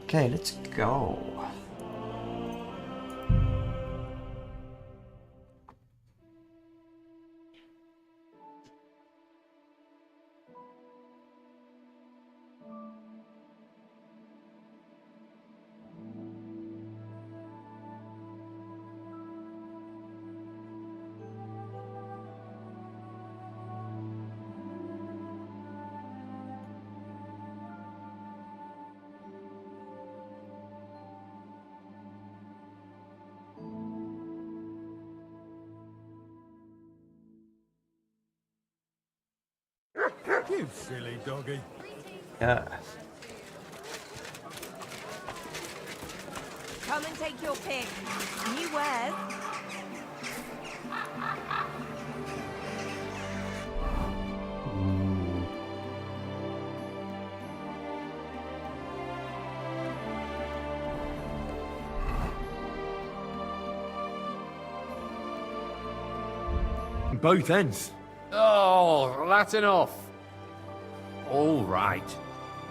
Okay, let's go. You silly doggy. Yeah. Come and take your pick. New wares. Both ends. Oh, that's enough. All right.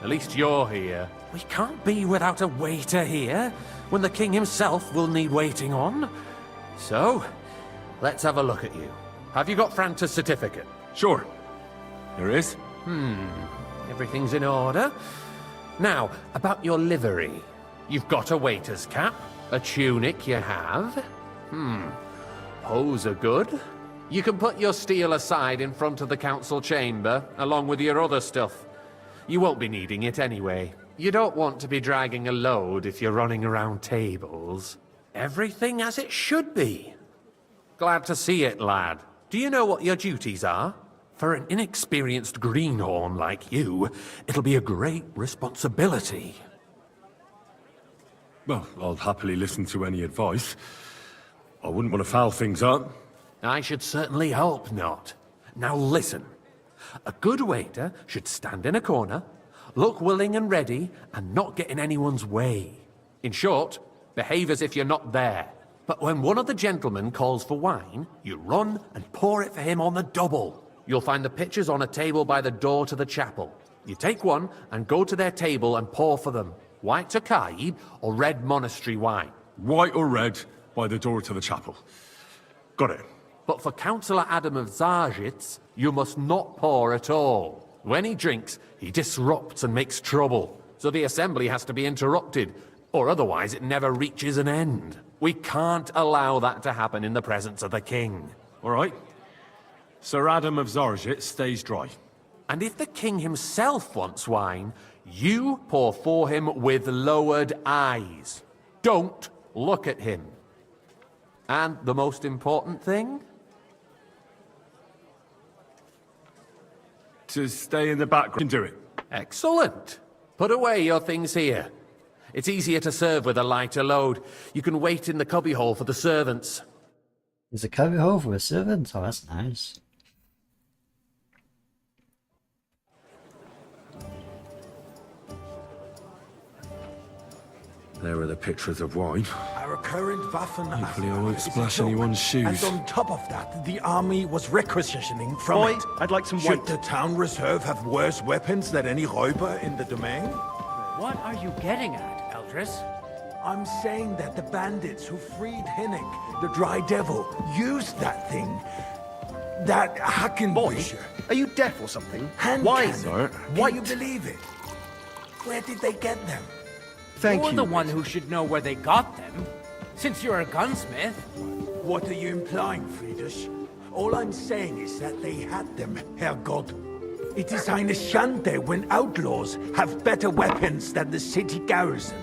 At least you're here. We can't be without a waiter here, when the king himself will need waiting on. So, let's have a look at you. Have you got Franta's certificate? Sure. There is. Everything's in order. Now, about your livery. You've got a waiter's cap, a tunic you have. Hose are good. You can put your steel aside in front of the council chamber, along with your other stuff. You won't be needing it anyway. You don't want to be dragging a load if you're running around tables. Everything as it should be. Glad to see it, lad. Do you know what your duties are? For an inexperienced greenhorn like you, it'll be a great responsibility. Well, I'll happily listen to any advice. I wouldn't want to foul things up. I should certainly hope not. Now listen. A good waiter should stand in a corner, look willing and ready, and not get in anyone's way. In short, behave as if you're not there. But when one of the gentlemen calls for wine, you run and pour it for him on the double. You'll find the pitchers on a table by the door to the chapel. You take one and go to their table and pour for them. White Tokaid or red monastery wine. White or red, by the door to the chapel. Got it. But for Councillor Adam of Zarzhitz, you must not pour at all. When he drinks, he disrupts and makes trouble. So the assembly has to be interrupted, or otherwise it never reaches an end. We can't allow that to happen in the presence of the king. All right. Sir Adam of Zarzhitz stays dry. And if the king himself wants wine, you pour for him with lowered eyes. Don't look at him. And the most important thing? To stay in the background. Do it. Excellent. Put away your things here. It's easier to serve with a lighter load. You can wait in the cubbyhole for the servants. There's a cubbyhole for a servant? Oh, that's nice. There are the pitchers of wine. Our current Waffen. Hopefully I won't splash anyone's shoes. And on top of that, the army was requisitioning from Boy, it. I'd like some Should white. the town reserve have worse weapons than any Räuber in the domain? What are you getting at, Eldris? I'm saying that the bandits who freed Hinnick, the Dry Devil, used that thing. That Boy, Hackenbücher. are you deaf or something? Hand Why? cannon. Sir? Can White. you believe it? Where did they get them? Thank You're you. the one who should know where they got them. Since you're a gunsmith. What are you implying, Friedrich? All I'm saying is that they had them, Herrgott. It is eine Schande when outlaws have better weapons than the city garrison.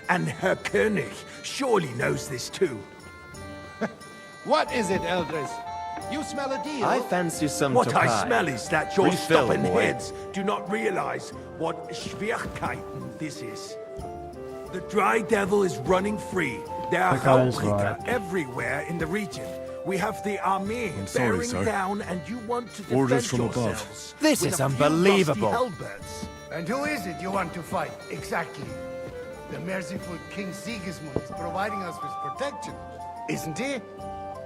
And Herr König surely knows this too. What is it, Eldris? You smell a deal? I fancy some What I Tokai. smell is that your Refill, stubborn boy. heads do not realize what Schwierigkeiten this is. The Dry Devil is running free. There are Okay, that's Hellbreaker right. everywhere in the region. We have the army sorry, bearing sir. down, and you want to defend Orders from above. yourselves. This with is a few unbelievable. lusty Hellbirds. And who is it you want to fight, exactly? The merciful King Sigismund is providing us with protection, isn't he?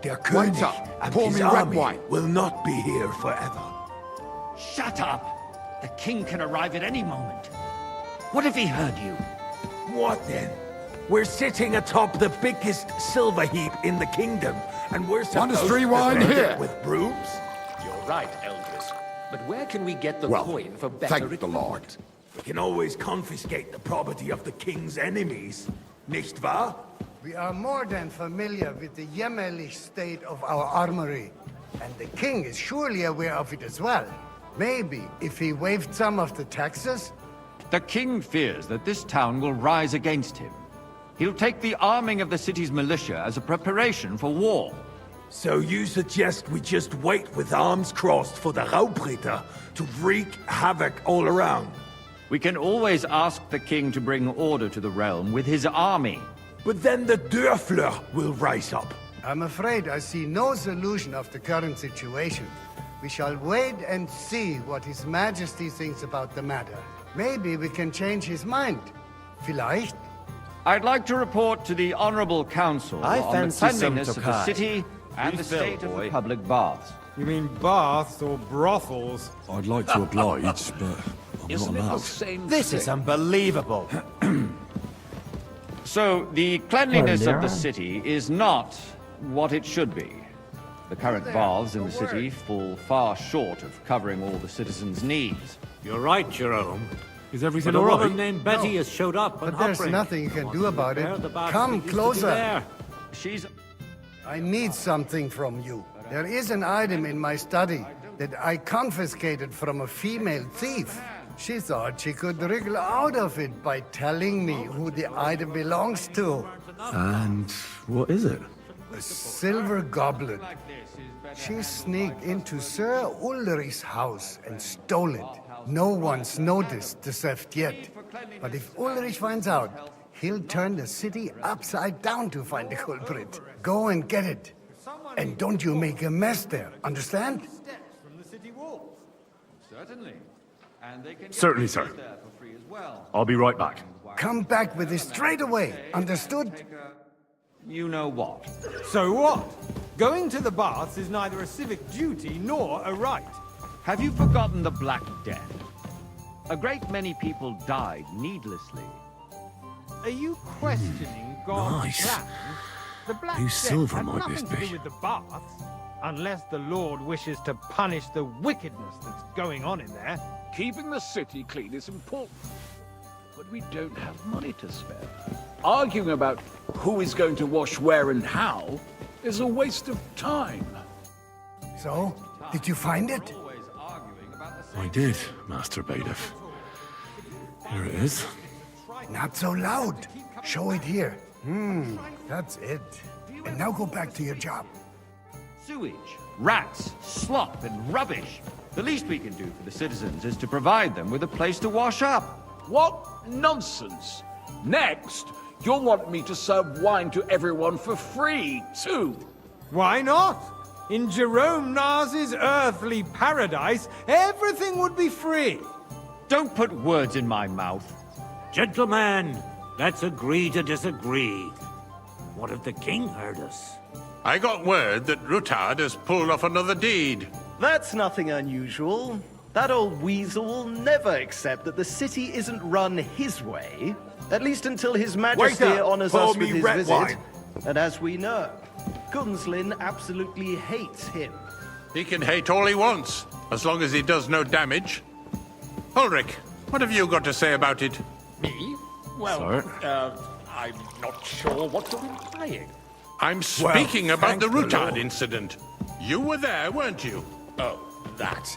Der What's König up? and Pour his me red army wine. will not be here forever. Shut up! The king can arrive at any moment. What if he heard you? What then? We're sitting atop the biggest silver heap in the kingdom, and we're supposed Monastery to wine defend here. it with brooms? You're right, Eldris. But where can we get the Well, coin for better thank the equipment? Lord. We can always confiscate the property of the king's enemies, nicht wahr? We are more than familiar with the jämmerlich state of our armory, and the king is surely aware of it as well. Maybe if he waived some of the taxes? The king fears that this town will rise against him. He'll take the arming of the city's militia as a preparation for war. So you suggest we just wait with arms crossed for the Raubritter to wreak havoc all around? We can always ask the king to bring order to the realm with his army. But then the Dörfler will rise up. I'm afraid I see no solution of the current situation. We shall wait and see what His Majesty thinks about the matter. Maybe we can change his mind. Vielleicht? I'd like to report to the Honorable Council I on the fancy some cleanliness of the Tokai. city and the Refill, state of boy. the public baths. You mean baths or brothels? I'd like to oblige, but I'm Isn't not it the allowed. same This is unbelievable. So, the cleanliness Oh, of the yeah. city is not what it should be. The current baths in the city fall far short of covering all the citizens' needs. You're right, Jerome. Is everything But a all woman right? named Betty has showed up. But there's nothing you can do about it. Come closer. She's... I need something from you. There is an item in my study that I confiscated from a female thief. She thought she could wriggle out of it by telling me who the item belongs to. And what is it? A silver goblet. She sneaked into Sir Ulrich's house and stole it. No one's noticed the theft yet. But if Ulrich finds out, he'll turn the city upside down to find the culprit. Go and get it. And don't you make a mess there, understand? Certainly. And they can Certainly, sir. there for free as well. I'll be right back. Come back with it straight away, understood? You know what? So what? Going to the baths is neither a civic duty nor a right. Have you forgotten the Black Death? A great many people died needlessly. Are you questioning God's nice. plan? The Black Whose Death silver had might nothing this to be? do with the baths, unless the Lord wishes to punish the wickedness that's going on in there. Keeping the city clean is important, but we don't have money to spare. Arguing about who is going to wash where and how is a waste of time. So, did you find it? I did, Master Bailiff. Here it is. Not so loud. Show it here. That's it. And now go back to your job. Sewage, rats, slop, and rubbish. The least we can do for the citizens is to provide them with a place to wash up. What nonsense! Next, you'll want me to serve wine to everyone for free, too. Why not? In Jerome Nas's earthly paradise, everything would be free. Don't put words in my mouth. Gentlemen, let's agree to disagree. What if the king heard us? I got word that Rutard has pulled off another deed. That's nothing unusual. That old weasel will never accept that the city isn't run his way. At least until His Majesty Waiter, honors pour us with me his red visit. wine. And as we know, Gunslin absolutely hates him. He can hate all he wants, as long as he does no damage. Ulrich, what have you got to say about it? Me? Well, I'm not sure what you're implying. I'm speaking about thank the the Rutard Lord. incident. You were there, weren't you? Oh, that.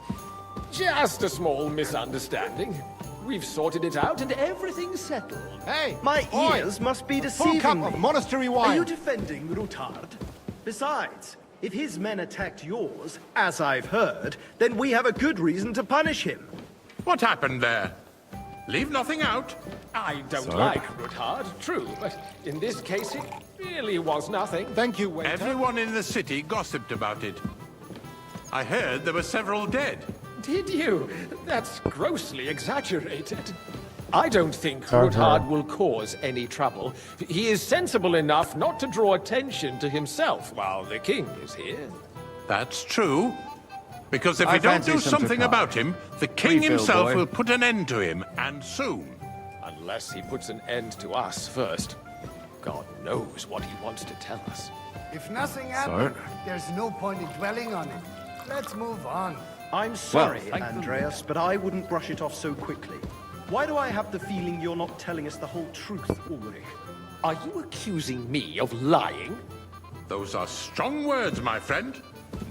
Just a small misunderstanding. We've sorted it out and everything's settled. Hey, My ears must be full deceiving cup me. of monastery Are wine. you defending Rutard? Besides, if his men attacked yours, as I've heard, then we have a good reason to punish him. What happened there? Leave nothing out. I don't like Rutard, true, but in this case it really was nothing. Thank you, waiter. Everyone in the city gossiped about it. I heard there were several dead. Did you? That's grossly exaggerated. I don't think Sorry. Rutard will cause any trouble. He is sensible enough not to draw attention to himself while the king is here. That's true. Because if I we don't fancy do some something Tokai. about him, the king Refill, himself boy. will put an end to him, and soon. Unless he puts an end to us first. God knows what he wants to tell us. If nothing happened, there's no point in dwelling on it. Let's move on. I'm sorry, Andreas, but I wouldn't brush it off so quickly. Why do I have the feeling you're not telling us the whole truth, Ulrich? Are you accusing me of lying? Those are strong words, my friend.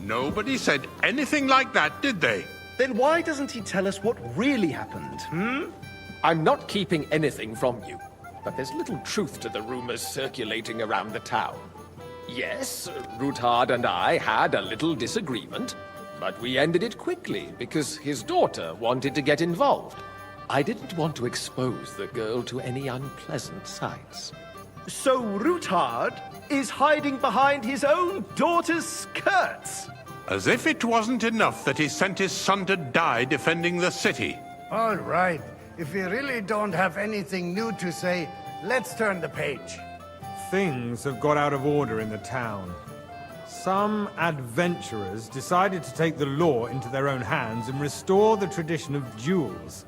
Nobody said anything like that, did they? Then why doesn't he tell us what really happened, I'm not keeping anything from you, but there's little truth to the rumors circulating around the town. Yes, Ruthard and I had a little disagreement, but we ended it quickly because his daughter wanted to get involved. I didn't want to expose the girl to any unpleasant sights. So Ruthard is hiding behind his own daughter's skirts? As if it wasn't enough that he sent his son to die defending the city. All right. If we really don't have anything new to say, let's turn the page. Things have got out of order in the town. Some adventurers decided to take the law into their own hands and restore the tradition of duels.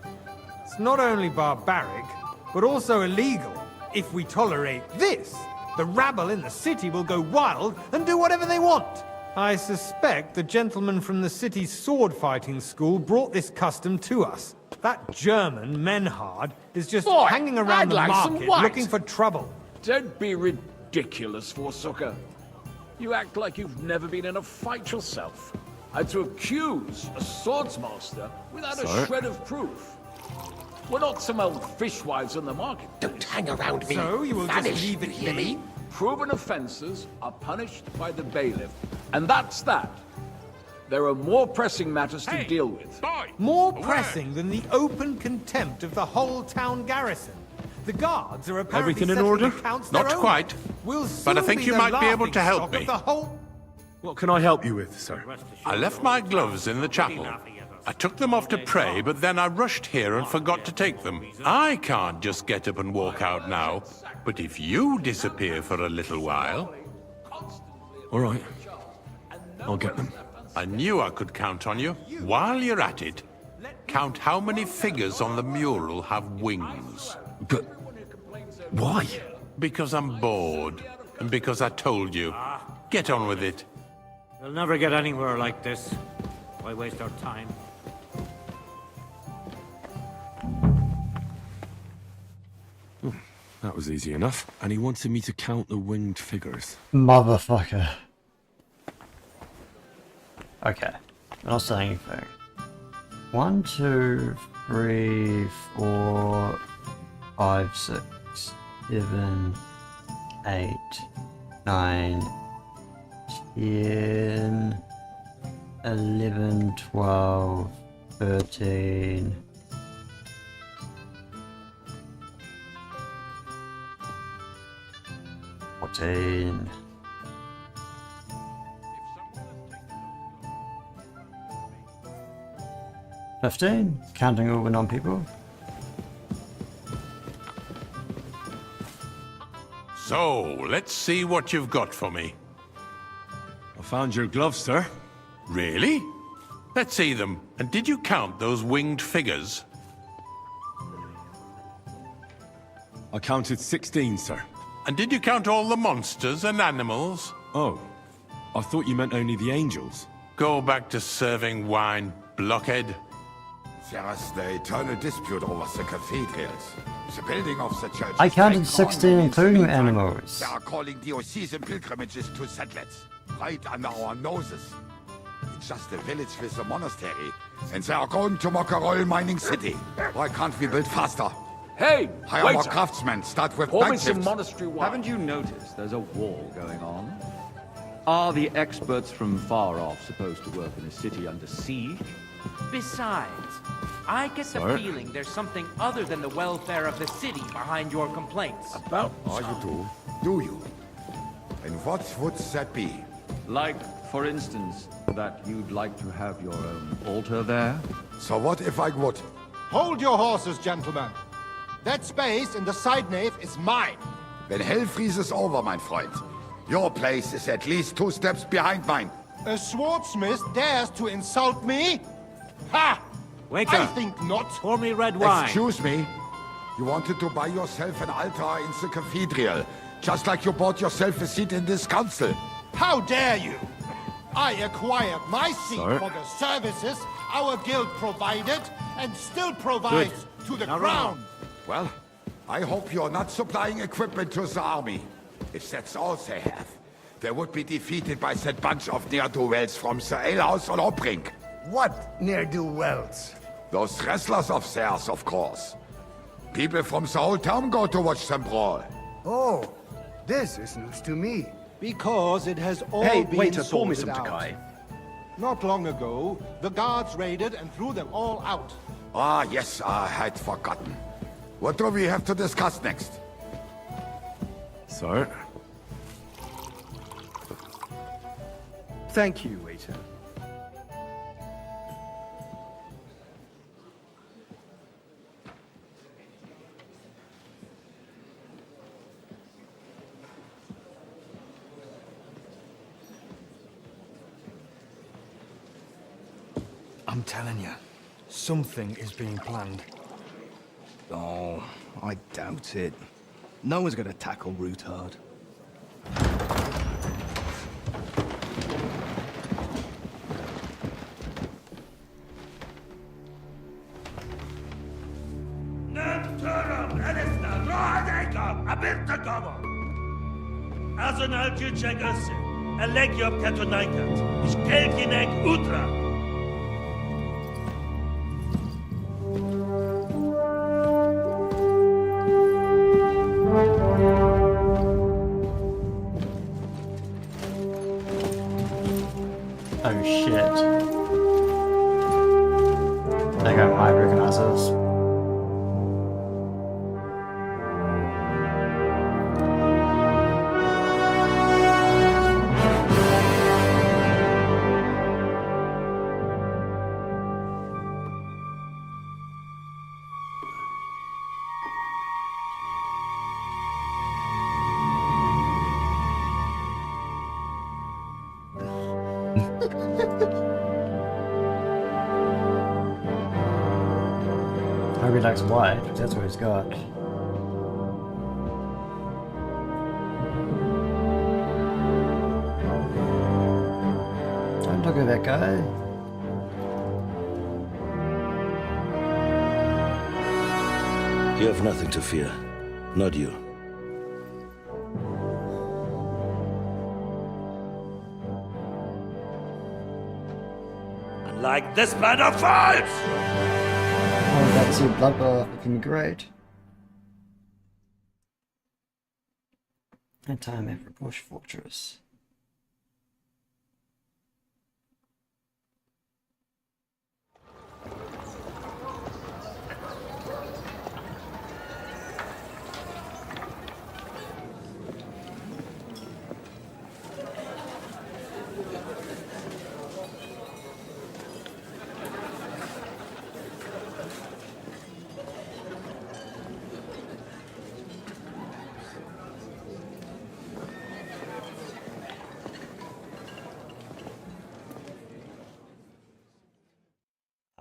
It's not only barbaric, but also illegal. If we tolerate this, the rabble in the city will go wild and do whatever they want. I suspect the gentleman from the city's sword-fighting school brought this custom to us. That German, Menhard, is just hanging around the market looking for trouble. Don't be ridiculous, Forsucker. You act like you've never been in a fight yourself. And to accuse a swordsmaster without a shred of proof. We're not some old fishwives on the market. Don't hang around me. So you will just leave it be? Proven offences are punished by the bailiff. And that's that. There are more pressing matters to deal with. More pressing than the open contempt of the whole town garrison. The guards are apparently Everything in settling order? accounts Not their own. quite. We'll But I soon think be you the might be able to help laughingstock of me. the whole... What can I help you with, sir? I left my gloves in the chapel. I took them off to pray, but then I rushed here and forgot to take them. I can't just get up and walk out now, but if you disappear for a little while... All right. I'll get them. I knew I could count on you. While you're at it, count how many figures on the mural have wings. But why? Because I'm bored, and because I told you. Get on with it. We'll never get anywhere like this. Why waste our time? That was easy enough. And he wanted me to count the winged figures. Motherfucker. Okay. Not saying anything. 1, 2, 3, 4, 5, 6, 7, 8, 9, 10, 11, 12, 13. 14. Counting all the non-people. So, let's see what you've got for me. I found your gloves, sir. Really? Let's see them. And did you count those winged figures? I counted 16, sir. And did you count all the monsters and animals? Oh, I thought you meant only the angels. Go back to serving wine, blockhead. There is the eternal dispute over the cathedrals. The building of the church. I counted 16, including animals. They are calling diocesan pilgrimages to settlers, right under our noses. It's just a village with a monastery, and they are going to make a royal mining city. Why can't we build faster? Hey, hire more craftsmen. Start with monastery wine. Haven't you noticed there's a war going on? Are the experts from far off supposed to work in a city under siege? Besides, I get the feeling there's something other than the welfare of the city behind your complaints. About? Oh, you do? Do you? And what would that be? Like, for instance, that you'd like to have your own altar there? So what if I would? Hold your horses, gentlemen. That space in the side nave is mine. When hell freezes over, mein Freund, your place is at least 2 steps behind mine. A swordsmith dares to insult me? Ha! Waiter, I think not. pour me red wine. Excuse me. You wanted to buy yourself an altar in the cathedral, just like you bought yourself a seat in this council. How dare you! I acquired my seat Sorry. for the services our guild provided and still provides to the crown. Well, I hope you're not supplying equipment to the army. If that's all they have, they would be defeated by that bunch of ne'er-do-wells from the alehouse on Obrink. What ne'er-do-wells? Those wrestlers of theirs, of course. People from the whole town go to watch them brawl. Oh, this is news to me. Because it has all Hey, been waiter, pour me sorted some out. Takai. Not long ago, the guards raided and threw them all out. Ah, yes, I had forgotten. What do we have to discuss next? So, Thank you, waiter. I'm telling you, something is being planned. Oh, I doubt it. No one's gonna tackle Rootard. Azonal Gyurcsák össze! A legjobb katonákat, és kelkinek útra! Oh shit. They got my recognizers. I hope he likes white, because that's what he's got. Don't look at that guy. You have nothing to fear. Not you. Like this plan of fights! Oh, that's your bloodbath looking great. And time at Bush Fortress.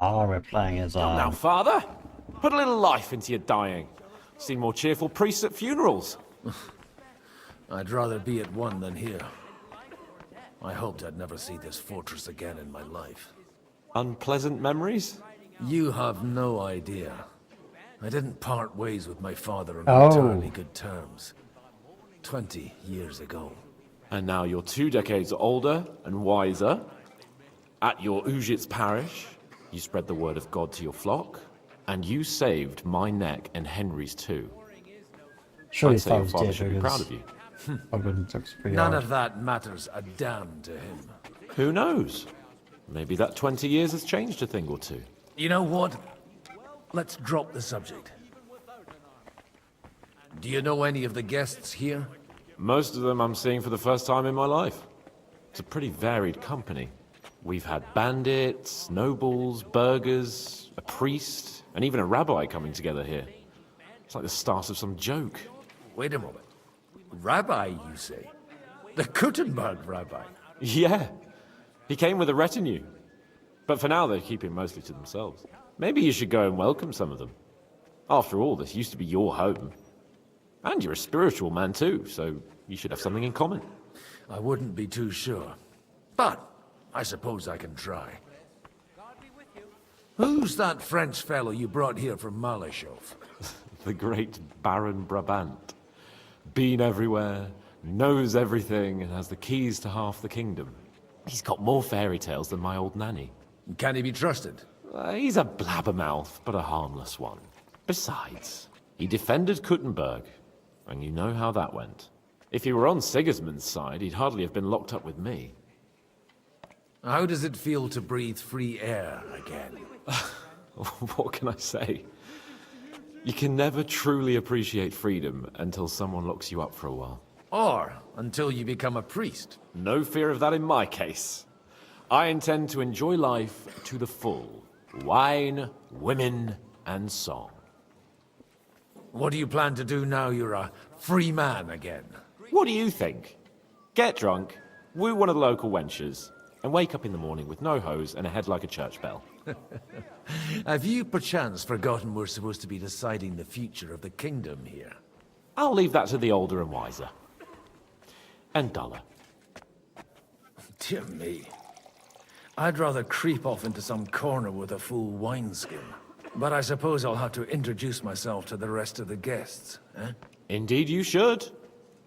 Oh, we're playing as Come now, father. Put a little life into your dying. See more cheerful priests at funerals. I'd rather be at one than here. I hoped I'd never see this fortress again in my life. Unpleasant memories? You have no idea. I didn't part ways with my father on Oh. entirely good terms. 20 years ago. And now you're 2 decades older and wiser. At your Ujit's parish, you spread the word of God to your flock, and you saved my neck and Henry's too. Sure, I'd his say your father's father dead should be because proud of you. I wouldn't look pretty None hard. of that matters a damn to him. Who knows? Maybe that 20 years has changed a thing or two. You know what? Let's drop the subject. Do you know any of the guests here? Most of them I'm seeing for the first time in my life. It's a pretty varied company. We've had bandits, nobles, burghers, a priest, and even a rabbi coming together here. It's like the start of some joke. Wait a moment. Rabbi, you say? The Kuttenberg rabbi? Yeah. He came with a retinue. But for now, they're keeping mostly to themselves. Maybe you should go and welcome some of them. After all, this used to be your home. And you're a spiritual man too, so you should have something in common. I wouldn't be too sure. But I suppose I can try. Who's that French fellow you brought here from Malashov? The great Baron Brabant. Been everywhere, knows everything, and has the keys to half the kingdom. He's got more fairy tales than my old nanny. Can he be trusted? He's a blabbermouth, but a harmless one. Besides, he defended Kuttenberg, and you know how that went. If he were on Sigismund's side, he'd hardly have been locked up with me. How does it feel to breathe free air again? What can I say? You can never truly appreciate freedom until someone locks you up for a while. Or until you become a priest. No fear of that in my case. I intend to enjoy life to the full. Wine, women, and song. What do you plan to do now you're a free man again? What do you think? Get drunk, woo one of the local wenches, and wake up in the morning with no hose and a head like a church bell. Have you perchance forgotten we're supposed to be deciding the future of the kingdom here? I'll leave that to the older and wiser. And duller. Dear me. I'd rather creep off into some corner with a full wineskin. But I suppose I'll have to introduce myself to the rest of the guests, eh? Indeed you should.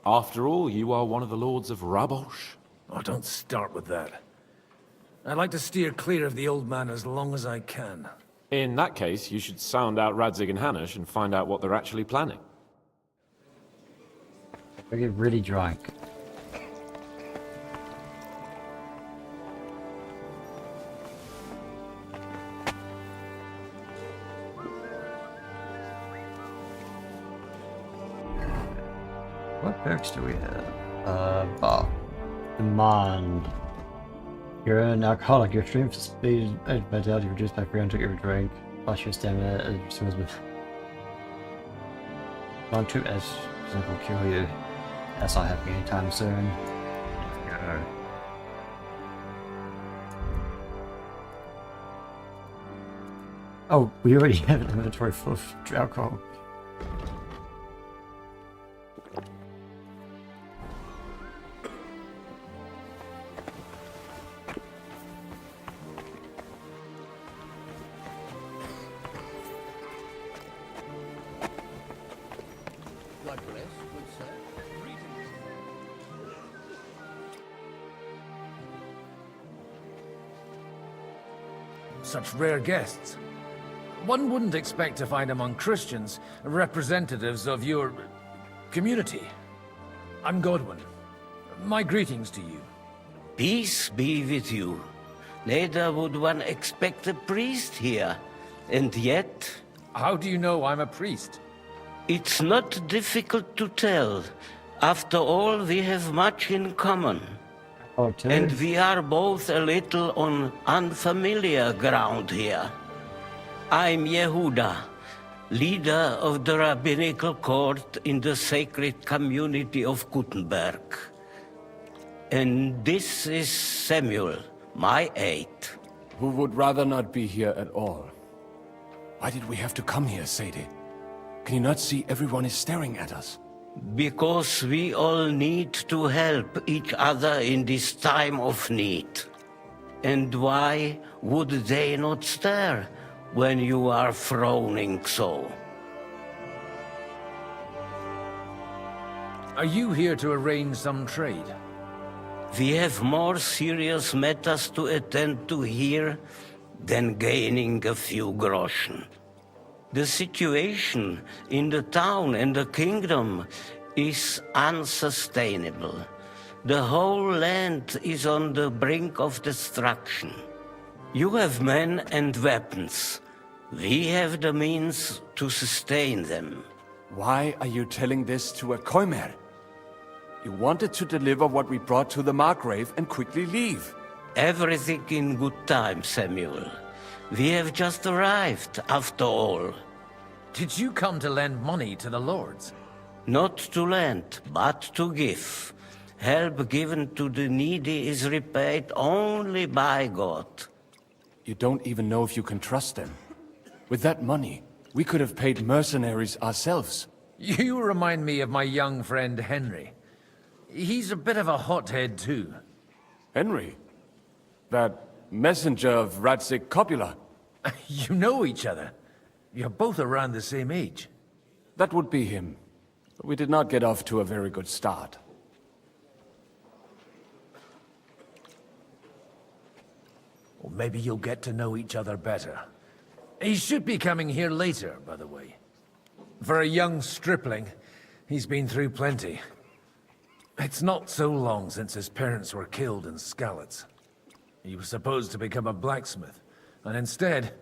After all, you are one of the lords of Rabosh. Oh, don't start with that. I'd like to steer clear of the old man as long as I can. In that case, you should sound out Radzig and Hanush and find out what they're actually planning. I get really drunk. What perks do we have? Bar. Demand. You're an alcoholic. Your strength, speed, and vitality reduced by 300 every drink. Plus your stamina as soon as with. Don't shoot as will kill you. That's not happening anytime soon. Let's go. Oh, we already have an inventory full of alcohol. Such rare guests. One wouldn't expect to find among Christians representatives of your community. I'm Godwin. My greetings to you. Peace be with you. Neither would one expect a priest here. And yet... How do you know I'm a priest? It's not difficult to tell. After all, we have much in common. And we are both a little on unfamiliar ground here. I'm Yehuda, leader of the rabbinical court in the sacred community of Kuttenberg. And this is Samuel, my aide. Who would rather not be here at all. Why did we have to come here, Sadie? Can you not see everyone is staring at us? Because we all need to help each other in this time of need. And why would they not stare when you are frowning so? Are you here to arrange some trade? We have more serious matters to attend to here than gaining a few groschen. The situation in the town and the kingdom is unsustainable. The whole land is on the brink of destruction. You have men and weapons. We have the means to sustain them. Why are you telling this to a Koimer? You wanted to deliver what we brought to the Margrave and quickly leave. Everything in good time, Samuel. We have just arrived, after all. Did you come to lend money to the lords? Not to lend, but to give. Help given to the needy is repaid only by God. You don't even know if you can trust them. With that money, We could have paid mercenaries ourselves. You remind me of my young friend Henry. He's a bit of a hothead too. Henry? That messenger of Radzik Copula? You know each other. You're both around the same age. That would be him. But we did not get off to a very good start. Well, maybe you'll get to know each other better. He should be coming here later, by the way. For a young stripling, he's been through plenty. It's not so long since his parents were killed in Skalitz. He was supposed to become a blacksmith, and instead,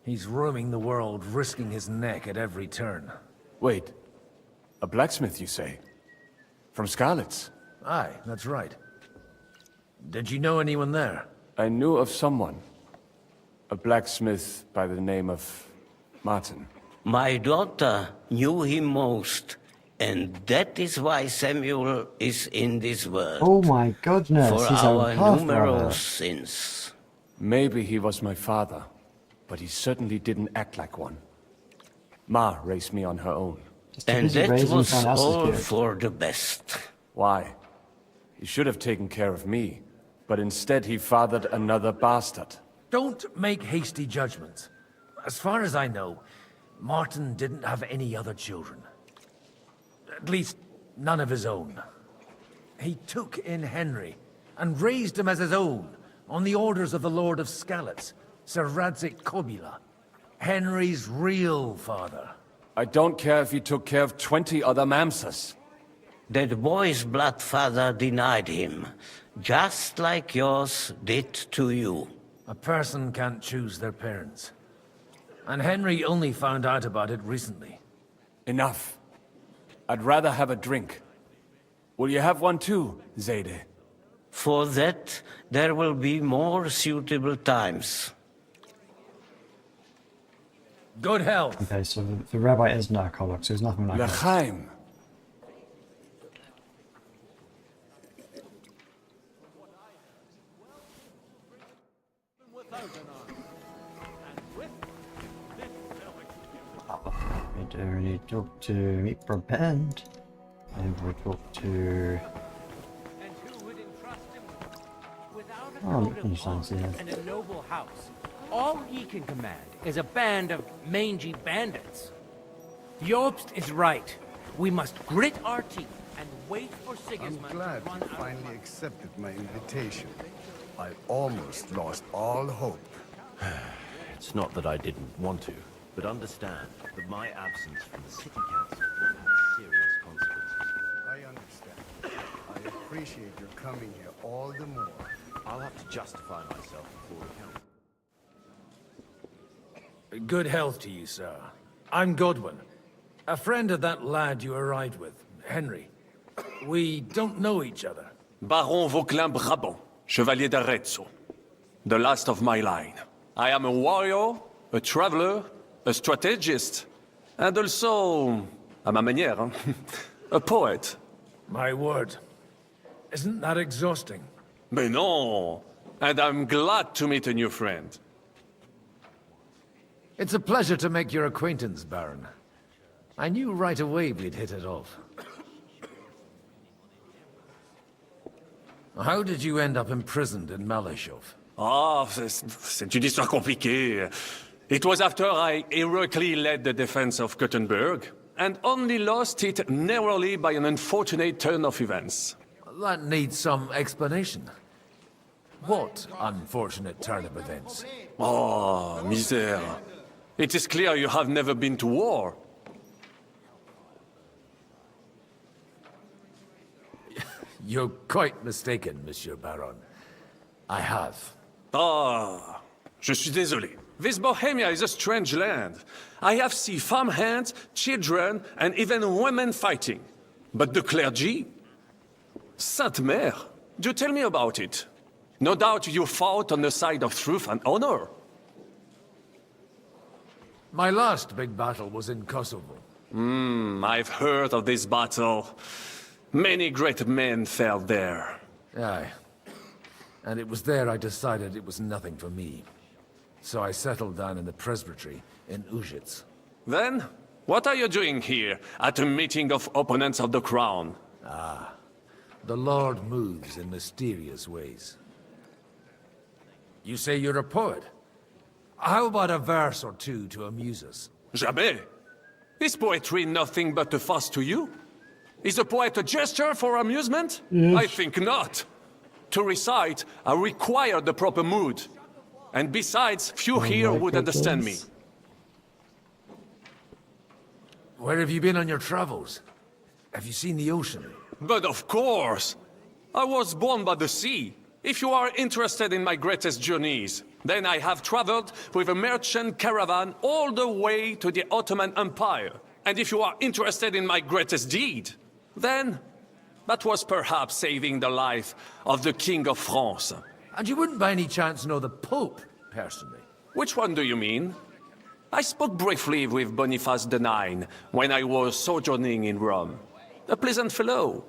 he's roaming the world, risking his neck at every turn. Wait, a blacksmith, you say? From Skalitz? Aye, that's right. Did you know anyone there? I knew of someone. A blacksmith by the name of Martin. My daughter knew him most, and that is why Samuel is in this world. Oh my goodness, for he's our a half-brother. numerous sins. Maybe he was my father, but he certainly didn't act like one. Ma raised me on her own. And that was all for the best. Why? He should have taken care of me, but instead he fathered another bastard. Don't make hasty judgments. As far as I know, Martin didn't have any other children. At least, none of his own. He took in Henry, and raised him as his own, on the orders of the Lord of Skalitz, Sir Radzik Copula. Henry's real father. I don't care if he took care of 20 other mamsas. That boy's blood father denied him, just like yours did to you. A person can't choose their parents. And Henry only found out about it recently. Enough. I'd rather have a drink. Will you have one too, Zayde? For that, there will be more suitable times. Good health. Okay, so the rabbi is an alcoholic, so there's nothing like that. L'chaim. We need to talk to meet for band. And we'll talk to... Oh, Liechtenstein's here. And a noble house. All he can command is a band of mangy bandits. Jobst is right. We must grit our teeth and wait for Sigismund I'm glad to run you out finally accepted my invitation. I almost lost all hope. It's not that I didn't want to, but understand that my absence from the city council will have serious consequences. I understand. I appreciate your coming here all the more. I'll have to justify myself before the council. Good health to you, sir. I'm Godwin. A friend of that lad you arrived with, Henry. We don't know each other. Baron Vauquelin Brabant, Chevalier d'Arezzo. The last of my line. I am a warrior, a traveler, a strategist, and also, à ma manière, a poet. My word. Isn't that exhausting? Mais non! And I'm glad to meet a new friend. It's a pleasure to make your acquaintance, Baron. I knew right away we'd hit it off. How did you end up imprisoned in Malashov? Ah, c'est une histoire compliquée. It was after I heroically led the defense of Gothenburg, and only lost it narrowly by an unfortunate turn of events. That needs some explanation. What unfortunate turn of events? Oh, misère. It is clear you have never been to war. You're quite mistaken, Monsieur Baron. I have. Ah, je suis désolé. This Bohemia is a strange land. I have seen farmhands, children, and even women fighting. But the clergy? Sainte Mère, do tell me about it. No doubt you fought on the side of truth and honor. My last big battle was in Kosovo. I've heard of this battle. Many great men fell there. Aye. And it was there I decided it was nothing for me. So I settled down in the presbytery in Ujits. Then, what are you doing here at a meeting of opponents of the crown? Ah, the Lord moves in mysterious ways. You say you're a poet? How about a verse or two to amuse us? Jamais. Is poetry nothing but a fuss to you? Is a poet a gesture for amusement? Yes. I think not. To recite, I require the proper mood. And besides, few here would understand me. Where have you been on your travels? Have you seen the ocean? But of course! I was born by the sea. If you are interested in my greatest journeys, then I have traveled with a merchant caravan all the way to the Ottoman Empire. And if you are interested in my greatest deed, then that was perhaps saving the life of the King of France. And you wouldn't by any chance know the Pope, personally? Which one do you mean? I spoke briefly with Boniface IX when I was sojourning in Rome. A pleasant fellow.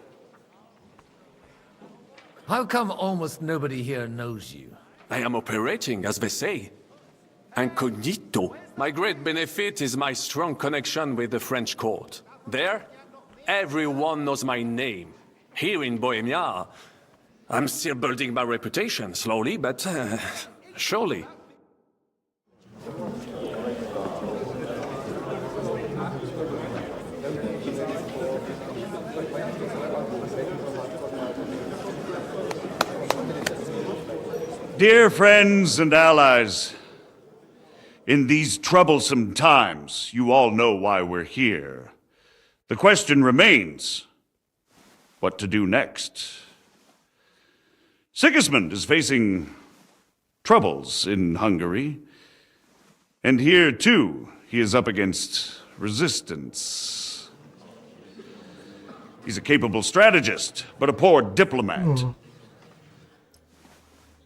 How come almost nobody here knows you? I am operating, as they say. Incognito. My great benefit is my strong connection with the French court. There, everyone knows my name. Here in Bohemia, I'm still building my reputation, slowly, but surely. Dear friends and allies, in these troublesome times, you all know why we're here. The question remains, what to do next? Sigismund is facing troubles in Hungary, and here, too, he is up against resistance. He's a capable strategist, but a poor diplomat.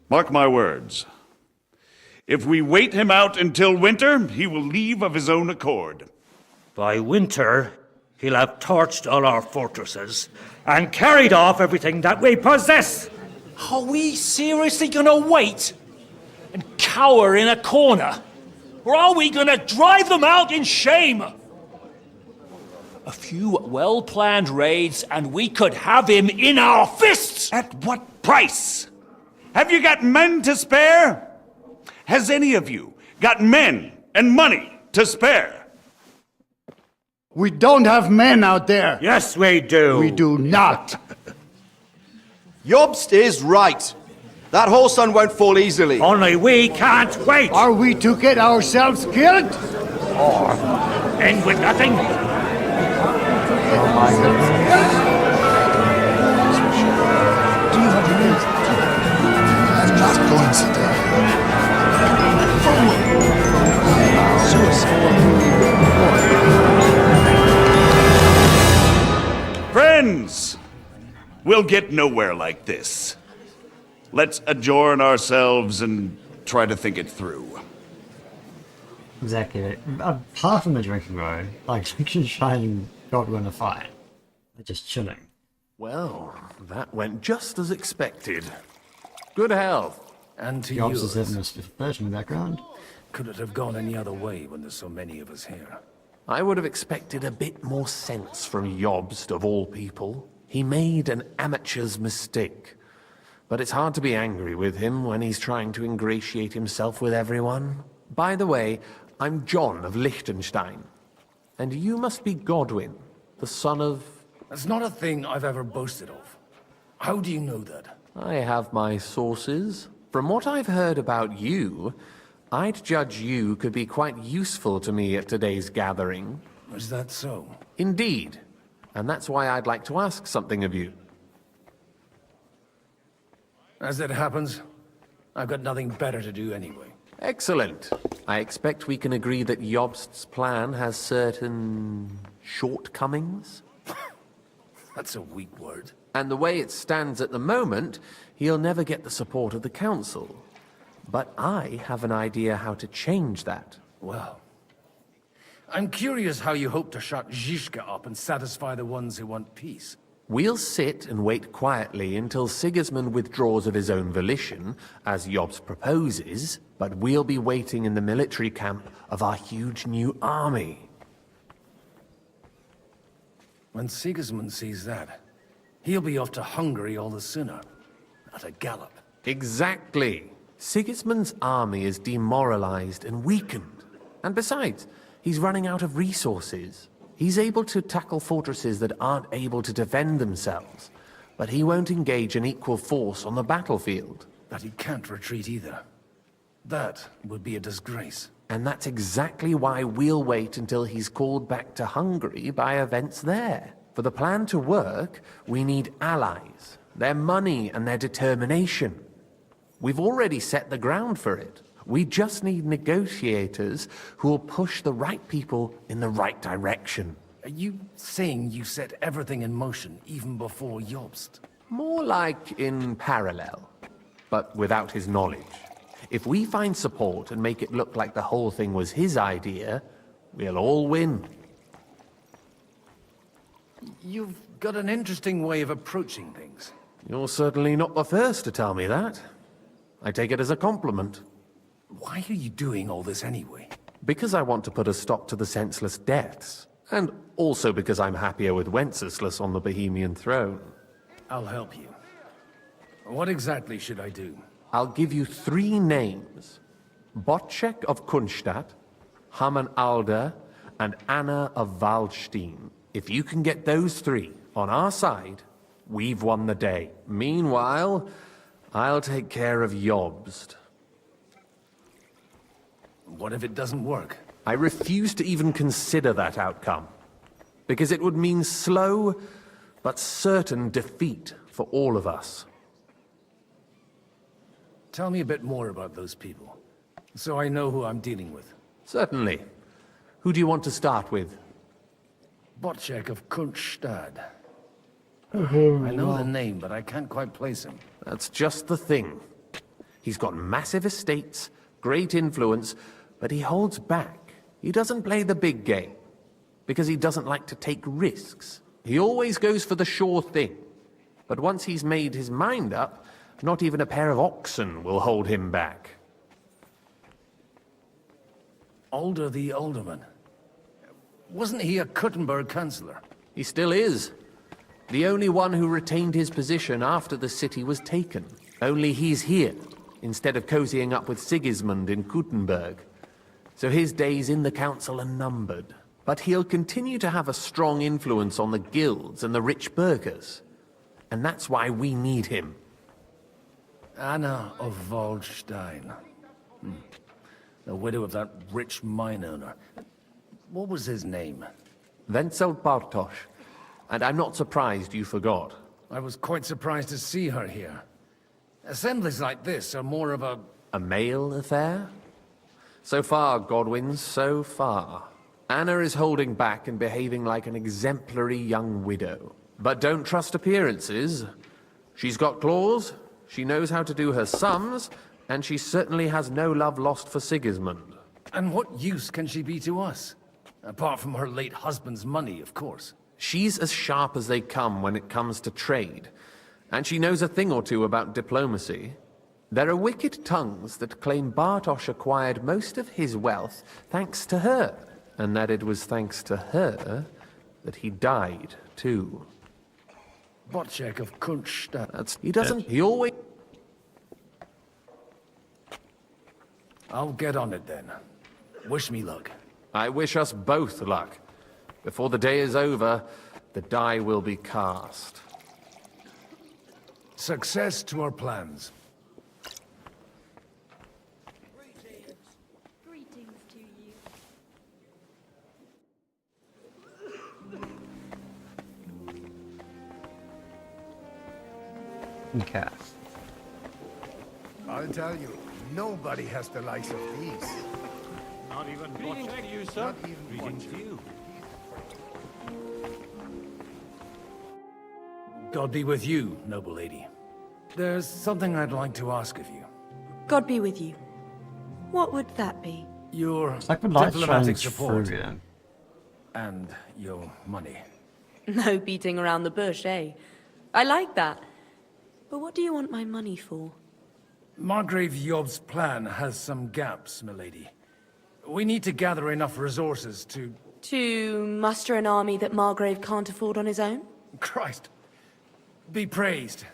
Mark my words. If we wait him out until winter, he will leave of his own accord. By winter, he'll have torched all our fortresses and carried off everything that we possess. Are we seriously gonna wait and cower in a corner? Or are we gonna drive them out in shame? A few well-planned raids and we could have him in our fists! At what price? Have you got men to spare? Has any of you got men and money to spare? We don't have men out there. Yes, we do. We do not. Jobst is right. That horse son won't fall easily. Only we can't wait. Are we to get ourselves killed? Or end with nothing? Oh my goodness. I'm not going to die. Friends, we'll get nowhere like this. Let's adjourn ourselves and try to think it through. Exactly. Apart from the drinking road, like, shining God win a fight. They're just chilling. Well, that went just as expected. Good health. And to The officers you. having a spiff in the background. Could it have gone any other way when there's so many of us here? I would have expected a bit more sense from Jobst, of all people. He made an amateur's mistake. But it's hard to be angry with him when he's trying to ingratiate himself with everyone. By the way, I'm John of Liechtenstein. And you must be Godwin, the son of... That's not a thing I've ever boasted of. How do you know that? I have my sources. From what I've heard about you, I'd judge you could be quite useful to me at today's gathering. Is that so? Indeed. And that's why I'd like to ask something of you. As it happens, I've got nothing better to do anyway. Excellent. I expect we can agree that Jobst's plan has certain shortcomings? That's a weak word. And the way it stands at the moment, he'll never get the support of the council. But I have an idea how to change that. Well, I'm curious how you hope to shut Zizka up and satisfy the ones who want peace. We'll sit and wait quietly until Sigismund withdraws of his own volition, as Jobst proposes, but we'll be waiting in the military camp of our huge new army. When Sigismund sees that, he'll be off to Hungary all the sooner. At a gallop. Exactly. Sigismund's army is demoralized and weakened. And besides, he's running out of resources. He's able to tackle fortresses that aren't able to defend themselves, but he won't engage an equal force on the battlefield. But he can't retreat either. That would be a disgrace. And that's exactly why we'll wait until he's called back to Hungary by events there. For the plan to work, we need allies, their money and their determination. We've already set the ground for it. We just need negotiators who will push the right people in the right direction. Are you saying you set everything in motion even before Jobst? More like in parallel, but without his knowledge. If we find support and make it look like the whole thing was his idea, we'll all win. You've got an interesting way of approaching things. You're certainly not the first to tell me that. I take it as a compliment. Why are you doing all this anyway? Because I want to put a stop to the senseless deaths. And also because I'm happier with Wenceslas on the Bohemian throne. I'll help you. What exactly should I do? I'll give you 3 names. Bocek of Kunstadt, Hamann Alder, and Anna of Waldstein. If you can get those 3 on our side, we've won the day. Meanwhile, I'll take care of Jobst. What if it doesn't work? I refuse to even consider that outcome, because it would mean slow but certain defeat for all of us. Tell me a bit more about those people, so I know who I'm dealing with. Certainly. Who do you want to start with? Bocek of Kunstadt. I know the name, but I can't quite place him. That's just the thing. He's got massive estates, great influence, but he holds back. He doesn't play the big game, because he doesn't like to take risks. He always goes for the sure thing. But once he's made his mind up, not even a pair of oxen will hold him back. Alder the Alderman. Wasn't he a Kuttenberg councillor? He still is. The only one who retained his position after the city was taken. Only he's here, instead of cozying up with Sigismund in Kuttenberg. So his days in the council are numbered. But he'll continue to have a strong influence on the guilds and the rich burghers. And that's why we need him. Anna of Waldstein. The widow of that rich mine owner. What was his name? Wenzel Bartosz. And I'm not surprised you forgot. I was quite surprised to see her here. Assemblies like this are more of a... A male affair? So far, Godwin, so far. Anna is holding back and behaving like an exemplary young widow. But don't trust appearances. She's got claws, she knows how to do her sums, and she certainly has no love lost for Sigismund. And what use can she be to us? Apart from her late husband's money, of course. She's as sharp as they come when it comes to trade, and she knows a thing or two about diplomacy. There are wicked tongues that claim Bartosz acquired most of his wealth thanks to her, and that it was thanks to her that he died, too. Bocek of Kunstadt. He always... I'll get on it then. Wish me luck. I wish us both luck. Before the day is over, the die will be cast. Success to our plans. Greetings to you. Okay. I'll tell you, nobody has the likes of these. Not even Greetings to you, sir. Not even Greetings to you. God be with you, noble lady. There's something I'd like to ask of you. God be with you. What would that be? Your It's like when lights diplomatic shine support. through you. And your money. No beating around the bush, eh? I like that. But what do you want my money for? Margrave Job's plan has some gaps, milady. We need to gather enough resources to To muster an army that Margrave can't afford on his own? Christ. Be praised.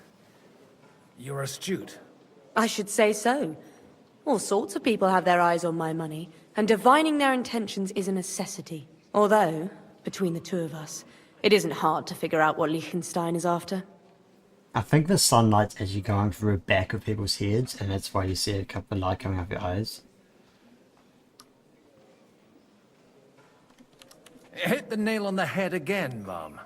You're astute. I should say so. All sorts of people have their eyes on my money, and divining their intentions is a necessity. Although, between the two of us, it isn't hard to figure out what Liechtenstein is after. I think the sunlight's actually going through the back of people's heads, and that's why you see a couple of light coming off your eyes. Hit the nail on the head again, Mom.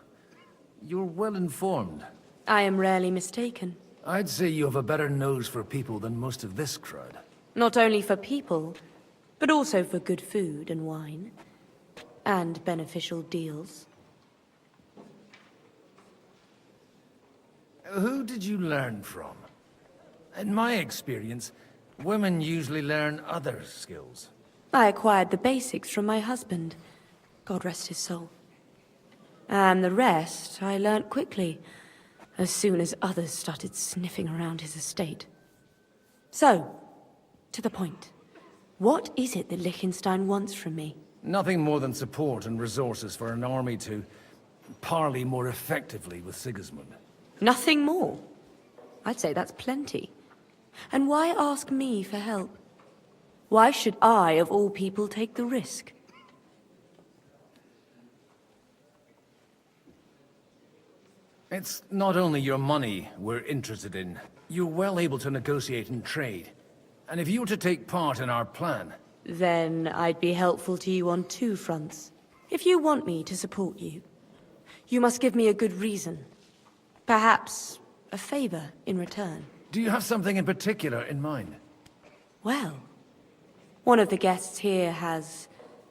You're well informed. I am rarely mistaken. I'd say you have a better nose for people than most of this crowd. Not only for people, but also for good food and wine. And beneficial deals. Who did you learn from? In my experience, women usually learn other skills. I acquired the basics from my husband. God rest his soul. And the rest I learnt quickly, as soon as others started sniffing around his estate. So, to the point. What is it that Liechtenstein wants from me? Nothing more than support and resources for an army to parley more effectively with Sigismund. Nothing more? I'd say that's plenty. And why ask me for help? Why should I, of all people, take the risk? It's not only your money we're interested in. You're well able to negotiate and trade. And if you were to take part in our plan... Then I'd be helpful to you on two fronts. If you want me to support you, you must give me a good reason. Perhaps a favor in return. Do you have something in particular in mind? Well, one of the guests here has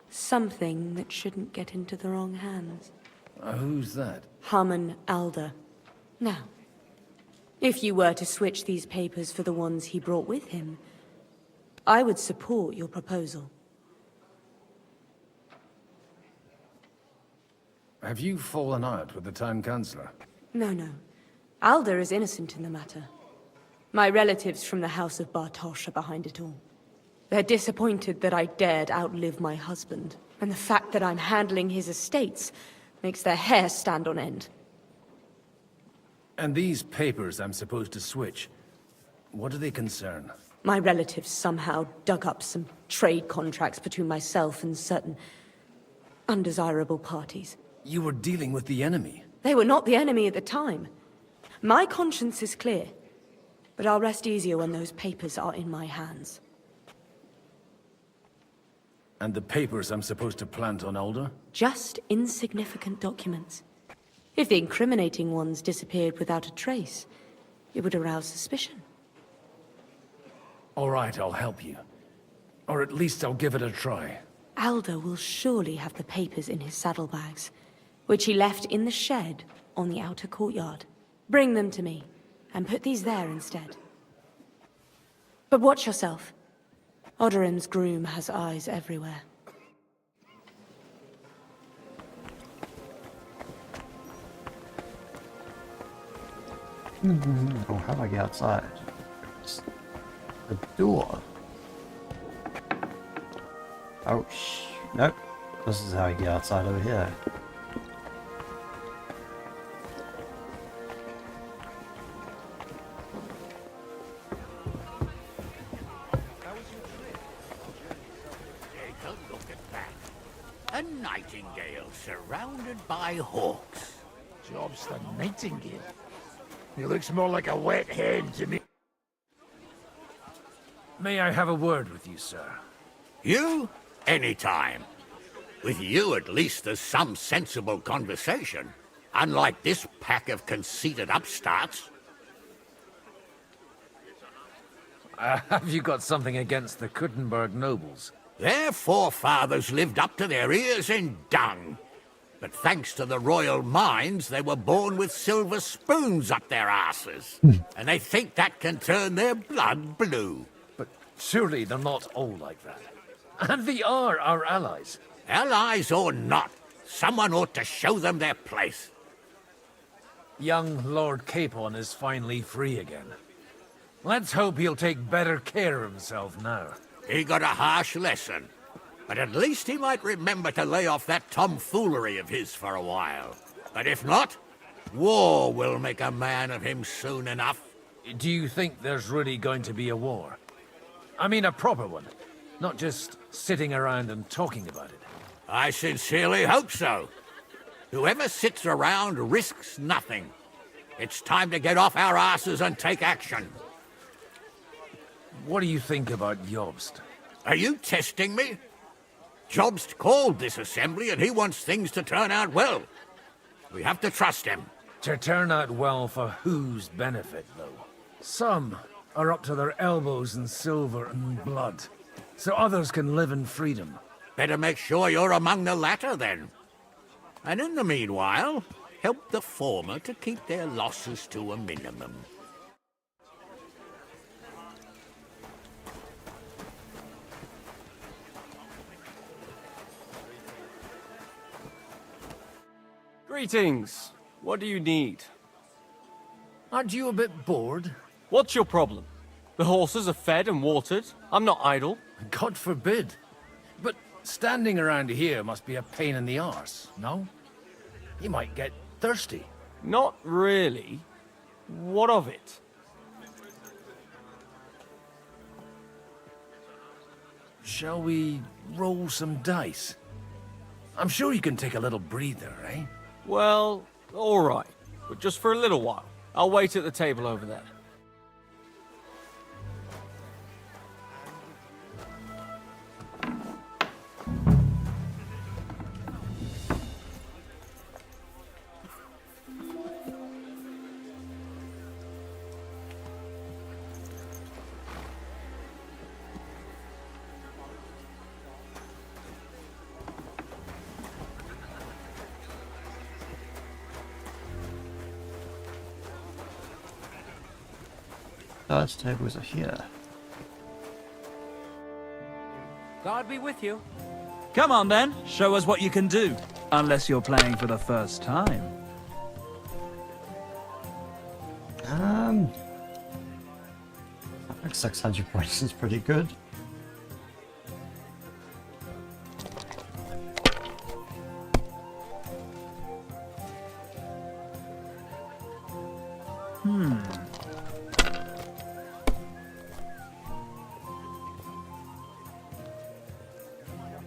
something that shouldn't get into the wrong hands. Who's that? Harmon Alder. Now, if you were to switch these papers for the ones he brought with him, I would support your proposal. Have you fallen out with the Town Councillor? No. Alder is innocent in the matter. My relatives from the House of Bartosz are behind it all. They're disappointed that I dared outlive my husband, and the fact that I'm handling his estates makes their hair stand on end. And these papers I'm supposed to switch, what do they concern? My relatives somehow dug up some trade contracts between myself and certain undesirable parties. You were dealing with the enemy. They were not the enemy at the time. My conscience is clear, but I'll rest easier when those papers are in my hands. And the papers I'm supposed to plant on Alder? Just insignificant documents. If the incriminating ones disappeared without a trace, it would arouse suspicion. All right, I'll help you. Or at least I'll give it a try. Alder will surely have the papers in his saddlebags, which he left in the shed on the outer courtyard. Bring them to me, and put these there instead. But watch yourself. Odorim's groom has eyes everywhere. Oh, how do I get outside? The door. Oh, nope. This is how you get outside over here. Take a look at that. A nightingale surrounded by hawks. Job's the nightingale. He looks more like a wet hen to me. May I have a word with you, sir? You? Anytime. With you, at least, there's some sensible conversation. Unlike this pack of conceited upstarts. Have you got something against the Kuttenberg nobles? Their forefathers lived up to their ears in dung. But thanks to the royal mines, they were born with silver spoons up their asses. And they think that can turn their blood blue. But surely they're not all like that. And they are our allies. Allies or not, someone ought to show them their place. Young Lord Capon is finally free again. Let's hope he'll take better care of himself now. He got a harsh lesson. But at least he might remember to lay off that tomfoolery of his for a while. But if not, war will make a man of him soon enough. Do you think there's really going to be a war? I mean a proper one, not just sitting around and talking about it. I sincerely hope so. Whoever sits around risks nothing. It's time to get off our asses and take action. What do you think about Jobst? Are you testing me? Jobst called this assembly and he wants things to turn out well. We have to trust him. To turn out well for whose benefit, though? Some are up to their elbows in silver and blood, so others can live in freedom. Better make sure you're among the latter, then. And in the meanwhile, help the former to keep their losses to a minimum. Greetings. What do you need? Aren't you a bit bored? What's your problem? The horses are fed and watered. I'm not idle. God forbid. But standing around here must be a pain in the arse, no? You might get thirsty. Not really. What of it? Shall we roll some dice? I'm sure you can take a little breather, eh? Well, all right. But just for a little while. I'll wait at the table over there. Those tables are here. God be with you. Come on then, show us what you can do. Unless you're playing for the first time. I think 600 points is pretty good.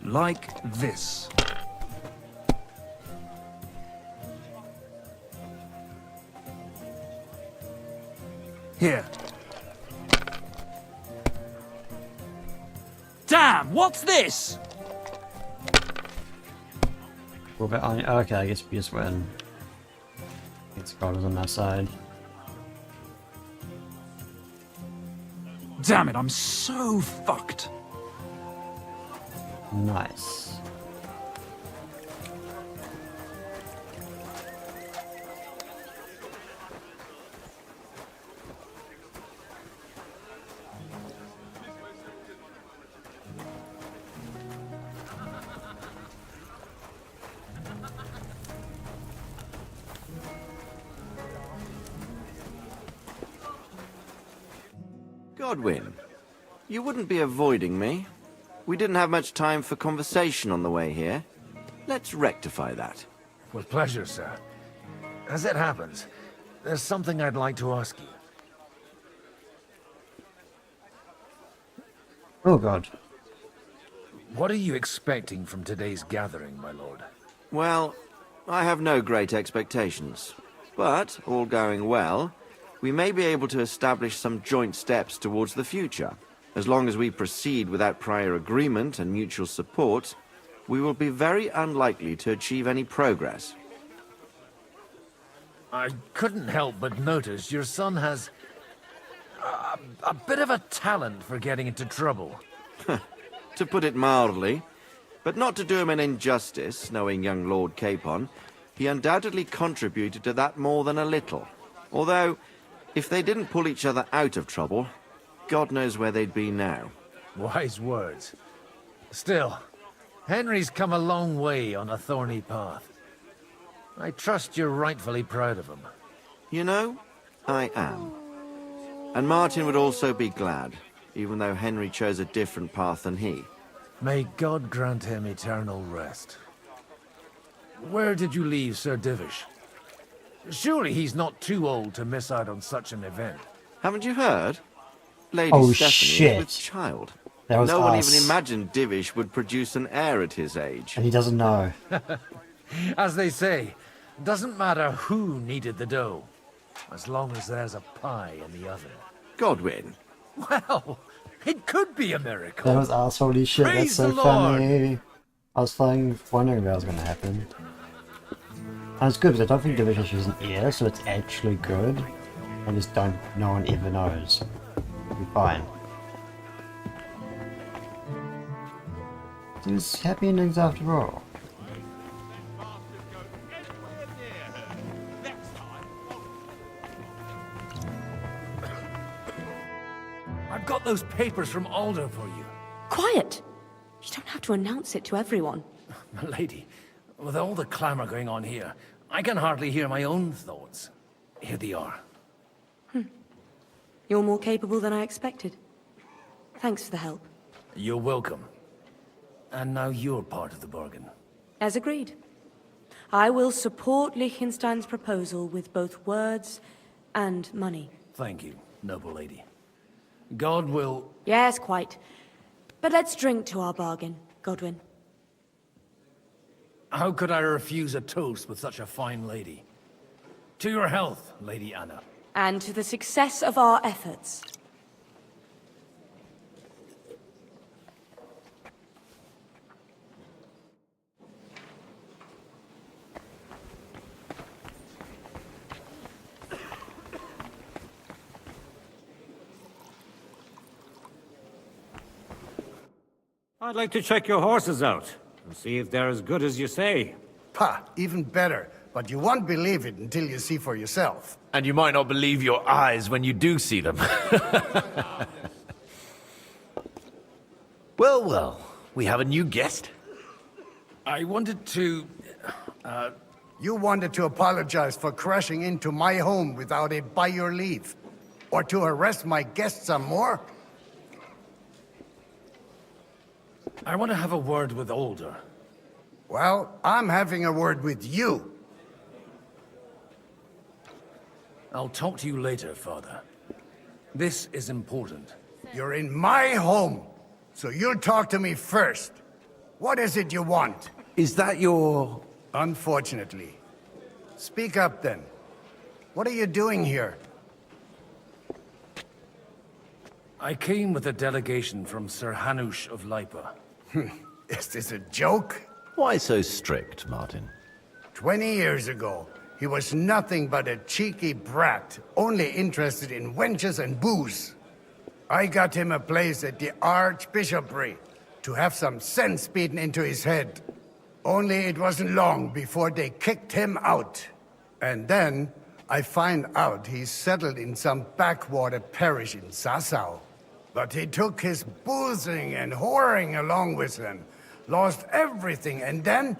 Like this. Here. Damn, what's this? Well, but okay, I guess we just win. It's God was on that side. Damn it, I'm so fucked. Nice. Godwin, you wouldn't be avoiding me. We didn't have much time for conversation on the way here. Let's rectify that. With pleasure, sir. As it happens, there's something I'd like to ask you. Oh God. What are you expecting from today's gathering, my lord? Well, I have no great expectations. But, all going well, we may be able to establish some joint steps towards the future. As long as we proceed without prior agreement and mutual support, we will be very unlikely to achieve any progress. I couldn't help but notice your son has a bit of a talent for getting into trouble. To put it mildly, but not to do him an injustice, knowing young Lord Capon, he undoubtedly contributed to that more than a little. Although, if they didn't pull each other out of trouble, God knows where they'd be now. Wise words. Still, Henry's come a long way on a thorny path. I trust you're rightfully proud of him. You know, I am. And Martin would also be glad, even though Henry chose a different path than he. May God grant him eternal rest. Where did you leave Sir Divish? Surely he's not too old to miss out on such an event. Haven't you heard? Lady Oh, Stephanie shit. is with child. That was No one us. even imagined Divish would produce an heir at his age. And he doesn't know. As they say, doesn't matter who kneaded the dough, as long as there's a pie in the oven. Godwin. Well, it could be a miracle. That was us. Holy shit, Praise that's so the Lord. funny. I was wondering if that was going to happen. And it's good because I don't think Division is an heir, so it's actually good. I just don't, no one ever knows. It'll be fine. There's happy endings after all. I've got those papers from Alder for you. Quiet! You don't have to announce it to everyone. My lady, with all the clamor going on here, I can hardly hear my own thoughts. Here they are. You're more capable than I expected. Thanks for the help. You're welcome. And now you're part of the bargain. As agreed. I will support Liechtenstein's proposal with both words and money. Thank you, noble lady. God will... Yes, quite. But let's drink to our bargain, Godwin. How could I refuse a toast with such a fine lady? To your health, Lady Anna. And to the success of our efforts. I'd like to check your horses out and see if they're as good as you say. Pah, even better. But you won't believe it until you see for yourself. And you might not believe your eyes when you do see them. Well, well, we have a new guest. I wanted to... You wanted to apologize for crashing into my home without it by your leave. Or to harass my guests some more? I want to have a word with Alder. Well, I'm having a word with you. I'll talk to you later, Father. This is important. You're in my home, so you'll talk to me first. What is it you want? Is that your... Unfortunately. Speak up, then. What are you doing here? I came with a delegation from Sir Hanush of Lipa. Is this a joke? Why so strict, Martin? 20 years ago, he was nothing but a cheeky brat, only interested in wenches and booze. I got him a place at the Archbishopry to have some sense beaten into his head. Only it wasn't long before they kicked him out. And then I find out he's settled in some backwater parish in Sassau. But he took his boozing and whoring along with him, lost everything, and then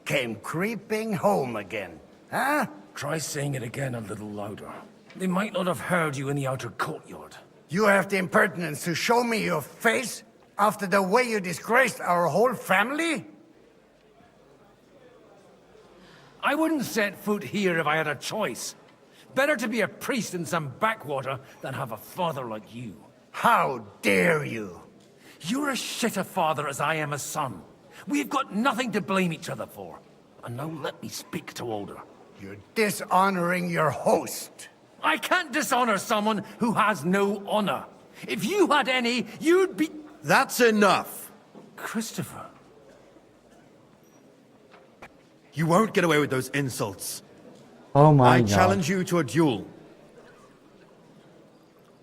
came creeping home again. Huh? Try saying it again a little louder. They might not have heard you in the outer courtyard. You have the impertinence to show me your face after the way you disgraced our whole family? I wouldn't set foot here if I had a choice. Better to be a priest in some backwater than have a father like you. How dare you? You're as shit a father as I am a son. We've got nothing to blame each other for. And now let me speak to Alder. You're dishonoring your host. I can't dishonor someone who has no honor. If you had any, you'd be... That's enough! Christopher. You won't get away with those insults. Oh my I god. challenge you to a duel.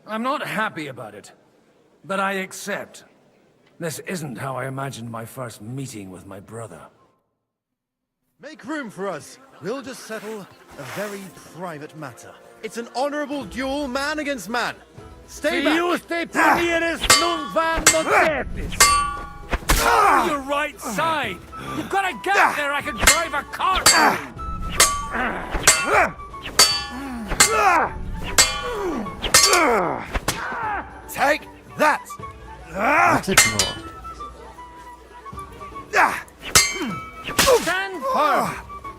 I'm not happy about it, but I accept. This isn't how I imagined my first meeting with my brother. Make room for us. We'll just settle a very private matter. It's an honorable duel, man against man. Stay back! You're your right side! You've got a gap there I can drive a cart Take that! That's it, bro. firm.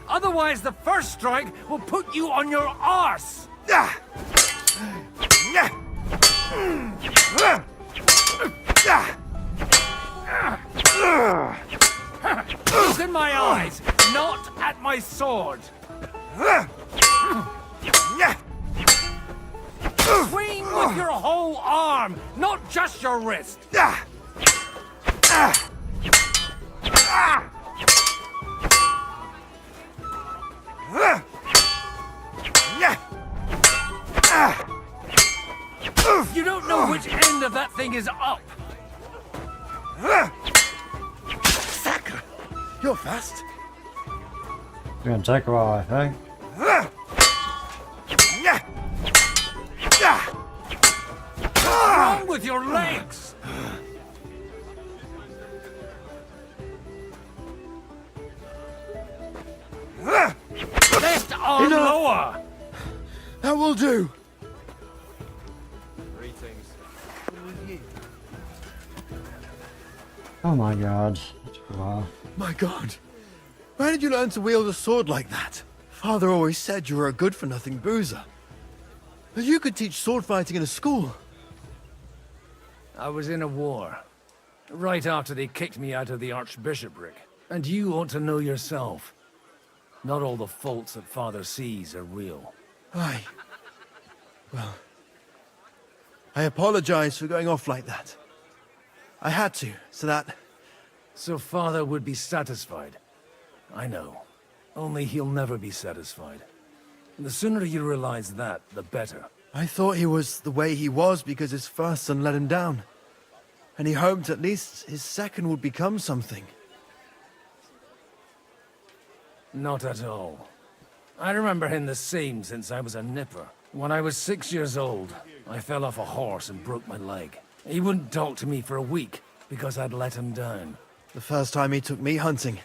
Otherwise, the first strike will put you on your arse. Look in my eyes, not at my sword. Swing with your whole arm, not just your wrist. You don't know which end of that thing is up. Sacre! You're fast. It's gonna take a while, I think. What's wrong with your legs? Left arm lower. That will do. Oh my god. That took a while. My god. Where did you learn to wield a sword like that? Father always said you were a good-for-nothing boozer. But you could teach sword fighting in a school. I was in a war. Right after they kicked me out of the archbishopric. And you ought to know yourself. Not all the faults that Father sees are real. Aye. Well, I apologize for going off like that. I had to, so that... So Father would be satisfied. I know. Only he'll never be satisfied. The sooner you realize that, the better. I thought he was the way he was because his first son let him down. And he hoped at least his second would become something. Not at all. I remember him the same since I was a nipper. When I was 6 years old, I fell off a horse and broke my leg. He wouldn't talk to me for a week because I'd let him down. The first time he took me hunting,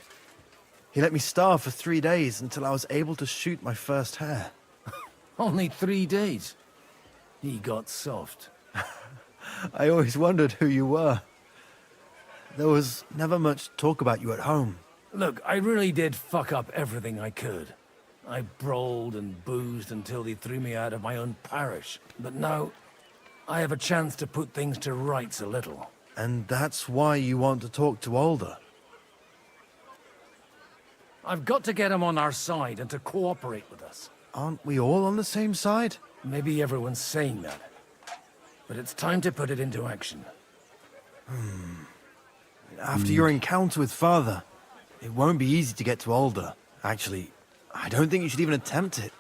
he let me starve for 3 days until I was able to shoot my first hare. Only 3 days. He got soft. I always wondered who you were. There was never much talk about you at home. Look, I really did fuck up everything I could. I brawled and boozed until they threw me out of my own parish. But now, I have a chance to put things to rights a little. And that's why you want to talk to Alder. I've got to get him on our side and to cooperate with us. Aren't we all on the same side? Maybe everyone's saying that. But it's time to put it into action. After your encounter with Father, it won't be easy to get to Alder. Actually, I don't think you should even attempt it.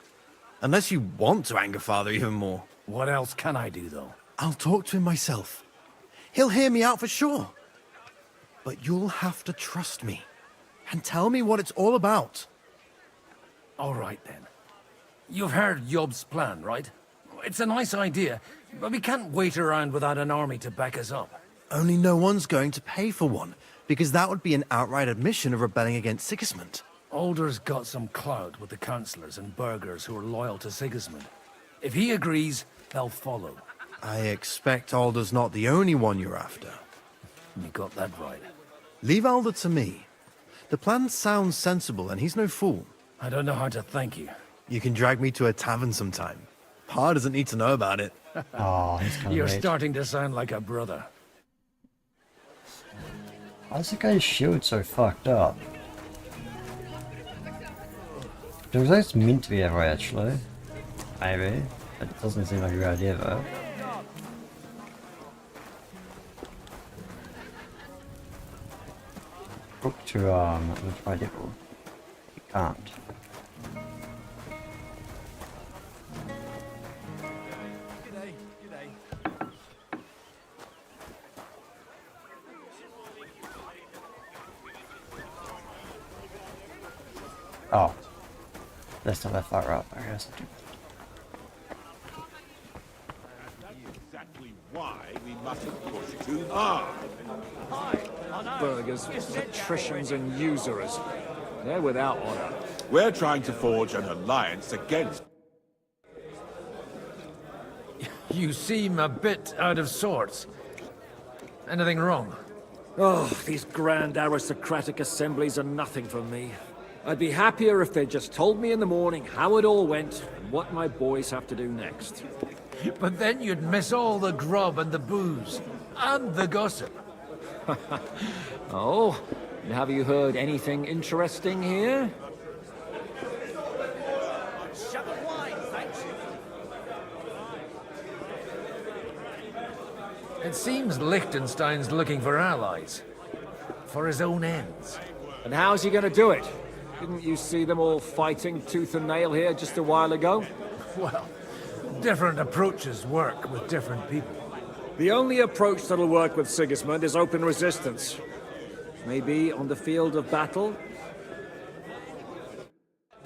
Unless you want to anger Father even more. What else can I do, though? I'll talk to him myself. He'll hear me out for sure. But you'll have to trust me. And tell me what it's all about. All right, then. You've heard Yob's plan, right? It's a nice idea, but we can't wait around without an army to back us up. Only no one's going to pay for one, because that would be an outright admission of rebelling against Sigismund. Alder's got some clout with the councillors and burghers who are loyal to Sigismund. If he agrees, they'll follow. I expect Alder's not the only one you're after. You got that right. Leave Alder to me. The plan sounds sensible, and he's no fool. I don't know how to thank you. You can drag me to a tavern sometime. Pa doesn't need to know about it. Oh, he's kind You're of starting to sound like a brother. Why's the guy's shield so fucked up? Was that meant to be that way, actually? Maybe. It doesn't seem like a good idea, though. Book to, let's try devil. You can't. Oh. That's not that far up, I guess. Exactly why we mustn't push too hard. Burghers, patricians and usurers. They're without honor. We're trying to forge an alliance against... You seem a bit out of sorts. Anything wrong? Oh, these grand aristocratic assemblies are nothing for me. I'd be happier if they just told me in the morning how it all went and what my boys have to do next. But then you'd miss all the grub and the booze, and the gossip. Oh, and have you heard anything interesting here? It seems Liechtenstein's looking for allies. For his own ends. And how's he gonna do it? Didn't you see them all fighting tooth and nail here just a while ago? Well, different approaches work with different people. The only approach that'll work with Sigismund is open resistance. Maybe on the field of battle?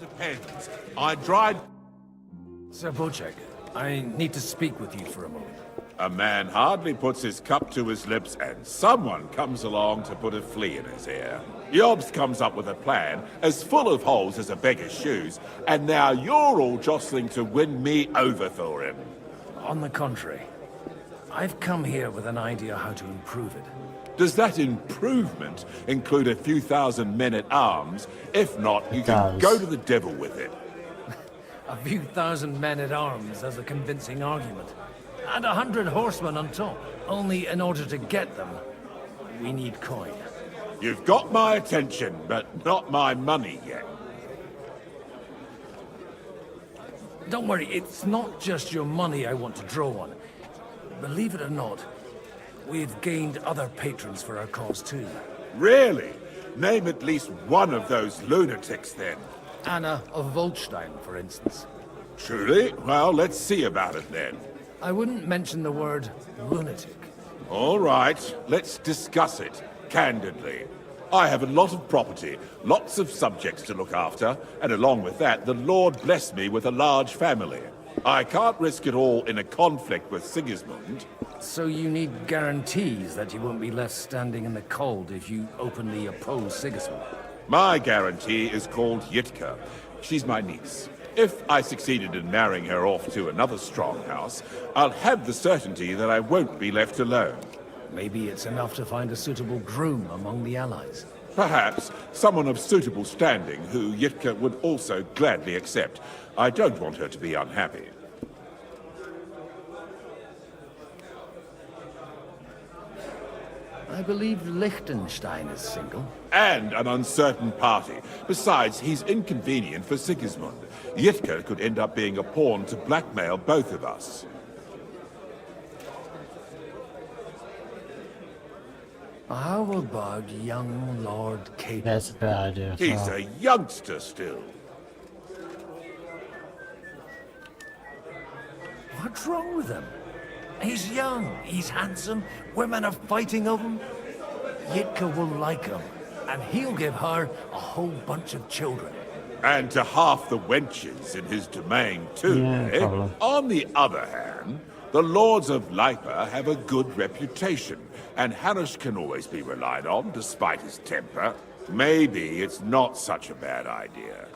Depends. I tried... Sir Bocek, I need to speak with you for a moment. A man hardly puts his cup to his lips and someone comes along to put a flea in his ear. Jobst comes up with a plan as full of holes as a beggar's shoes, and now you're all jostling to win me over for him. On the contrary, I've come here with an idea how to improve it. Does that improvement include a few thousand men-at-arms? If not, you can go to the devil with it. A few thousand men-at-arms as a convincing argument. And 100 horsemen on top. Only in order to get them, we need coin. You've got my attention, but not my money yet. Don't worry, it's not just your money I want to draw on. Believe it or not, we've gained other patrons for our cause too. Really? Name at least one of those lunatics then. Anna of Volstein, for instance. Truly? Well, let's see about it then. I wouldn't mention the word lunatic. All right, let's discuss it, candidly. I have a lot of property, lots of subjects to look after, and along with that, the Lord blessed me with a large family. I can't risk it all in a conflict with Sigismund. So you need guarantees that you won't be left standing in the cold if you openly oppose Sigismund? My guarantee is called Yitka. She's my niece. If I succeeded in marrying her off to another strong house, I'll have the certainty that I won't be left alone. Maybe it's enough to find a suitable groom among the allies. Perhaps someone of suitable standing who Yitka would also gladly accept. I don't want her to be unhappy. I believe Liechtenstein is single. And an uncertain party. Besides, he's inconvenient for Sigismund. Yitka could end up being a pawn to blackmail both of us. How about young Lord Capon? That's a bad idea. He's a youngster still. What's wrong with him? He's young, he's handsome, women are fighting over him. Yitka will like him, and he'll give her a whole bunch of children. And to half the wenches in his domain, too, eh? Probably. On the other hand, the lords of Lipa have a good reputation, and Hanush can always be relied on, despite his temper. Maybe it's not such a bad idea.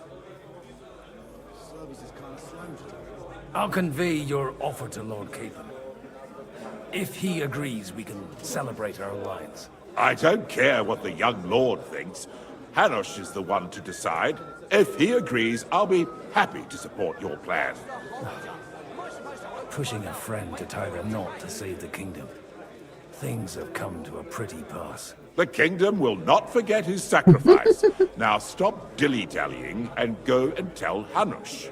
I'll convey your offer to Lord Capon. If he agrees, we can celebrate our alliance. I don't care what the young lord thinks. Hanush is the one to decide. If he agrees, I'll be happy to support your plan. Pushing a friend to tie a knot to save the kingdom. Things have come to a pretty pass. The kingdom will not forget his sacrifice. Now stop dilly-dallying and go and tell Hanush.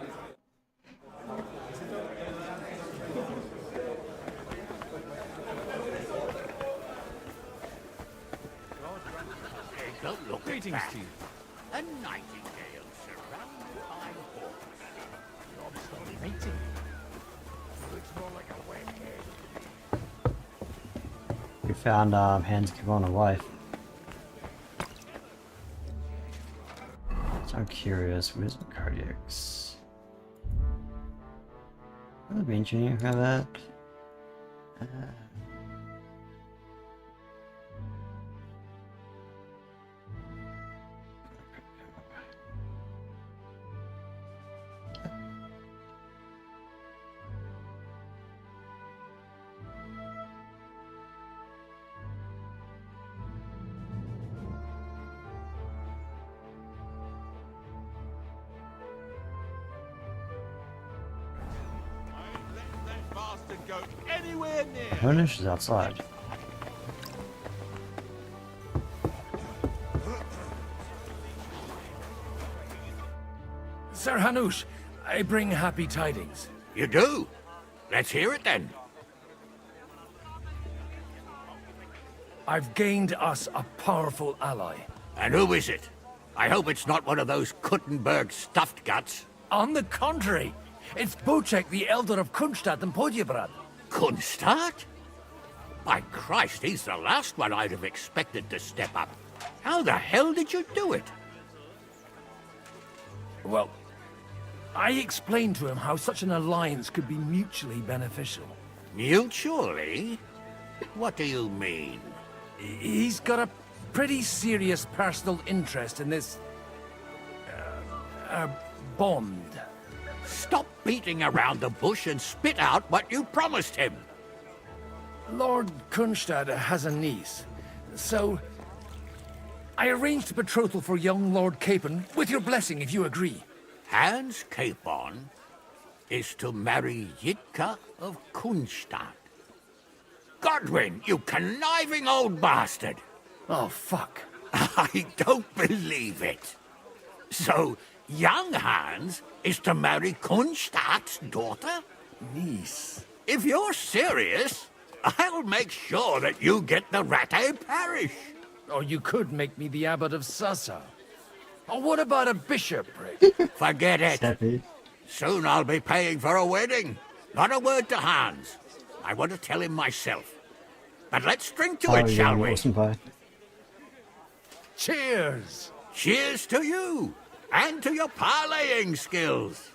Don't look Greetings at that. to you. A nightingale surrounded by hawks. You're mating. Looks more like a wet egg. We found Hans Kavon a wife. So I'm curious, where's the cardiacs? I've been engineering for that. go anywhere near. Hanush is outside. Sir Hanush, I bring happy tidings. You do? Let's hear it then. I've gained us a powerful ally. And who is it? I hope it's not one of those Kuttenberg stuffed guts. On the contrary, it's Bocek, the Elder of Kunstadt and Podjebrad. Kunstadt? By Christ, he's the last one I'd have expected to step up. How the hell did you do it? Well, I explained to him how such an alliance could be mutually beneficial. Mutually? What do you mean? He's got a pretty serious personal interest in this... bond. Stop beating around the bush and spit out what you promised him. Lord Kunstad has a niece, so... I arranged a betrothal for young Lord Capon, with your blessing if you agree. Hans Capon is to marry Yitka of Kunstadt. Godwin, you conniving old bastard! Oh, fuck. I don't believe it. So, young Hans is to marry Kunstadt's daughter? Niece. If you're serious, I'll make sure that you get the Rattay parish. Or you could make me the abbot of Sassa. Or what about a bishopric? Forget it. Steppy. Soon I'll be paying for a wedding. Not a word to Hans. I want to tell him myself. But let's drink to it, shall we? Awesome pie. Cheers! Cheers to you, and to your parlaying skills.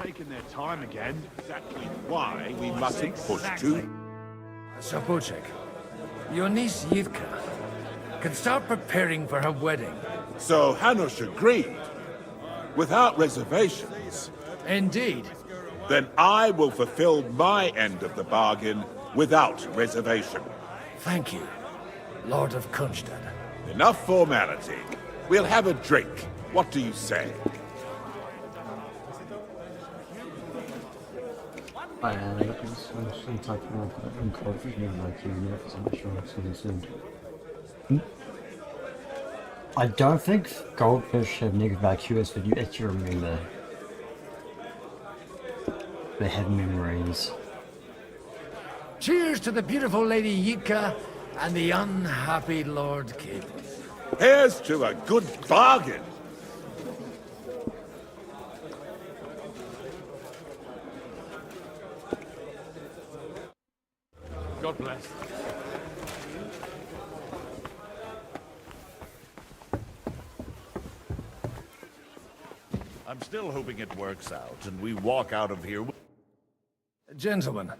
Taking their time again. Exactly why we mustn't push too. Sir Bocek, your niece Yitka can start preparing for her wedding. So Hanush agreed, without reservations. Indeed. Then I will fulfill my end of the bargain without reservation. Thank you, Lord of Kunstad. Enough formality. We'll have a drink. What do you say? I don't think goldfish have negative IQs, but you actually remember. They have memories. Cheers to the beautiful Lady Yitka and the unhappy Lord Capon. Here's to a good bargain. God bless. I'm still hoping it works out and we walk out of here. Gentlemen,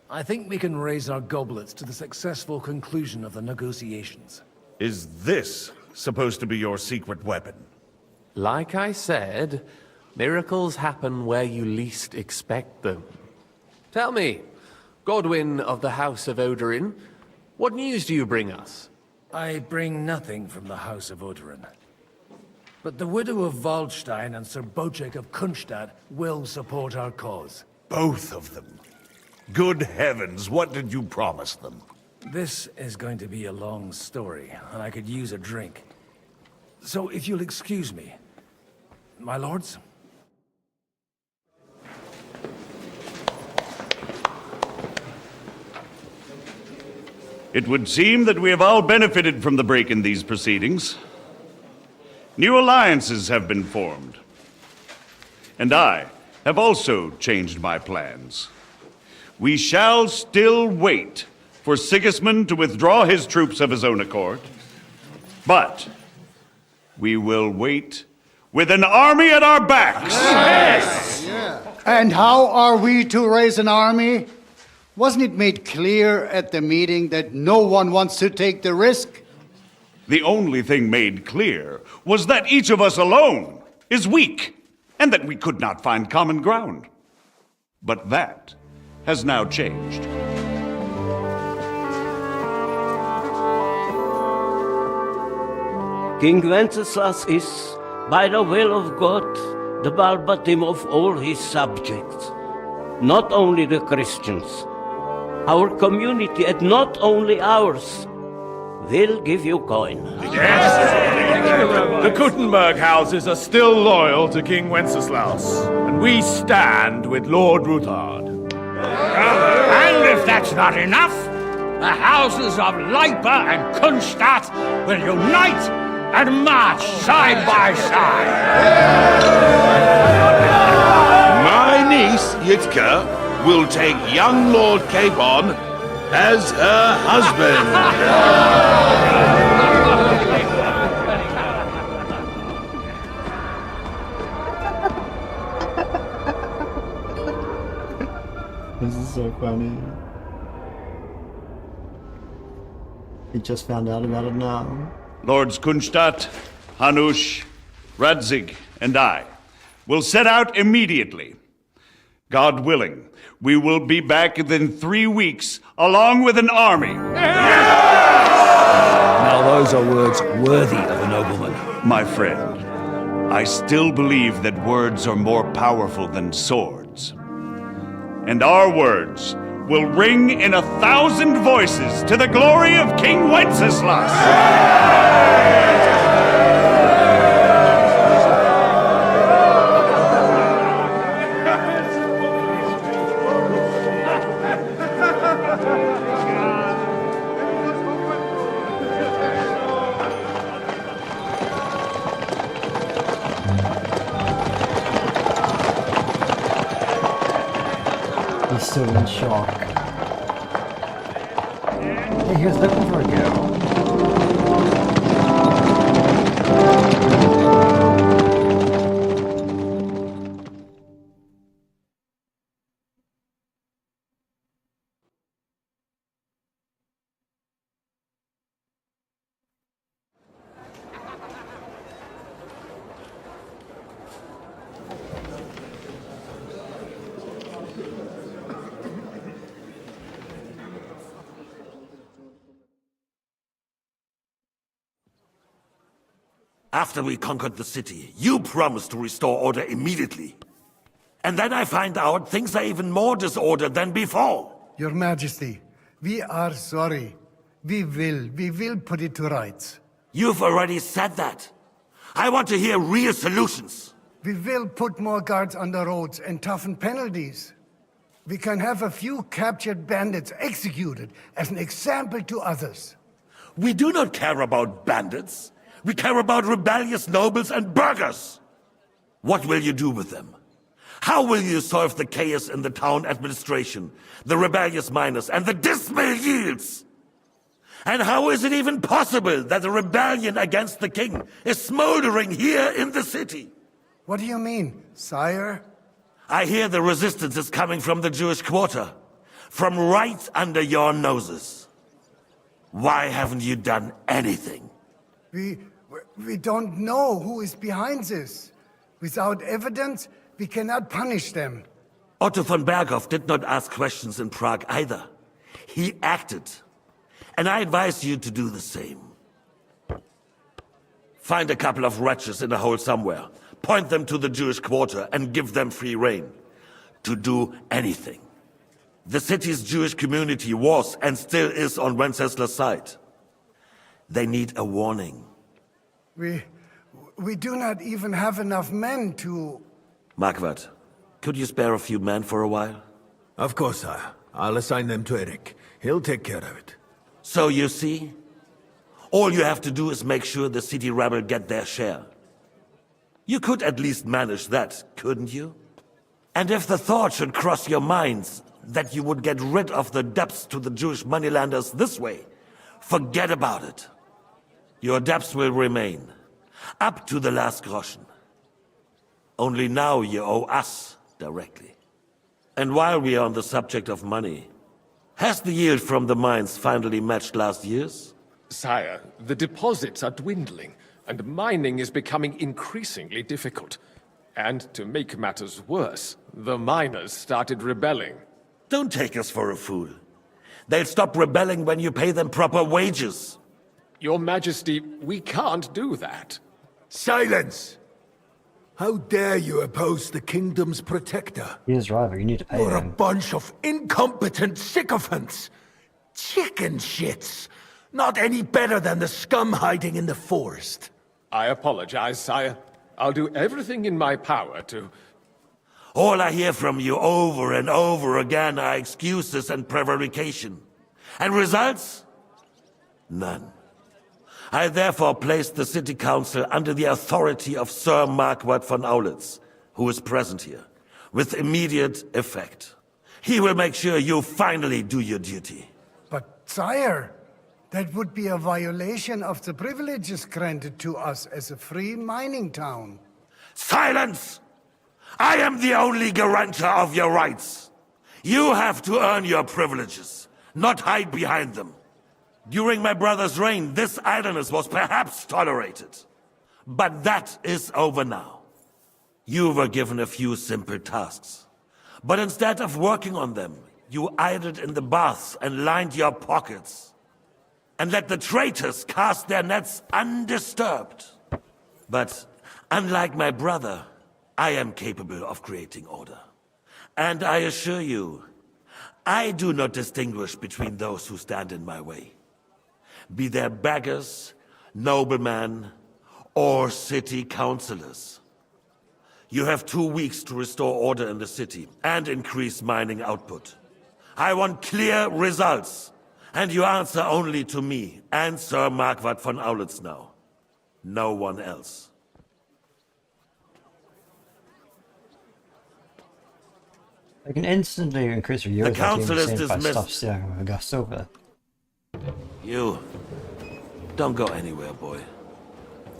I think we can raise our goblets to the successful conclusion of the negotiations. Is this supposed to be your secret weapon? Like I said, miracles happen where you least expect them. Tell me, Godwin of the House of Odorin, what news do you bring us? I bring nothing from the House of Odorin. But the widow of Waldstein and Sir Bocek of Kunstad will support our cause. Both of them. Good heavens, what did you promise them? This is going to be a long story, and I could use a drink. So if you'll excuse me, my lords? It would seem that we have all benefited from the break in these proceedings. New alliances have been formed. And I have also changed my plans. We shall still wait for Sigismund to withdraw his troops of his own accord. But we will wait with an army at our backs. Yes! And how are we to raise an army? Wasn't it made clear at the meeting that no one wants to take the risk? The only thing made clear was that each of us alone is weak, and that we could not find common ground. But that has now changed. King Wenceslas is, by the will of God, the Balbatim of all his subjects. Not only the Christians, our community, and not only ours, will give you coin. Yes! The Kuttenberg houses are still loyal to King Wenceslaus, and we stand with Lord Ruthard. And if that's not enough, the houses of Leipa and Kunstadt will unite and march side by side. My niece, Yitka, will take young Lord Capon as her husband. This is so funny. He just found out about it now. Lords Kunstadt, Hanush, Radzig, and I will set out immediately. God willing, we will be back within 3 weeks, along with an army. Now those are words worthy of a nobleman. My friend, I still believe that words are more powerful than swords. And our words will ring in 1,000 voices to the glory of King Wenceslas! He's still in shock. Hey, he was looking for a girl. After we conquered the city, you promised to restore order immediately. And then I find out things are even more disordered than before. Your Majesty, we are sorry. We will put it to rights. You've already said that. I want to hear real solutions. We will put more guards on the roads and toughen penalties. We can have a few captured bandits executed as an example to others. We do not care about bandits. We care about rebellious nobles and burghers. What will you do with them? How will you solve the chaos in the town administration, the rebellious miners, and the dismal yields? And how is it even possible that a rebellion against the king is smoldering here in the city? What do you mean, sire? I hear the resistance is coming from the Jewish quarter, from right under your noses. Why haven't you done anything? We don't know who is behind this. Without evidence, we cannot punish them. Otto von Berghoff did not ask questions in Prague either. He acted. And I advise you to do the same. Find a couple of wretches in a hole somewhere, point them to the Jewish quarter, and give them free rein to do anything. The city's Jewish community was and still is on Wenceslas' side. They need a warning. We do not even have enough men to... Marquardt, could you spare a few men for a while? Of course, sire. I'll assign them to Eric. He'll take care of it. So you see, all you have to do is make sure the city rebel get their share. You could at least manage that, couldn't you? And if the thought should cross your minds that you would get rid of the debts to the Jewish moneylenders this way, forget about it. Your debts will remain, up to the last groschen. Only now you owe us directly. And while we are on the subject of money, has the yield from the mines finally matched last year's? Sire, the deposits are dwindling, and mining is becoming increasingly difficult. And to make matters worse, the miners started rebelling. Don't take us for a fool. They'll stop rebelling when you pay them proper wages. Your Majesty, we can't do that. Silence! How dare you oppose the kingdom's protector? He is right, but you need to pay You're a him. bunch of incompetent sycophants! Chicken shits! Not any better than the scum hiding in the forest. I apologize, sire. I'll do everything in my power to... All I hear from you over and over again are excuses and prevarication. And results? None. I therefore place the City Council under the authority of Sir Marquardt von Aulitz, who is present here, with immediate effect. He will make sure you finally do your duty. But, sire, that would be a violation of the privileges granted to us as a free mining town. Silence! I am the only guarantor of your rights. You have to earn your privileges, not hide behind them. During my brother's reign, this idleness was perhaps tolerated. But that is over now. You were given a few simple tasks. But instead of working on them, you idled in the baths and lined your pockets. And let the traitors cast their nets undisturbed. But unlike my brother, I am capable of creating order. And I assure you, I do not distinguish between those who stand in my way. Be they beggars, noblemen, or city councillors. You have 2 weeks to restore order in the city and increase mining output. I want clear results, and you answer only to me and Sir Marquardt von Aulitz now. No one else. I can instantly increase your years. The council is by dismissed. stop stealing my gas over. You, don't go anywhere, boy.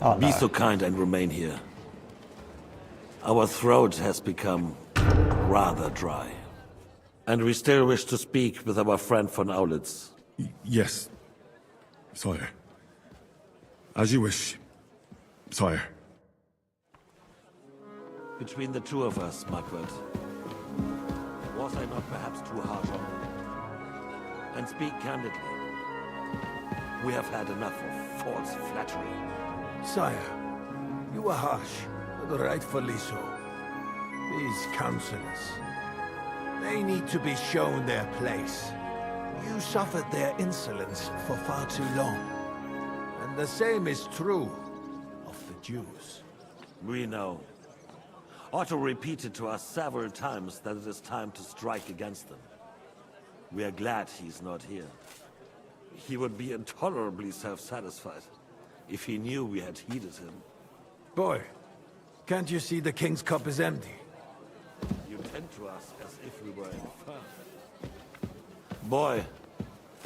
Oh, Be no. so kind and remain here. Our throat has become rather dry. And we still wish to speak with our friend von Aulitz. Yes, sire. As you wish, sire. Between the two of us, Marquardt, was I not perhaps too harsh on him? And speak candidly. We have had enough of false flattery. Sire, you are harsh, but rightfully so. These councillors, they need to be shown their place. You suffered their insolence for far too long. And the same is true of the Jews. We know. Otto repeated to us several times that it is time to strike against them. We are glad he's not here. He would be intolerably self-satisfied if he knew we had heeded him. Boy, can't you see the king's cup is empty? You tend to us as if we were infirm. Boy,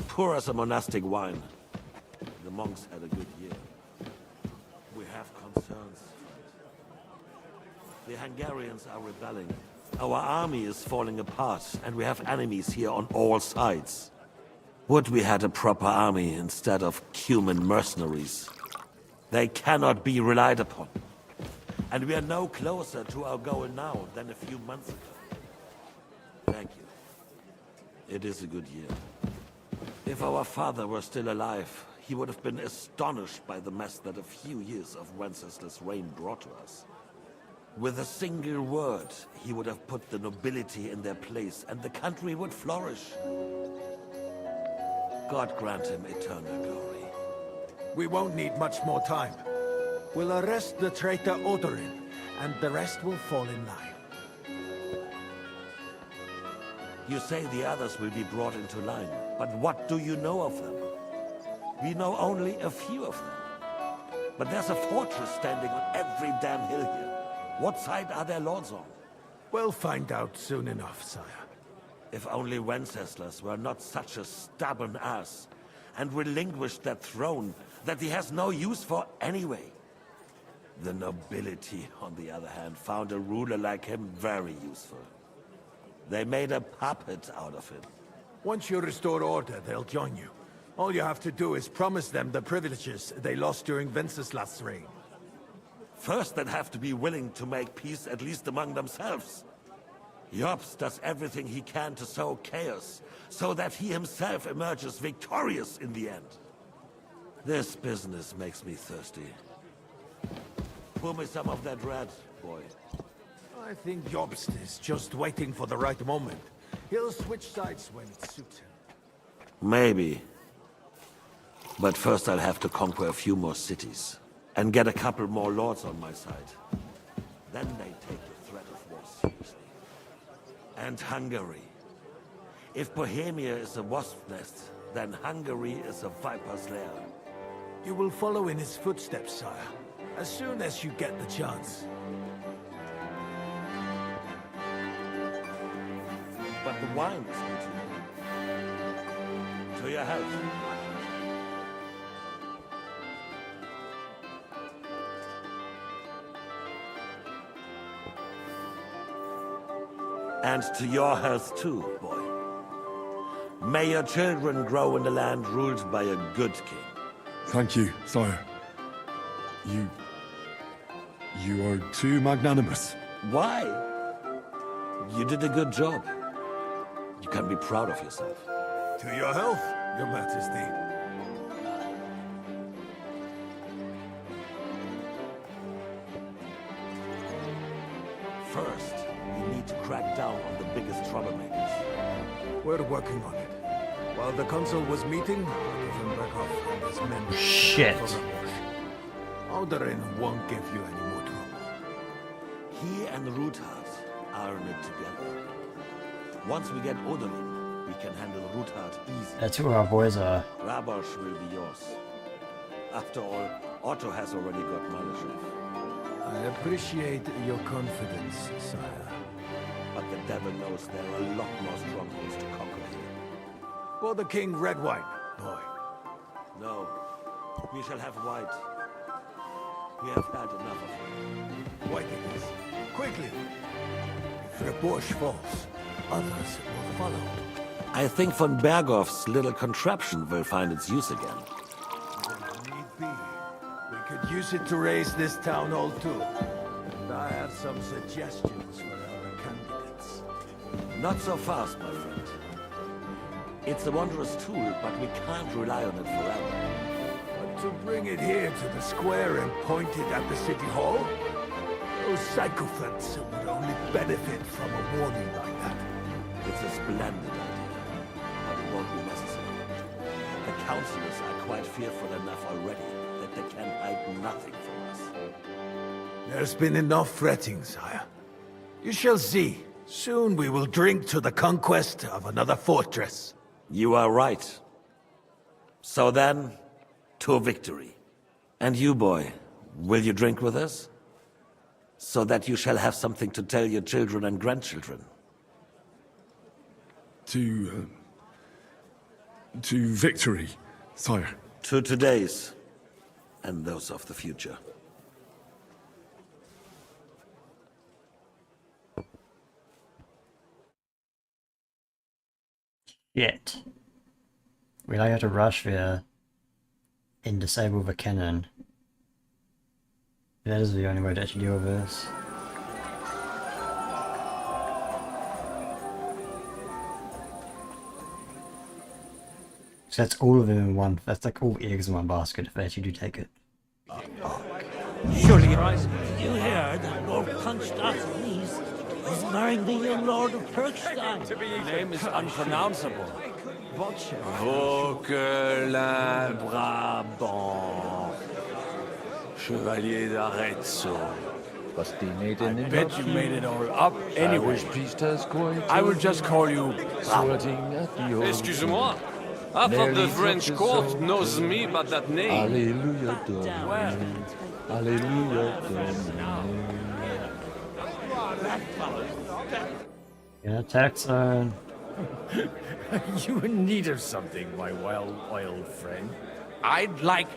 pour us a monastic wine. The monks had a good year. We have concerns. The Hungarians are rebelling. Our army is falling apart, and we have enemies here on all sides. Would we had a proper army instead of human mercenaries? They cannot be relied upon. And we are no closer to our goal now than a few months ago. Thank you. It is a good year. If our father were still alive, he would have been astonished by the mess that a few years of Wenceslas' reign brought to us. With a single word, he would have put the nobility in their place, and the country would flourish. God grant him eternal glory. We won't need much more time. We'll arrest the traitor Odorin, and the rest will fall in line. You say the others will be brought into line, but what do you know of them? We know only a few of them. But there's a fortress standing on every damn hill here. What side are their lords on? We'll find out soon enough, sire. If only Wenceslas were not such a stubborn ass, and relinquished that throne that he has no use for anyway. The nobility, on the other hand, found a ruler like him very useful. They made a puppet out of him. Once you restore order, they'll join you. All you have to do is promise them the privileges they lost during Wenceslas' reign. First, they'd have to be willing to make peace at least among themselves. Jobst does everything he can to sow chaos, so that he himself emerges victorious in the end. This business makes me thirsty. Pour me some of that red, boy. I think Jobst is just waiting for the right moment. He'll switch sides when it suits him. Maybe. But first I'll have to conquer a few more cities. And get a couple more lords on my side. Then they take the threat of war seriously. And Hungary. If Bohemia is a wasp's nest, then Hungary is a viper's lair. You will follow in his footsteps, sire. As soon as you get the chance. But the wine is good. To your health. And to your health too, boy. May your children grow in a land ruled by a good king. Thank you, sire. You are too magnanimous. Why? You did a good job. You can be proud of yourself. To your health, your majesty. First, we need to crack down on the biggest troublemakers. We're working on it. While the council was meeting, Beckhoff and his men... Shit. Alderin won't give you any more trouble. He and Ruthard are in it together. Once we get Odorin, we can handle Ruthard easy. That's who our boys are. Rabosh will be yours. After all, Otto has already got Malyshev. I appreciate your confidence, sire. But the devil knows there are a lot more strongholds to conquer here. For the king, red wine, boy. No, we shall have white. We have had enough of it. White it is. Quickly. If Rabosh falls, others will follow. I think von Berghoff's little contraption will find its use again. If need be, we could use it to raise this town hall too. And I have some suggestions for other candidates. Not so fast, my friend. It's a wondrous tool, but we can't rely on it forever. But to bring it here to the square and point it at the city hall? Those sycophants would only benefit from a warning like that. It's a splendid idea, but it won't be necessary. The councillors are quite fearful enough already that they can hide nothing from us. There's been enough fretting, sire. You shall see. Soon we will drink to the conquest of another fortress. You are right. So then, to victory. And you, boy, will you drink with us? So that you shall have something to tell your children and grandchildren. To victory, sire. To today's, and those of the future. Yet. We like to rush there and disable the cannon. That is the only way to actually deal with this. So that's all of them in one. That's like all eggs in one basket if they actually do take it. Surely, you hear that Lord Constantius is marrying the young Lord of Perkstein. The name is unpronounceable. Vauquelin Brabant, Chevalier d'Arezzo. I bet you made it all up anyway. I will just call you Excuse-moi. Half of the French court knows me by that name. Alléluia, Alléluia. Yeah, attack zone. You in need of something, my well-oiled friend. I'd like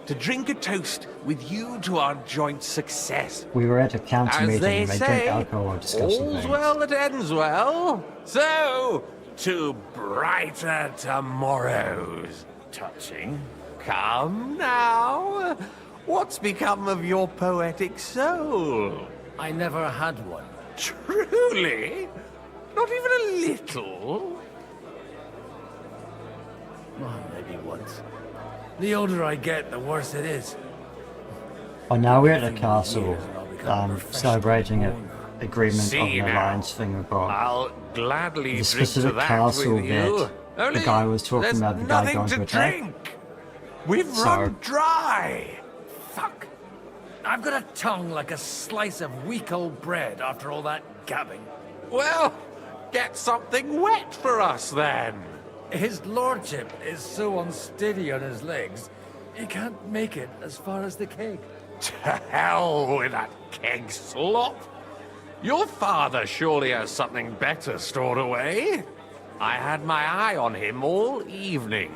to drink a toast with you to our joint success. We were at a council As meeting they and they say, drank alcohol and discussed some all's things. well that ends well. So, to brighter tomorrows. Touching. Come now. What's become of your poetic soul? I never had one. Truly? Not even a little? Oh, maybe once. The older I get, the worse it is. Oh, now we're at the castle, celebrating an agreement of an alliance thing we've got. I'll gladly The drink to specific that castle with you. bit, the guy was talking about the guy going to attack. Drink. We've So- run dry. Fuck! I've got a tongue like a slice of weak old bread after all that gabbing. Well, get something wet for us then. His lordship is so unsteady on his legs, he can't make it as far as the keg. To hell with that keg slop. Your father surely has something better stored away. I had my eye on him all evening.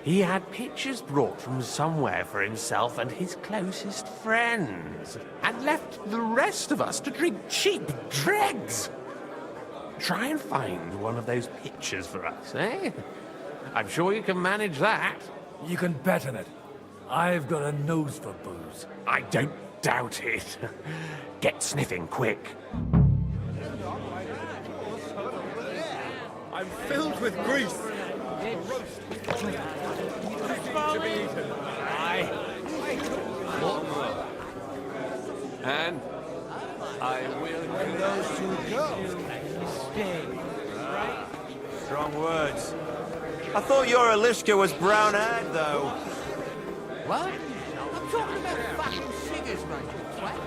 He had pictures brought from somewhere for himself and his closest friends, and left the rest of us to drink cheap dregs. Try and find one of those pictures for us, eh? I'm sure you can manage that. You can bet on it. I've got a nose for booze. I don't doubt it. Get sniffing quick. I'm filled with grease. And I will Those two go. Strong words. I thought your Alishka was brown-haired, though. What? I'm talking about fucking singers, mate, you twat.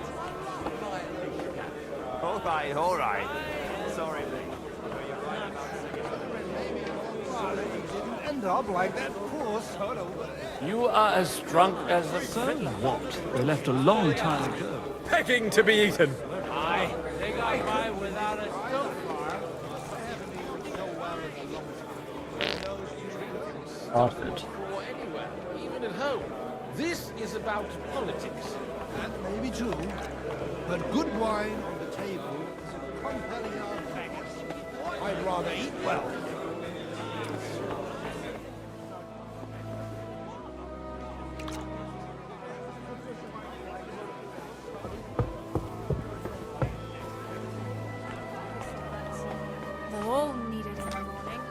All right. Sorry, mate. End up like that poor son of You are as drunk as a fiddler. What? They left a long time ago. Pecking to be eaten. Aye, they got by without a silk farm. Started. or anywhere, even at home. This is about politics. That may be true, but good wine on the table is a compelling argument. I'd rather eat well. They'll all need it in the morning.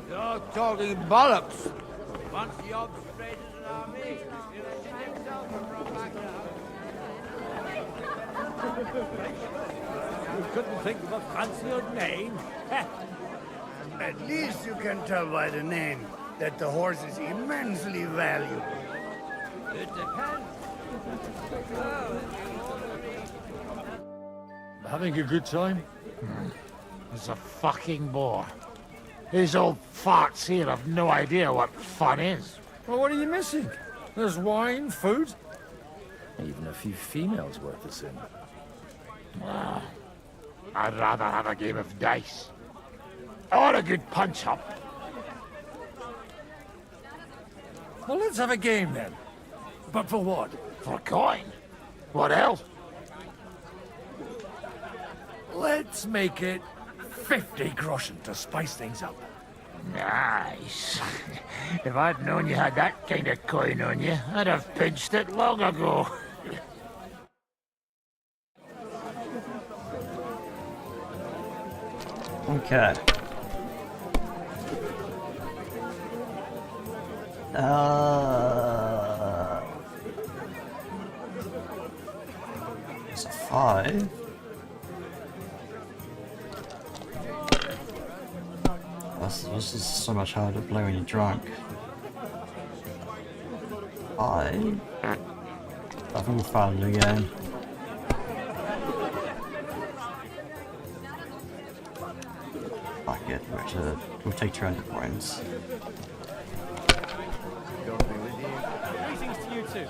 You're talking bollocks. Once the obfuscated an army, himself from back You couldn't think of a fancier name? At least you can tell by the name that the horse is immensely valuable. It depends. Having a good time? It's a fucking bore. These old farts here have no idea what fun is. Well, what are you missing? There's wine, food, even a few females worth the sin. I'd rather have a game of dice. Or a good punch-up. Well, let's have a game then. But for what? For coin. What else? Let's make it 50 groschen to spice things up. Nice. If I'd known you had that kind of coin on you, I'd have pinched it long ago. Okay. It's a 5. This is so much harder to play when you're drunk. 5. I think we'll find it again. Fuck it, we'll take 200 points. Greetings to you too.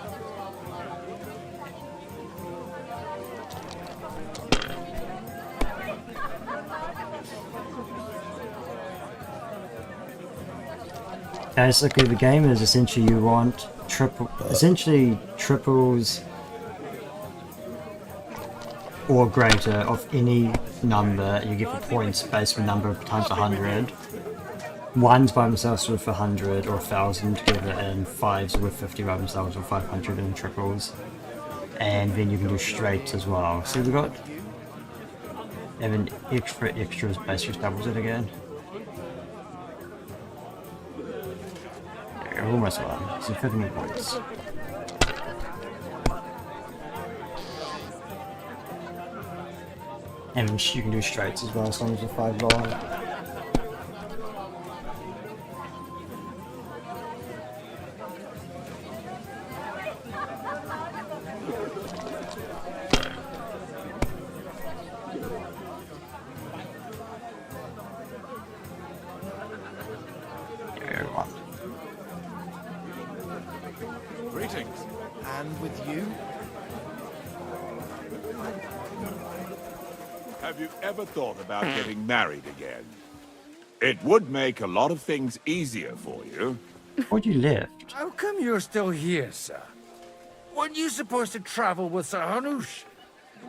Basically, the game is essentially you want triples or greater of any number. You get the points based on number times 100. Ones by themselves with 100 or 1,000 together, and 5s with 50 by themselves or 500 in triples. And then you can do straights as well. So we've got And then extras basically doubles it again. There, almost on. So 50 more points. And you can do straights as well as long as you're 5 ball. Greetings. And with you? Have you ever thought about getting married again? It would make a lot of things easier for you. Where'd you live? How come you're still here, sir? Weren't you supposed to travel with Sir Hanush?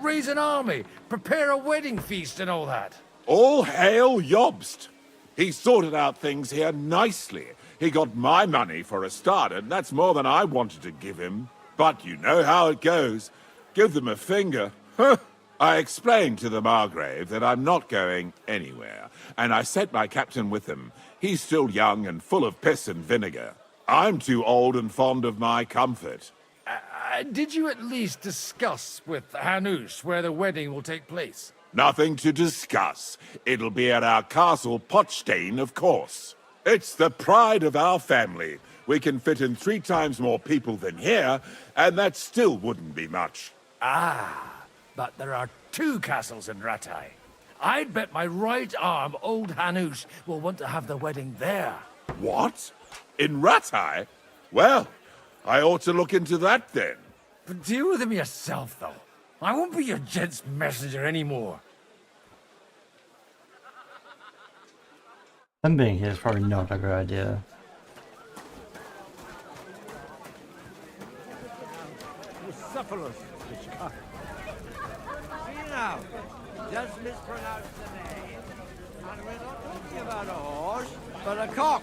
Raise an army, prepare a wedding feast and all that? All hail Jobst! He sorted out things here nicely. He got my money for a start, and that's more than I wanted to give him. But you know how it goes. Give them a finger. I explained to the Margrave that I'm not going anywhere, and I sent my captain with him. He's still young and full of piss and vinegar. I'm too old and fond of my comfort. Did you at least discuss with Hanush where the wedding will take place? Nothing to discuss. It'll be at our castle Potstein, of course. It's the pride of our family. We can fit in 3 times more people than here, and that still wouldn't be much. Ah, but there are 2 castles in Rattay. I'd bet my right arm old Hanush will want to have the wedding there. What? In Rattay? Well, I ought to look into that then. But deal with him yourself, though. I won't be your gent's messenger anymore. Them being here is probably not a good idea. See now, just mispronounced the name, and we're not talking about a horse, but a cock.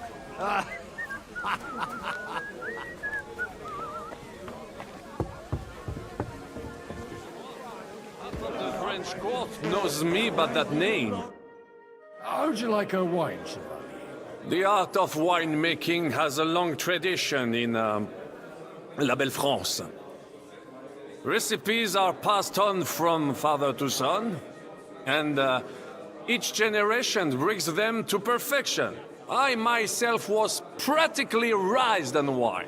The French court knows me by that name. How'd you like our wine, Chevalier? The art of winemaking has a long tradition in La Belle France. Recipes are passed on from father to son, and each generation brings them to perfection. I myself was practically raised on wine.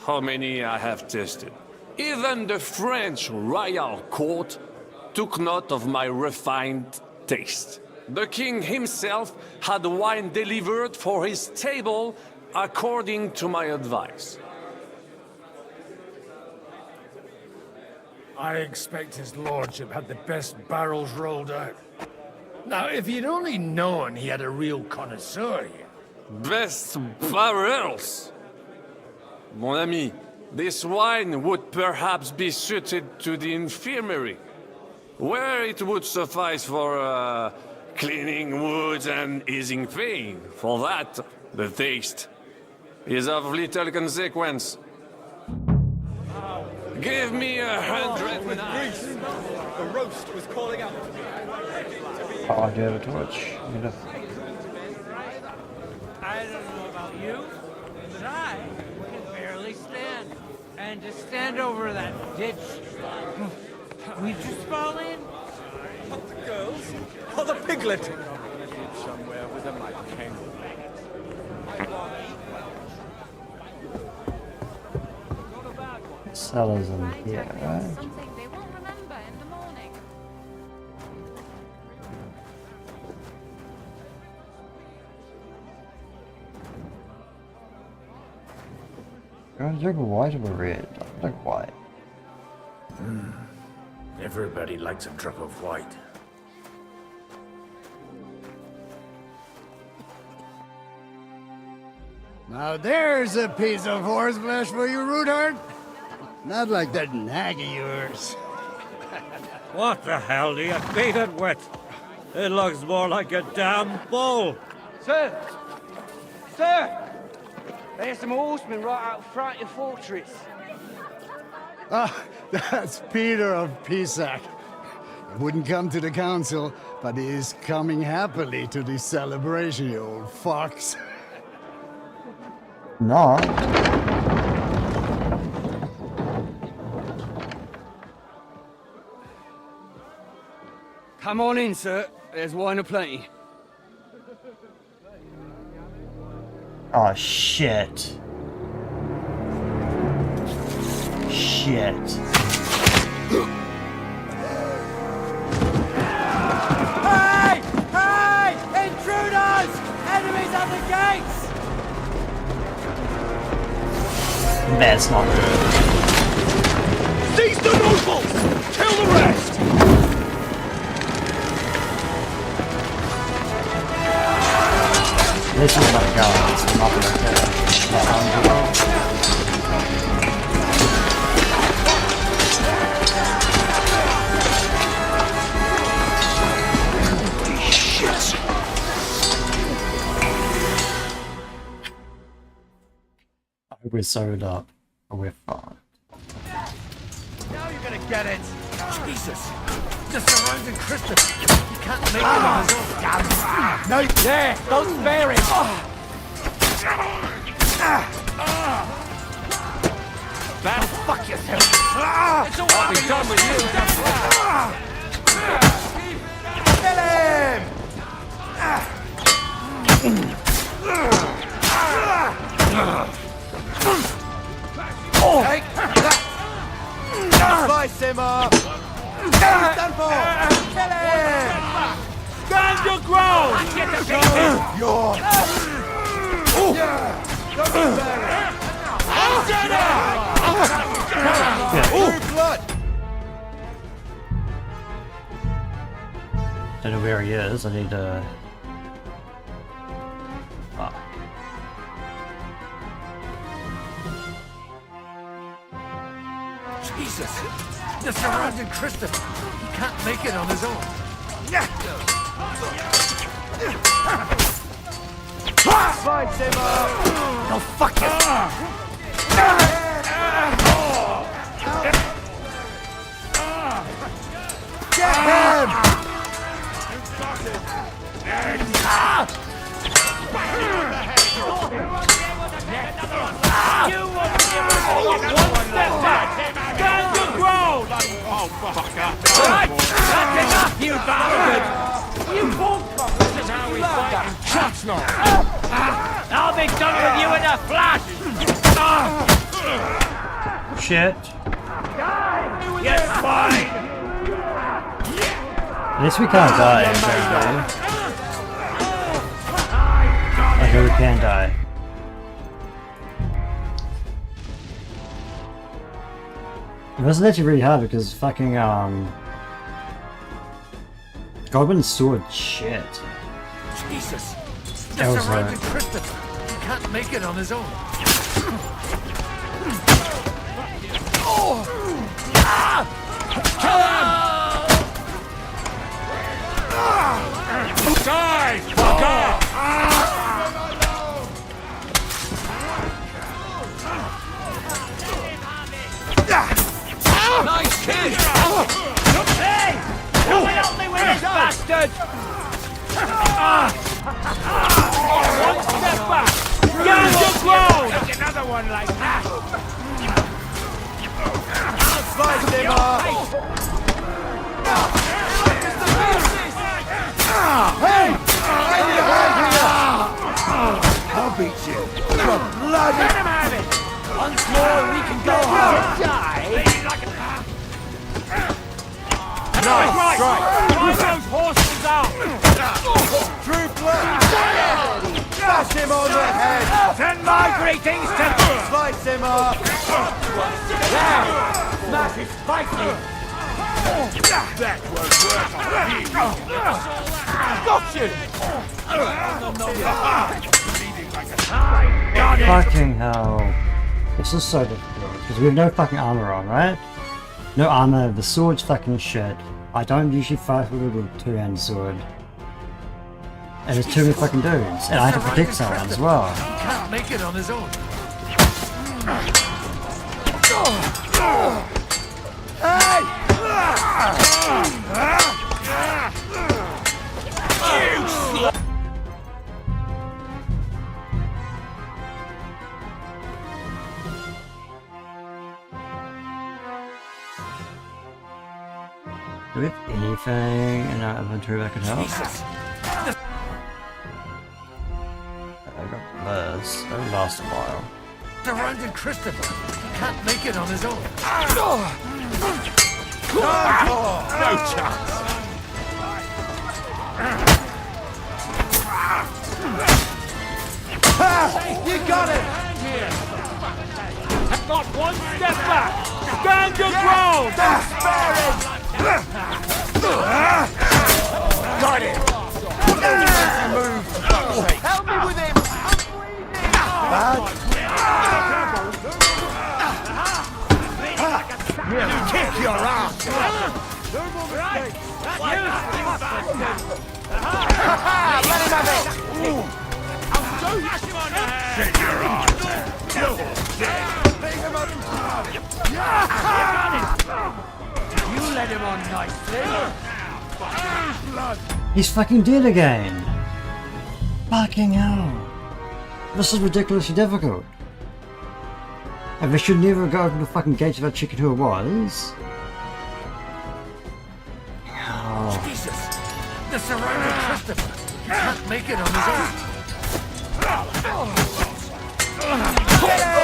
How many I have tasted. Even the French royal court took note of my refined taste. The king himself had wine delivered for his table according to my advice. I expect his lordship had the best barrels rolled out. Now, if he'd only known he had a real connoisseur here. Best barrels! Mon ami, this wine would perhaps be suited to the infirmary, where it would suffice for cleaning wounds and easing pain. For that, the taste is of little consequence. Give me 100 knives. The roast was calling out. Oh, I do have a torch. I don't know about you, but I can barely stand. And to stand over that ditch, we just fall in. Not the girls, or the piglet. Somewhere with a mighty kangaroo. Cellars in here, right? Something they won't remember in the morning. You want to drink white or red? I like white. Everybody likes a drop of white. Now there's a piece of horseflesh for you, Rootheart. Not like that nag of yours. What the hell do you beat it with? It looks more like a damn bull. Sir! Sir! There's some horsemen right out front of your fortress. Ah, that's Peter of Pisac. Wouldn't come to the council, but he is coming happily to this celebration, you old fox. No. Come on in, sir. There's wine aplenty. Oh, shit. Shit. Hey! Hey! Intruders! Enemies at the gates! That's not good. Seize the nobles! Kill the rest! This is not going. It's not going to We're sewed up. We're fine. Now you're gonna get it! Jesus! Just surrounding Christopher! He can't make it on his own! No! There! Don't spare him! Battle, fuck yourself! It's all right, we're done with you! Kill him! Take that! Slice him up! Stand for! Kill him! Stand your ground! You're... Don't be buried! Blood! Don't know where he is. I need to. Ah. Jesus! They're surrounding Christopher! He can't make it on his own! Slice him up! No, fuck you! Get him! Stand your ground! Oh, fucker! Right! That's enough, you bastard! You won't come! This is how we fight in shots now! I'll be done with you in a flash! Shit. Yes, fine! At least we can't die, apparently. Okay, we can die. It wasn't actually really hard because fucking Godwin's sword shit. Jesus! That They're was surrounding Christopher! He can't make it on his own! Kill him! Die, fucker! Nice kid! Hey! Come and help me with this bastard! One step back! Stand your ground! Take another one like that! I'll slice him up! Hey! I need a hand here! I'll beat you! You're bloody... Let him have it! Once more we can go home! Die! Nice Right! strike! Drive those horses out! True blood! Smash him on the head! Send my greetings to... Slice him up! There! Smash his spiky! That won't work on me! Got you! Fucking hell. This is so difficult because we have no fucking armor on, right? No armor, the sword's fucking shit. I don't usually fight with a two-handed sword. And there's too many fucking dudes. And I have to protect someone as well. He can't make it on his own. Hey! Do we have anything in our inventory that could help? I got this. That would last a while. Surrounded Christopher. He can't make it on his own. No chance. You got it! Not one step back! Stand your ground! Don't spare him! Got it! Move, for fuck's sake! Help me with him! You kick your ass! Let him have it! Get your arms there! You let him on nicely! He's fucking dead again! Fucking hell! This is ridiculously difficult. And we should never go open the fucking gates without checking who it was. Oh. Jesus! The surrounded Christopher. He can't make it on his own.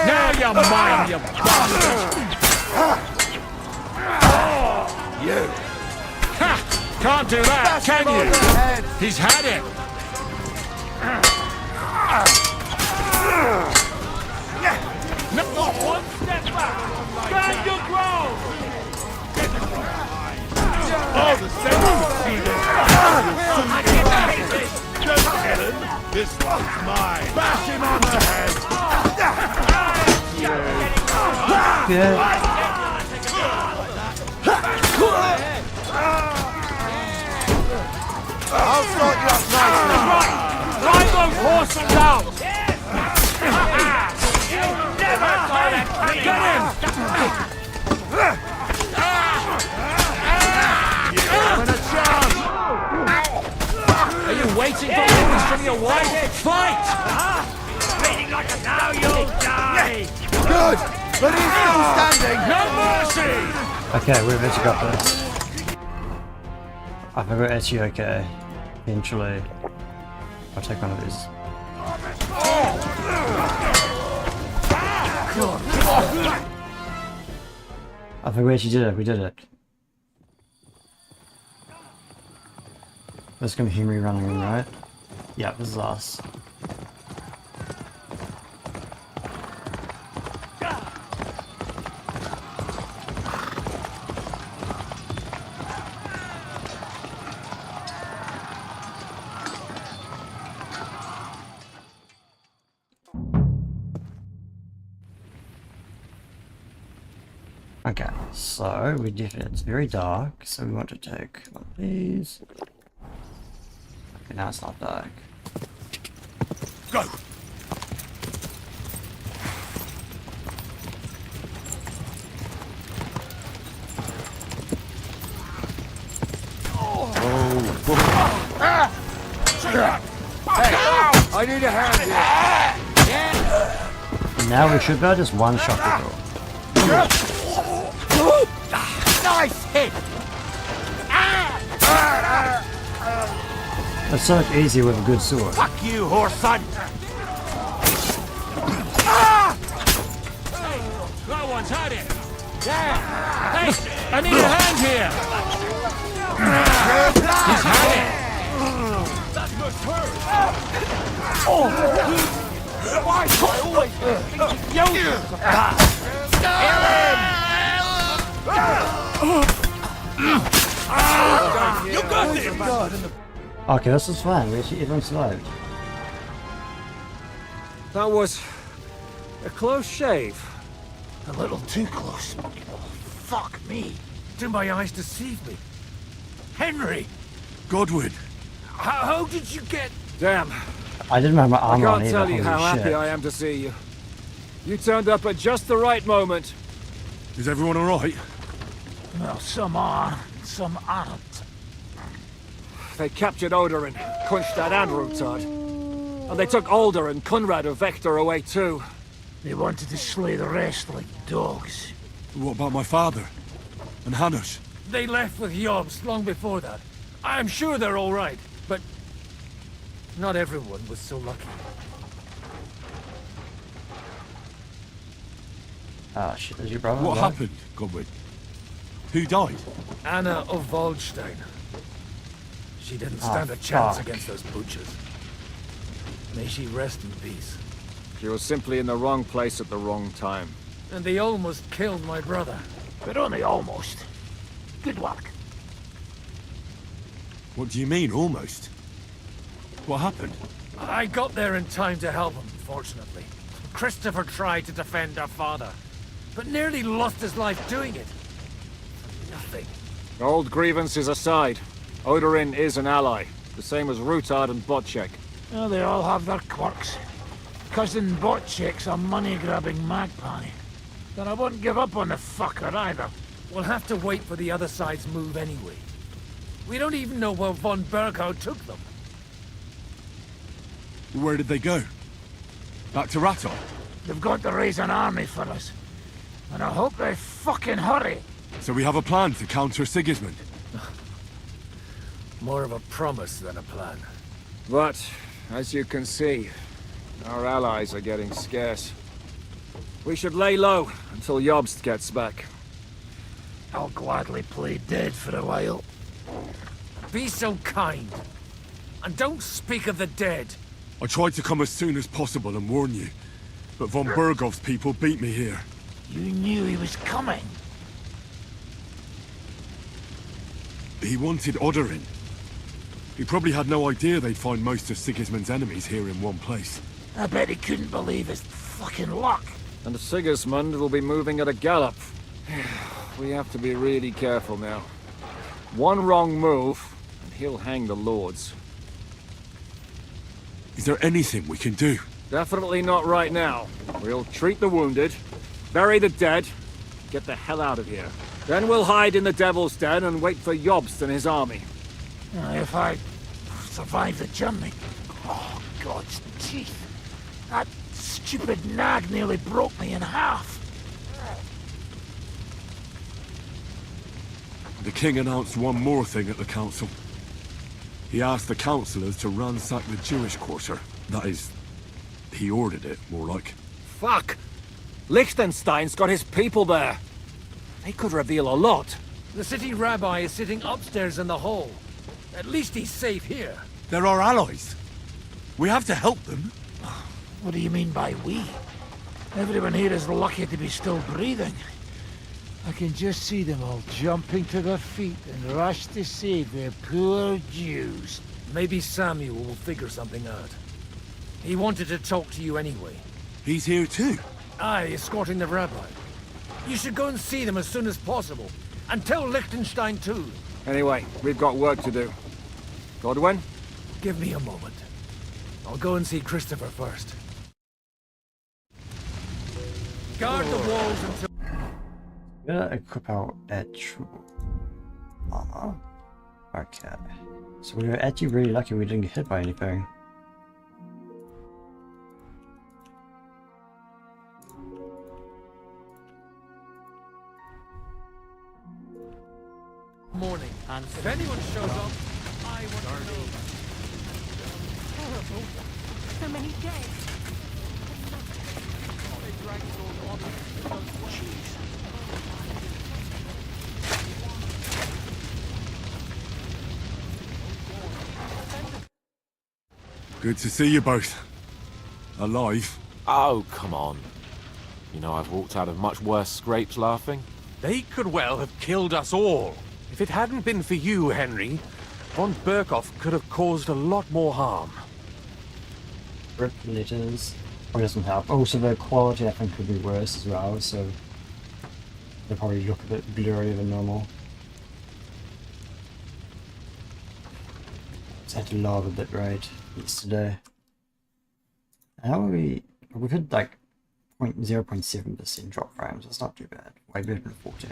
Now you're mine, you bastard! You! Ha! Can't do that, can you? He's had it! Not one step back! Stand your ground! Oh, the Just get him! This one's mine! Bash him on the head! I'll sort you up nicely! Drive those horses out! Never get him! Having a chance! Are you waiting for orders from your wife? Fight! Bleeding like a cow, you'll die! Good! But he's still standing! No mercy! Okay, we've actually got this. I think we're actually okay. Eventually. I'll take one of these. I think we actually did it, we did it. That's gonna be Henry running in, right? Yeah, this is us. Okay, so we definitely, it's very dark, so we want to take one of these. Okay, now it's not dark. Go! I need a hand here. Now we should go just one shot the door. Nice hit! It's so much easier with a good sword. Fuck you, horse son! That one's had it! Yeah! Hey! I need a hand here! He's had it! That must hurt! Why do I always You got this! Okay, this is fine. We actually everyone survived. That was a close shave. A little too close. Fuck me. Do my eyes deceive me? Henry! Godwin! How did you get... Damn. I didn't have my armor on I can't either. tell you Holy how shit. happy I am to see you. You turned up at just the right moment. Is everyone alright? Well, some are, some aren't. They captured Oder and Kunstad and Rutard. And they took Alder and Conrad of Vector away too. They wanted to slay the rest like dogs. What about my father? And Hanush? They left with Jobst long before that. I'm sure they're all right, but not everyone was so lucky. Ah, shit, is your brother? What happened, Godwin? Who died? Anna of Waldstein. She didn't stand a chance against those butchers. May she rest in peace. She was simply in the wrong place at the wrong time. And they almost killed my brother. But only almost. Good work. What do you mean, almost? What happened? I got there in time to help him, fortunately. Christopher tried to defend our father, but nearly lost his life doing it. For nothing. Old grievances aside, Odorin is an ally, the same as Rutard and Botchek. Well, they all have their quirks. Cousin Botchek's a money-grabbing magpie. But I wouldn't give up on the fucker either. We'll have to wait for the other side's move anyway. We don't even know where von Berghout took them. Where did they go? Back to Ratov? They've got to raise an army for us. And I hope they fucking hurry. So we have a plan to counter Sigismund? More of a promise than a plan. But, as you can see, our allies are getting scarce. We should lay low until Jobst gets back. I'll gladly play dead for a while. Be so kind. And don't speak of the dead. I tried to come as soon as possible and warn you, but von Bergov's people beat me here. You knew he was coming. He wanted Odorin. He probably had no idea they'd find most of Sigismund's enemies here in one place. I bet he couldn't believe his fucking luck. And Sigismund will be moving at a gallop. We have to be really careful now. One wrong move, and he'll hang the lords. Is there anything we can do? Definitely not right now. We'll treat the wounded, bury the dead, get the hell out of here. Then we'll hide in the Devil's Den and wait for Jobst and his army. If I survive the journey. Oh, God's teeth. That stupid nag nearly broke me in half. The king announced one more thing at the council. He asked the councillors to ransack the Jewish quarter. That is, he ordered it, more like. Fuck! Liechtenstein's got his people there. They could reveal a lot. The city rabbi is sitting upstairs in the hall. At least he's safe here. They're our allies. We have to help them. What do you mean by we? Everyone here is lucky to be still breathing. I can just see them all jumping to their feet and rush to save their poor Jews. Maybe Samuel will figure something out. He wanted to talk to you anyway. He's here too? Aye, escorting the rabbi. You should go and see them as soon as possible. And tell Liechtenstein too. Anyway, we've got work to do. Godwin? Give me a moment. I'll go and see Christopher first. Guard the walls until... We're gonna equip our actual armor. Okay. So we were actually really lucky we didn't get hit by anything. Morning. If anyone shows up, I want to know. Horrible. So many dead. Good to see you both. Alive. Oh, come on. You know I've walked out of much worse scrapes laughing. They could well have killed us all. If it hadn't been for you, Henry, von Berkhoff could have caused a lot more harm. Rip letters. Probably doesn't help. Also the quality I think could be worse as well, so they probably look a bit blurrier than normal. Just had to log a bit right yesterday. How are we? We had like 0.7% drop frames. That's not too bad. Way better than 14.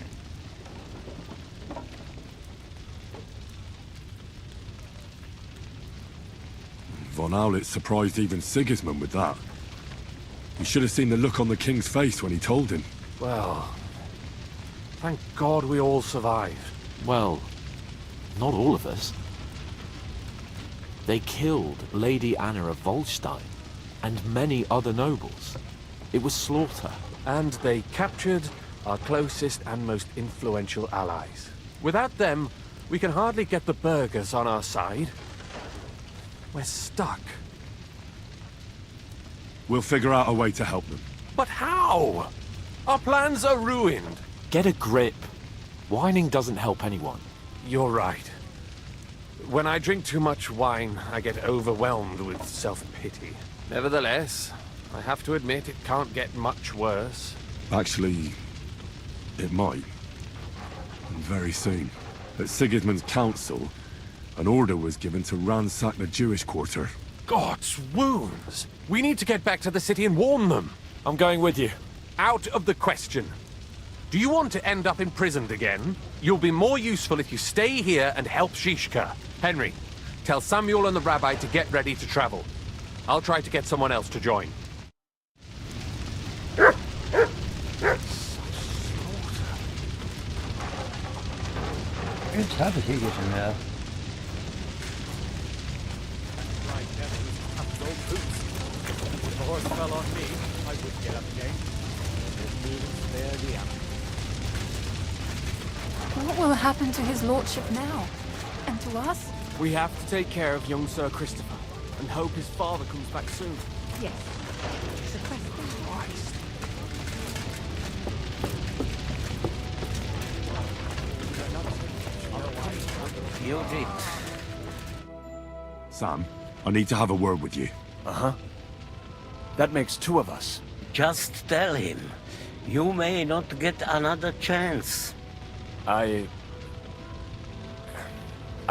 Von Aulitz surprised even Sigismund with that. You should have seen the look on the king's face when he told him. Well, Thank God we all survived. Well, not all of us. They killed Lady Anna of Volstein and many other nobles. It was slaughter. And they captured our closest and most influential allies. Without them, we can hardly get the burghers on our side. We're stuck. We'll figure out a way to help them. But how? Our plans are ruined. Get a grip. Whining doesn't help anyone. You're right. When I drink too much wine, I get overwhelmed with self-pity. Nevertheless, I have to admit it can't get much worse. Actually, it might. And very soon. At Sigismund's council, an order was given to ransack the Jewish quarter. God's wounds! We need to get back to the city and warn them. I'm going with you. Out of the question. Do you want to end up imprisoned again? You'll be more useful if you stay here and help Shishka. Henry, tell Samuel and the rabbi to get ready to travel. I'll try to get someone else to join. It's hard to hear you from now. If the horse fell on me, I would get up again. What will happen to his lordship now? And to us? We have to take care of young Sir Christopher and hope his father comes back soon. Yes. It's a question. You did. Sam, I need to have a word with you. Uh-huh. That makes two of us. Just tell him. You may not get another chance. I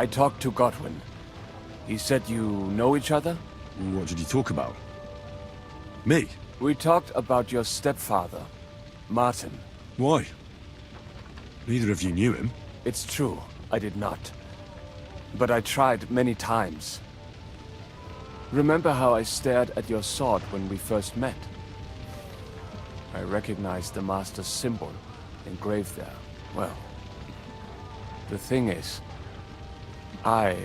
talked to Godwin. He said you know each other? What did you talk about? Me? We talked about your stepfather, Martin. Why? Neither of you knew him. It's true, I did not. But I tried many times. Remember how I stared at your sword when we first met? I recognized the Master's symbol engraved there. Well, the thing is, I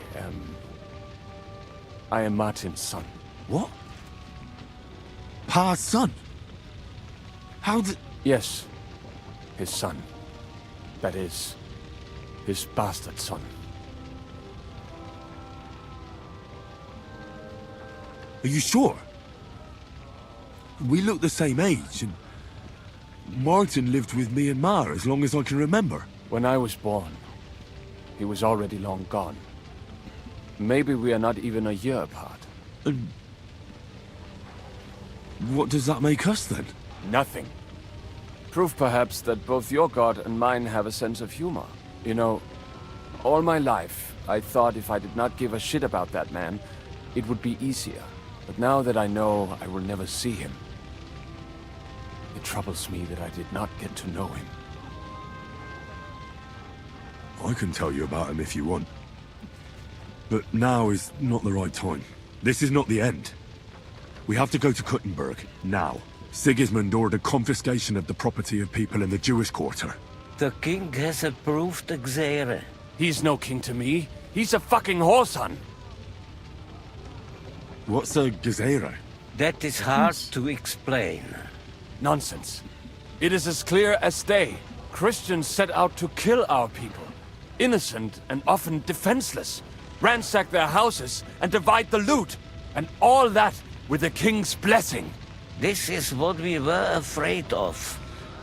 am Martin's son. What? Pa's son? How did... Yes, his son. That is, his bastard son. Are you sure? We look the same age, and Martin lived with me and Ma as long as I can remember. When I was born, he was already long gone. Maybe we are not even a year apart. And what does that make us then? Nothing. Proof perhaps that both your god and mine have a sense of humor. You know, all my life, I thought if I did not give a shit about that man, it would be easier. But now that I know I will never see him, it troubles me that I did not get to know him. I can tell you about him if you want. But now is not the right time. This is not the end. We have to go to Kuttenberg, now. Sigismund ordered confiscation of the property of people in the Jewish quarter. The king has approved Xere. He's no king to me. He's a fucking whoreson. What's a Gezerah? That is hard to explain. Nonsense. It is as clear as day. Christians set out to kill our people. Innocent and often defenseless. Ransack their houses and divide the loot. And all that with the king's blessing. This is what we were afraid of.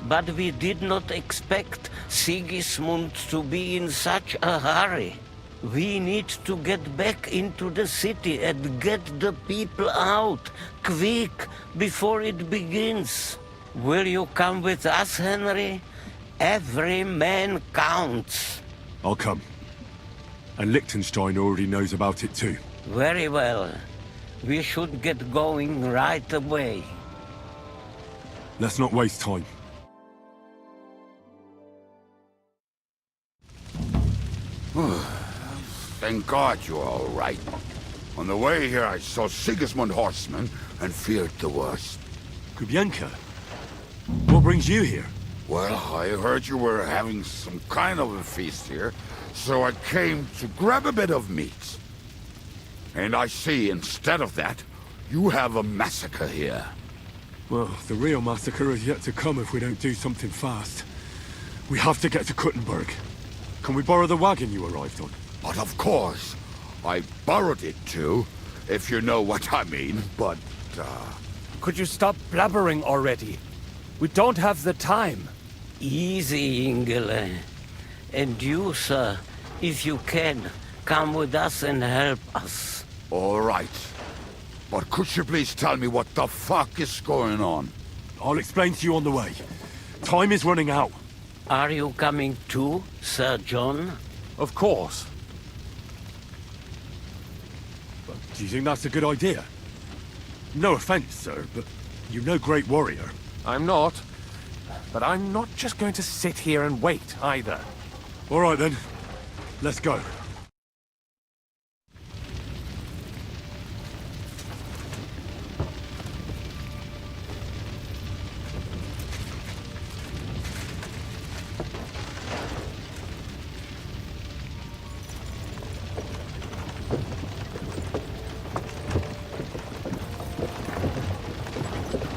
But we did not expect Sigismund to be in such a hurry. We need to get back into the city and get the people out, quick, before it begins. Will you come with us, Henry? Every man counts. I'll come. And Liechtenstein already knows about it too. Very well. We should get going right away. Let's not waste time. Thank God you're all right. On the way here, I saw Sigismund horsemen and feared the worst. Kubienka, what brings you here? Well, I heard you were having some kind of a feast here, so I came to grab a bit of meat. And I see, instead of that, you have a massacre here. Well, the real massacre is yet to come if we don't do something fast. We have to get to Kuttenberg. Can we borrow the wagon you arrived on? But of course. I borrowed it too, if you know what I mean, but, Could you stop blabbering already? We don't have the time. Easy, Ingele. And you, sir, if you can, come with us and help us. All right. But could you please tell me what the fuck is going on? I'll explain to you on the way. Time is running out. Are you coming too, Sir John? Of course. But do you think that's a good idea? No offense, sir, but you're no great warrior. I'm not. But I'm not just going to sit here and wait, either. All right, then. Let's go.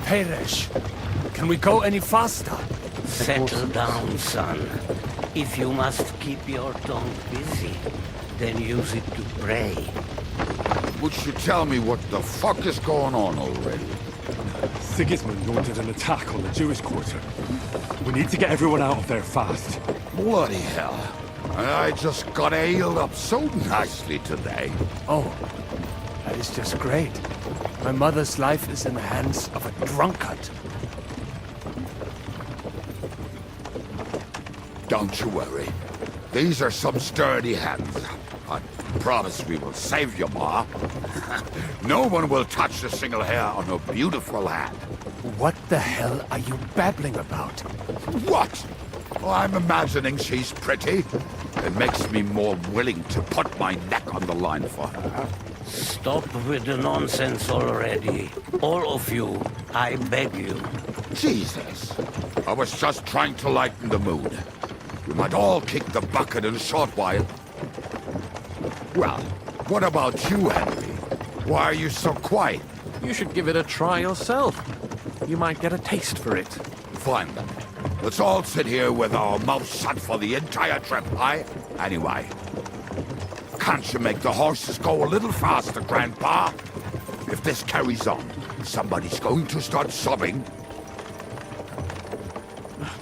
Peresh, can we go any faster? Settle down, son. If you must keep your tongue busy, then use it to pray. Would you tell me what the fuck is going on already? Sigismund ordered an attack on the Jewish quarter. We need to get everyone out of there fast. Bloody hell. I just got ailed up so nicely today. Oh, that is just great. My mother's life is in the hands of a drunkard. Don't you worry. These are some sturdy hands. I promise we will save you, Ma. No one will touch a single hair on her beautiful head. What the hell are you babbling about? What? Oh, I'm imagining she's pretty. It makes me more willing to put my neck on the line for her. Stop with the nonsense already. All of you, I beg you. Jesus. I was just trying to lighten the mood. We might all kick the bucket in a short while. Well, what about you, Henry? Why are you so quiet? You should give it a try yourself. You might get a taste for it. Fine then. Let's all sit here with our mouths shut for the entire trip, aye? Anyway, can't you make the horses go a little faster, Grandpa? If this carries on, somebody's going to start sobbing.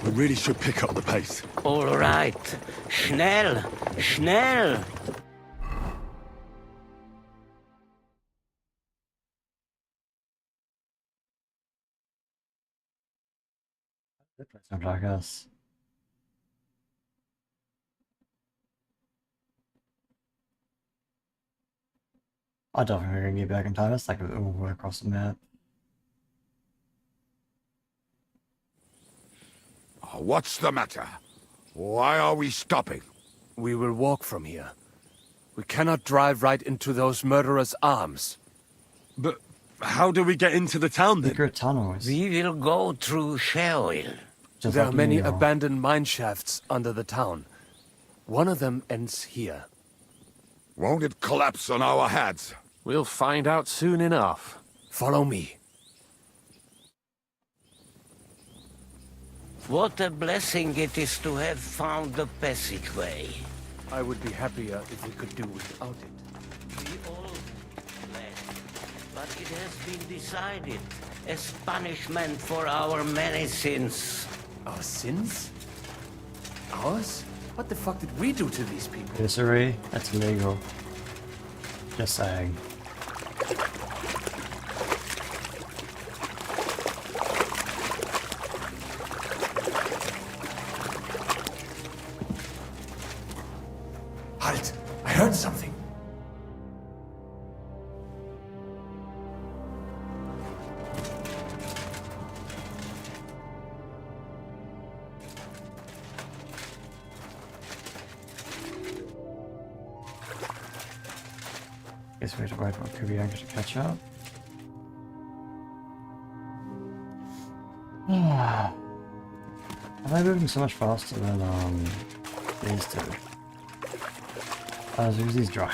We really should pick up the pace. All right. Schnell! Schnell! Sounds like us. I don't think we're gonna get back in time. It's like all the way across the map. What's the matter? Why are we stopping? We will walk from here. We cannot drive right into those murderers' arms. But how do we get into the town then? Secret tunnels. We will go through Sheol. There are many abandoned mine shafts under the town. One of them ends here. Won't it collapse on our heads? We'll find out soon enough. Follow me. What a blessing it is to have found the passageway. I would be happier if we could do without it. We all fled, but it has been decided as punishment for our many sins. Our sins? Ours? What the fuck did we do to these people? Usury? That's illegal. Just saying. Halt! I heard something. Guess we have to wait for Kubianka to catch up. Have Why are they moving so much faster than these two? Zuzi's dry.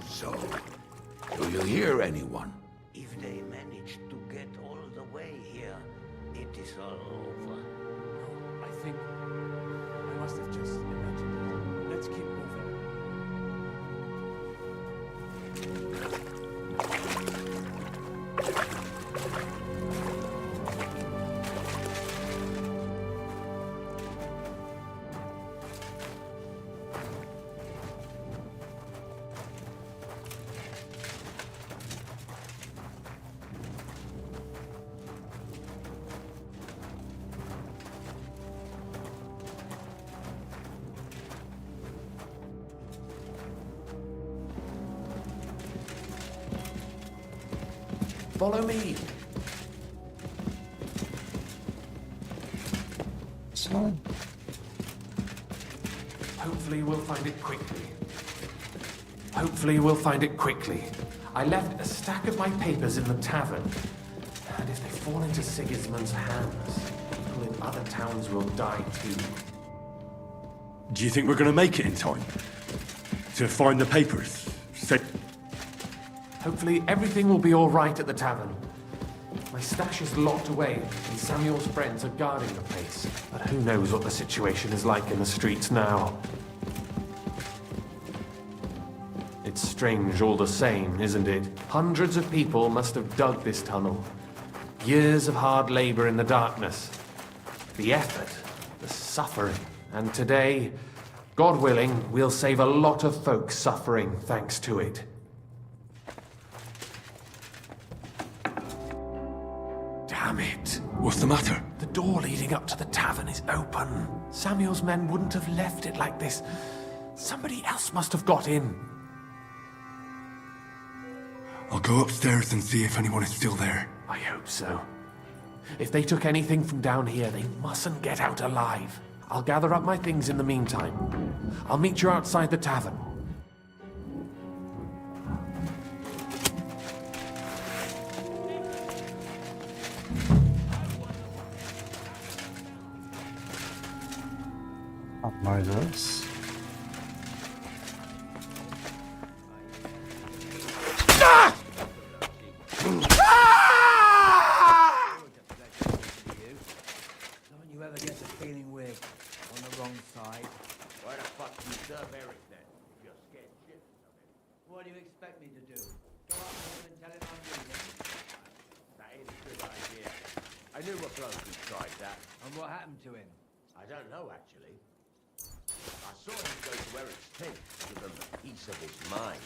So, do you hear anyone? If they manage to get all the way here, it is all over. I think I must have just imagined it. Let's keep moving. Follow me. So, Hopefully we'll find it quickly. Hopefully we'll find it quickly. I left a stack of my papers in the tavern. And if they fall into Sigismund's hands, people in other towns will die too. Do you think we're gonna make it in time? To find the papers? Say... Hopefully everything will be all right at the tavern. My stash is locked away, and Samuel's friends are guarding the place. But who knows what the situation is like in the streets now. It's strange all the same, isn't it? Hundreds of people must have dug this tunnel. Years of hard labor in the darkness. The effort, the suffering. And today, God willing, we'll save a lot of folks suffering thanks to it. Damn it. What's the matter? The door leading up to the tavern is open. Samuel's men wouldn't have left it like this. Somebody else must have got in. I'll go upstairs and see if anyone is still there. I hope so. If they took anything from down here, they mustn't get out alive. I'll gather up my things in the meantime. I'll meet you outside the tavern. Moses. Don't you ever get the feeling we're on the wrong side? Why the fuck do you serve Eric then? You're scared shit of him. What do you expect me to do? Go up to him and tell him I'm leaving? That is a good idea. I knew a bloke who tried that. And what happened to him? I don't know, actually. I saw him go to Eric's tent, give him a piece of his mind.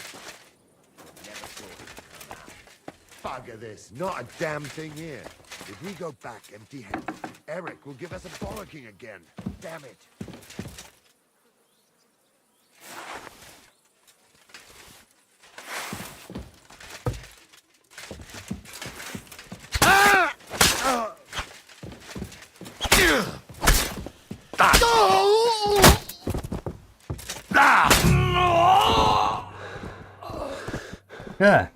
Never saw him come out. Bugger this, not a damn thing here. If we go back empty-handed, Eric will give us a bollocking again. Damn it. Yeah.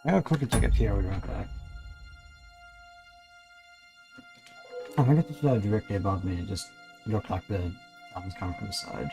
I'll quickly check it here. We'll be right back. I'm gonna get this directly above me. It just looked like the sounds coming from the side.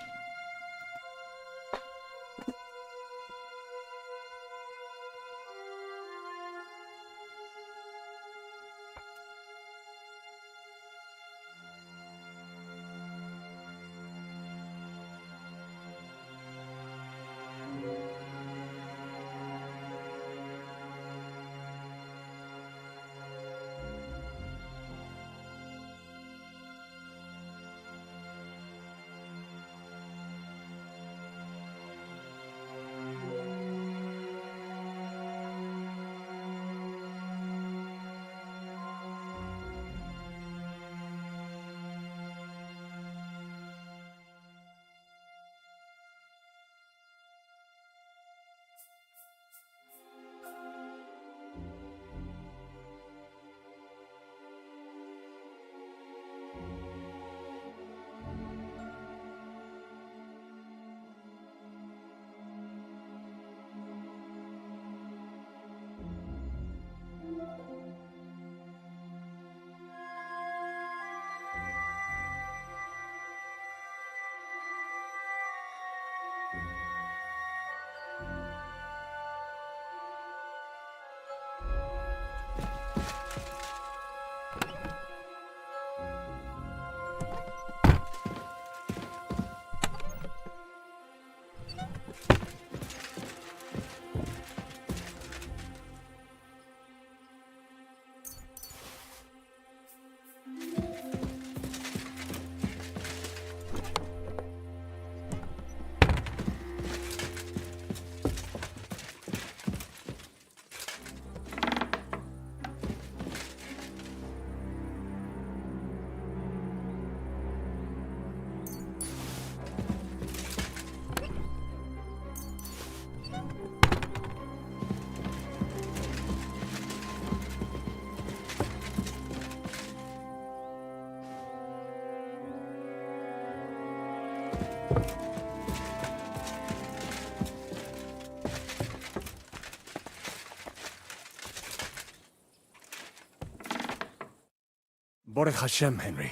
Baruch Hashem, Henry.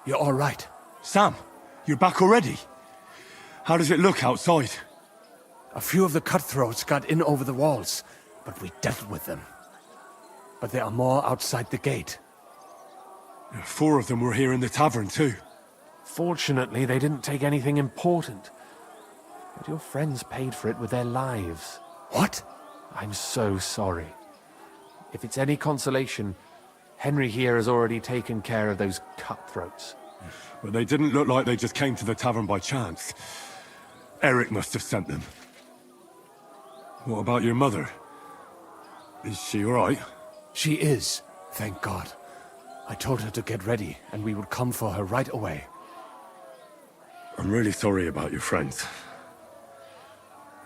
You're all right. Sam, you're back already? How does it look outside? A few of the cutthroats got in over the walls, but we dealt with them. But there are more outside the gate. 4 of them were here in the tavern too. Fortunately, they didn't take anything important. But your friends paid for it with their lives. What? I'm so sorry. If it's any consolation, Henry here has already taken care of those cutthroats. But they didn't look like they just came to the tavern by chance. Eric must have sent them. What about your mother? Is she all right? She is, thank God. I told her to get ready, and we would come for her right away. I'm really sorry about your friends.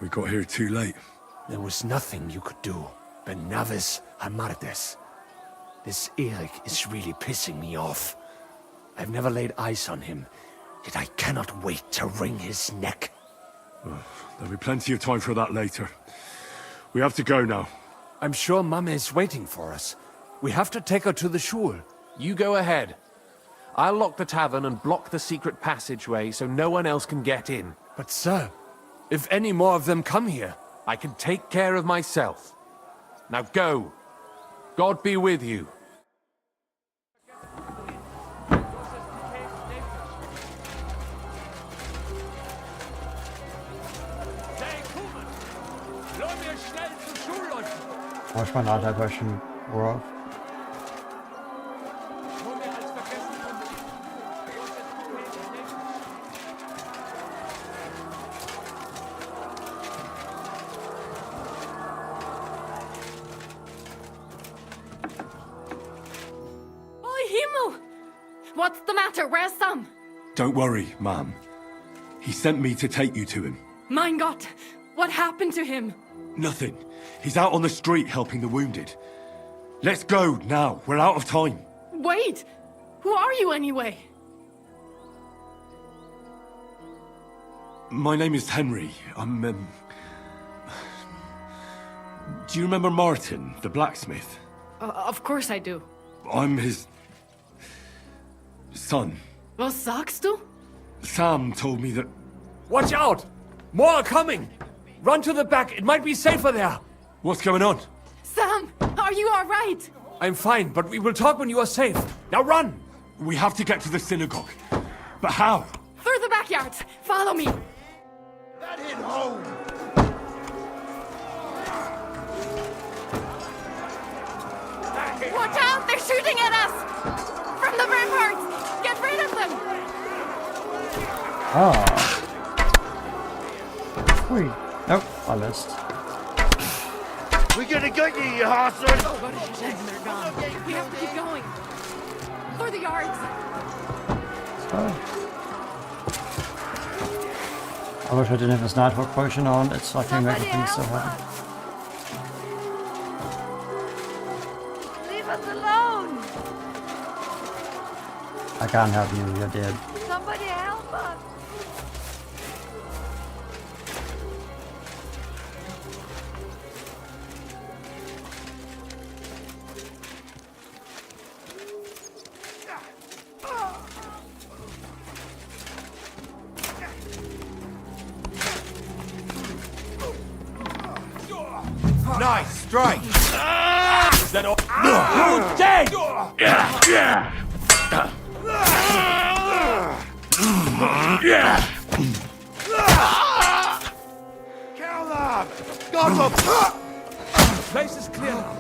We got here too late. There was nothing you could do. Benavis Hamartes. This Eric is really pissing me off. I've never laid eyes on him, yet I cannot wait to wring his neck. There'll be plenty of time for that later. We have to go now. I'm sure Mama is waiting for us. We have to take her to the shul. You go ahead. I'll lock the tavern and block the secret passageway so no one else can get in. But sir, if any more of them come here, I can take care of myself. Now go. God be with you. Oh, ich meine Alter war schon rough. What's the matter? Where's Sam? Don't worry, ma'am. He sent me to take you to him. Mein Gott, what happened to him? Nothing. He's out on the street helping the wounded. Let's go now. We're out of time. Wait! Who are you anyway? My name is Henry. I'm, Do you remember Martin, the blacksmith? Of course I do. I'm his... son. Was sagst du? Sam told me that... Watch out! More are coming! Run to the back, it might be safer there! What's going on? Sam, are you all right? I'm fine, but we will talk when you are safe. Now run! We have to get to the synagogue. But how? Through the backyard. Follow me. That hit home! Watch out! They're shooting at us! From the ramparts! Get rid of them! Ah. Wait. Nope, I missed. We're gonna get you, you hosses! Oh, they're gone. We have to keep going. Through the yards. I wish I didn't have this nighthawk potion on. It's like making things so hard. Leave us alone! I can't help you, you're dead. Somebody help us! Nice strike! Is that all? You're dead! Kill them! God will... The place is clear now.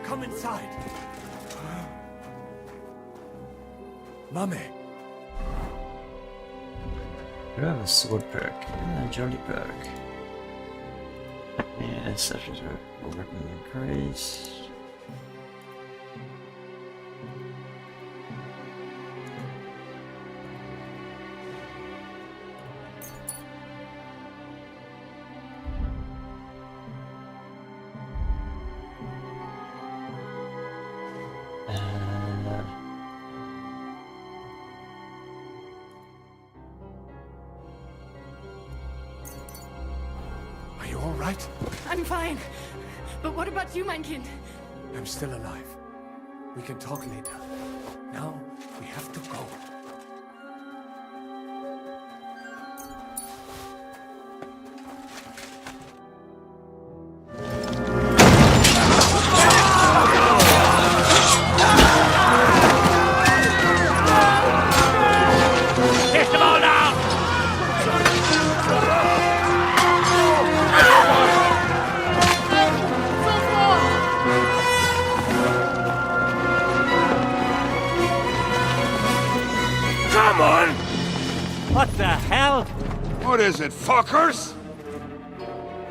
Come inside. Mummy. You have a sword perk and a jolly perk. Yeah, such as a weapon increase. right? I'm fine. But what about you, mein Kind? I'm still alive. We can talk later. Now, we have to go. Get them all down! Come on! What the hell? What is it, fuckers?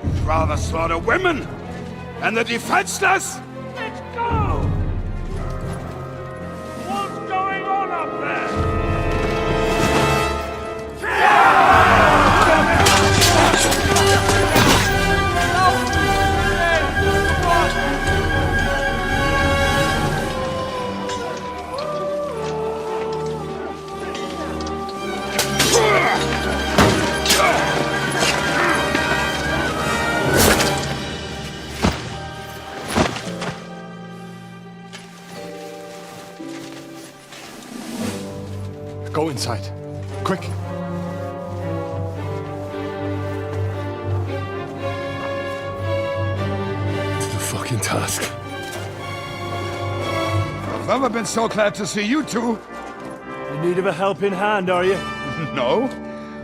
You'd rather slaughter women and the defenseless? Let's go! What's going on up there? Go inside. Quick. The fucking task. I've never been so glad to see you two. In need of a helping hand, are you? No,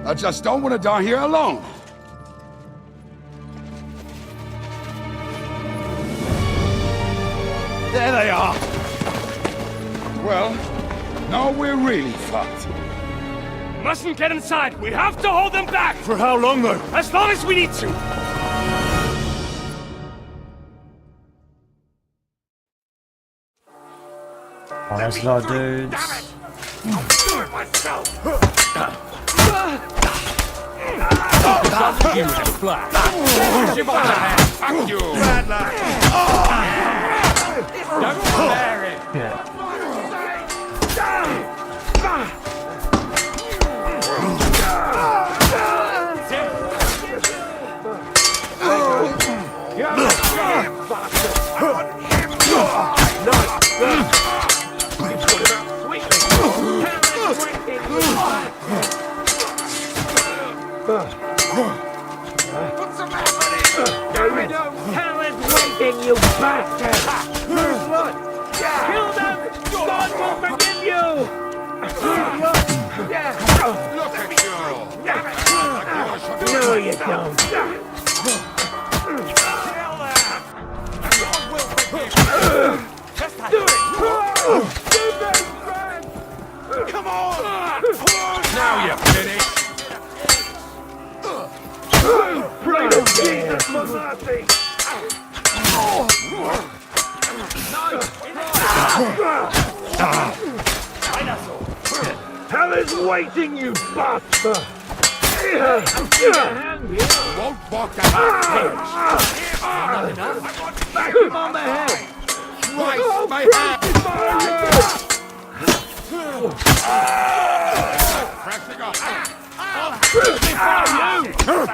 I just don't want to die here alone. There they are! Well, now we're really fucked. Mustn't get inside! We have to hold them back! For how long, though? As long as we need to! Oh, that's a lot of dudes. I'll do it myself! You in a flash. Fuck you! Bad luck. Don't spare it. Yeah. What's the matter? There no talent waiting, you bastard! First blood! Kill them! God will forgive you! First blood! Look at you! No, you don't. Do it! Come on! Now you're finished! Pray to Jesus for mercy! Hell is waiting, you bastard! Won't walk that Back him on the head! Christ, my hand! Pressing up! Crucify you! Good!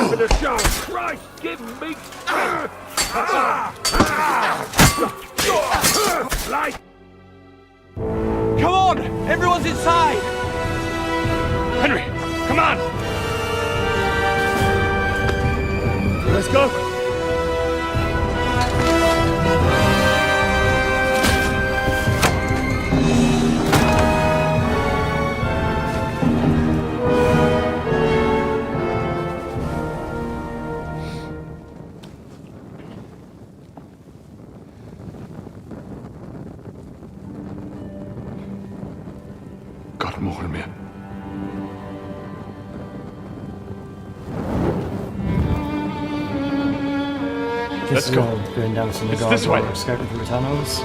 For the show! Christ, give me... Like... Come on! Everyone's inside! Henry, come on! Let's go! Gott mogen mir. Let's go. Going down some of the It's this way. guards, escaping through the tunnels.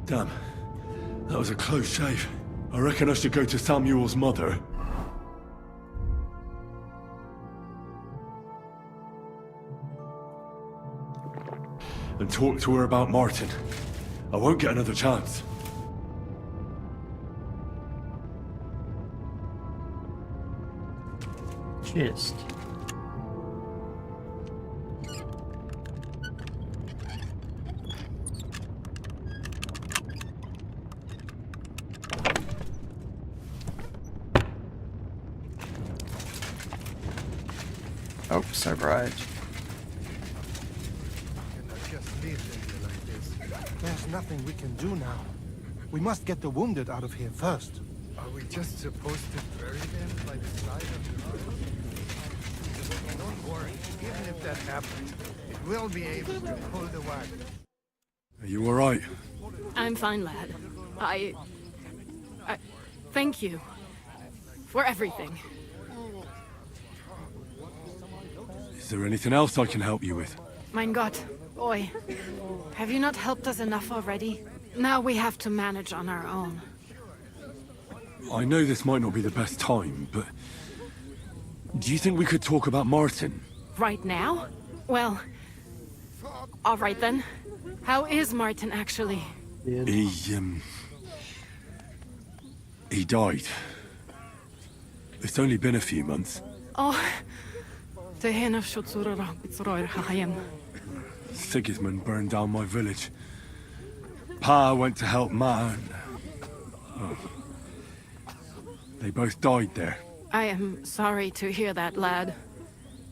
Damn. That was a close shave. I reckon I should go to Samuel's mother. And talk to her about Martin. I won't get another chance. Chest. Oh, so right. Just leave them here like this. There's nothing we can do now. We must get the wounded out of here first. Are we just supposed to bury them by the side of the road? Don't worry, even if that happens, it will be able to pull the wagon. Are you alright? I'm fine, lad. I thank you for everything. Is there anything else I can help you with? Mein Gott, boy, have you not helped us enough already? Now we have to manage on our own. I know this might not be the best time, but... do you think we could talk about Martin? Right now? Well, all right then. How is Martin actually? He died. It's only been a few months. Oh, Sigismund burned down my village. Pa went to help Ma and... oh. They both died there. I am sorry to hear that, lad.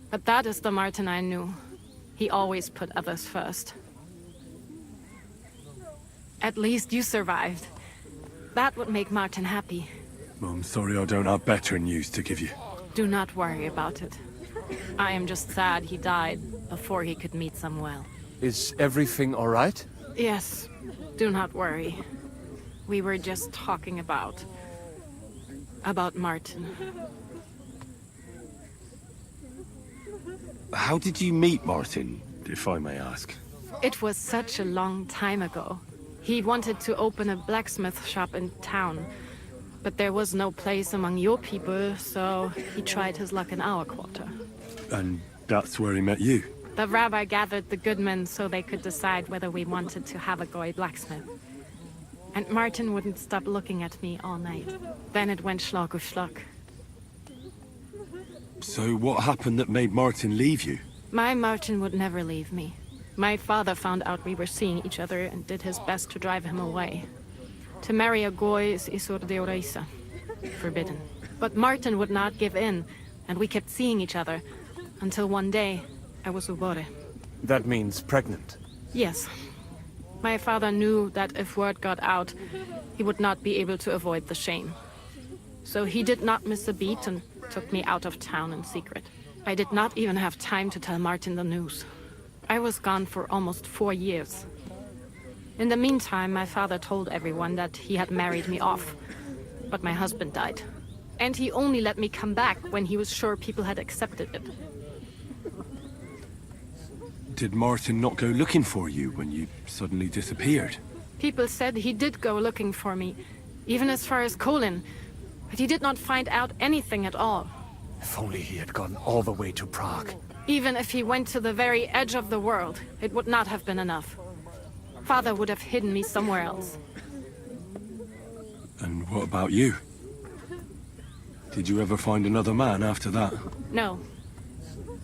But that is the Martin I knew. He always put others first. At least you survived. That would make Martin happy. I'm sorry I don't have better news to give you. Do not worry about it. I am just sad he died before he could meet Samuel. Is everything all right? Yes, do not worry. We were just talking about Martin. How did you meet Martin, if I may ask? It was such a long time ago. He wanted to open a blacksmith shop in town, but there was no place among your people, so he tried his luck in our quarter. And that's where he met you? The rabbi gathered the good men so they could decide whether we wanted to have a goy blacksmith. And Martin wouldn't stop looking at me all night. Then it went schlag auf schlag. So what happened that made Martin leave you? My Martin would never leave me. My father found out we were seeing each other and did his best to drive him away. To marry a goy is isur deoraisa, forbidden. But Martin would not give in, and we kept seeing each other, until one day I was ubore. That means pregnant. Yes. My father knew that if word got out, he would not be able to avoid the shame. So he did not miss a beat and took me out of town in secret. I did not even have time to tell Martin the news. I was gone for almost 4 years. In the meantime, my father told everyone that he had married me off. But my husband died. And he only let me come back when he was sure people had accepted it. Did Martin not go looking for you when you suddenly disappeared? People said he did go looking for me, even as far as Colin, but he did not find out anything at all. If only he had gone all the way to Prague. Even if he went to the very edge of the world, it would not have been enough. Father would have hidden me somewhere else. And what about you? Did you ever find another man after that? No.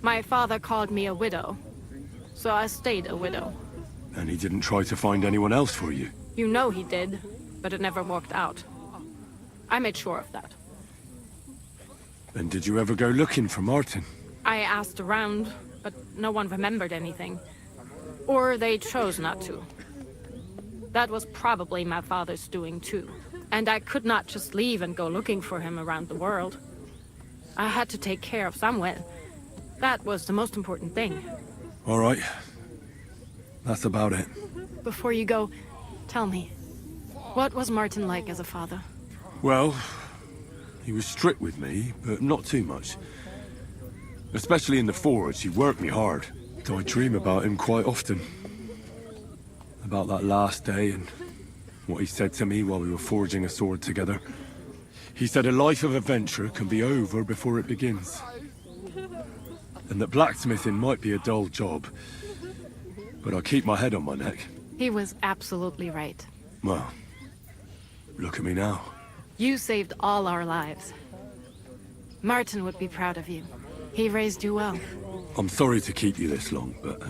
My father called me a widow, so I stayed a widow. And he didn't try to find anyone else for you? You know he did, but it never worked out. I made sure of that. And did you ever go looking for Martin? I asked around, but no one remembered anything. Or they chose not to. That was probably my father's doing too. And I could not just leave and go looking for him around the world. I had to take care of Samuel. That was the most important thing. All right. That's about it. Before you go, tell me, what was Martin like as a father? Well, he was strict with me, but not too much. Especially in the forge, he worked me hard. I dream about him quite often. About that last day and what he said to me while we were forging a sword together. He said a life of adventure can be over before it begins. And that blacksmithing might be a dull job, but I'll keep my head on my neck. He was absolutely right. Well, look at me now. You saved all our lives. Martin would be proud of you. He raised you well. I'm sorry to keep you this long, but...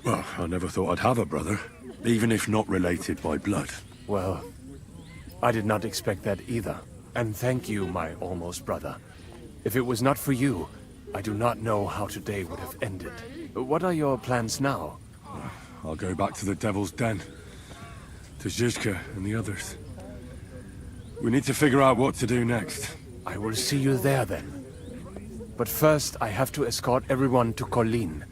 well, I never thought I'd have a brother, even if not related by blood. Well, I did not expect that either. And thank you, my almost brother. If it was not for you, I do not know how today would have ended. What are your plans now? I'll go back to the Devil's Den. To Zizka and the others. We need to figure out what to do next. I will see you there then. But first, I have to escort everyone to Colleen.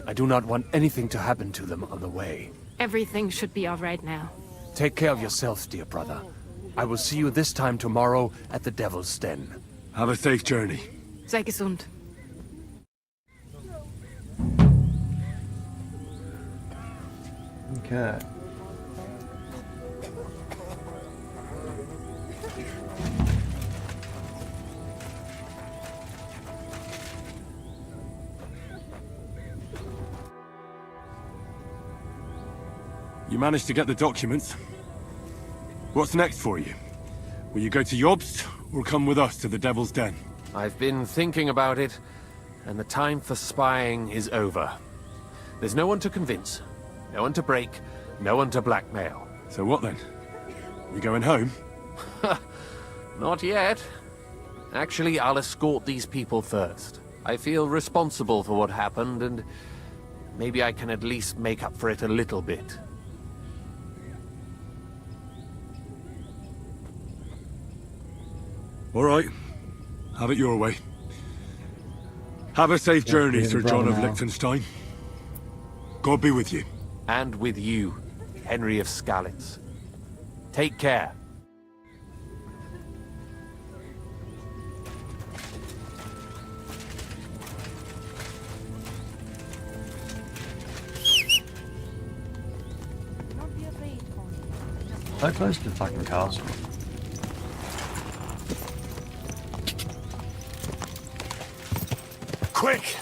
I do not want anything to happen to them on the way. Everything should be all right now. Take care of yourself, dear brother. I will see you this time tomorrow at the Devil's Den. Have a safe journey. Sei gesund. Okay. You managed to get the documents. What's next for you? Will you go to Jobst, or come with us to the Devil's Den? I've been thinking about it, and the time for spying is over. There's no one to convince, no one to break, no one to blackmail. So what then? You going home? Not yet. Actually, I'll escort these people first. I feel responsible for what happened, and maybe I can at least make up for it a little bit. All right. Have it your way. Have a safe journey, Sir John of Liechtenstein. God be with you. And with you, Henry of Skalitz. Take care. So close to the fucking castle. Quick!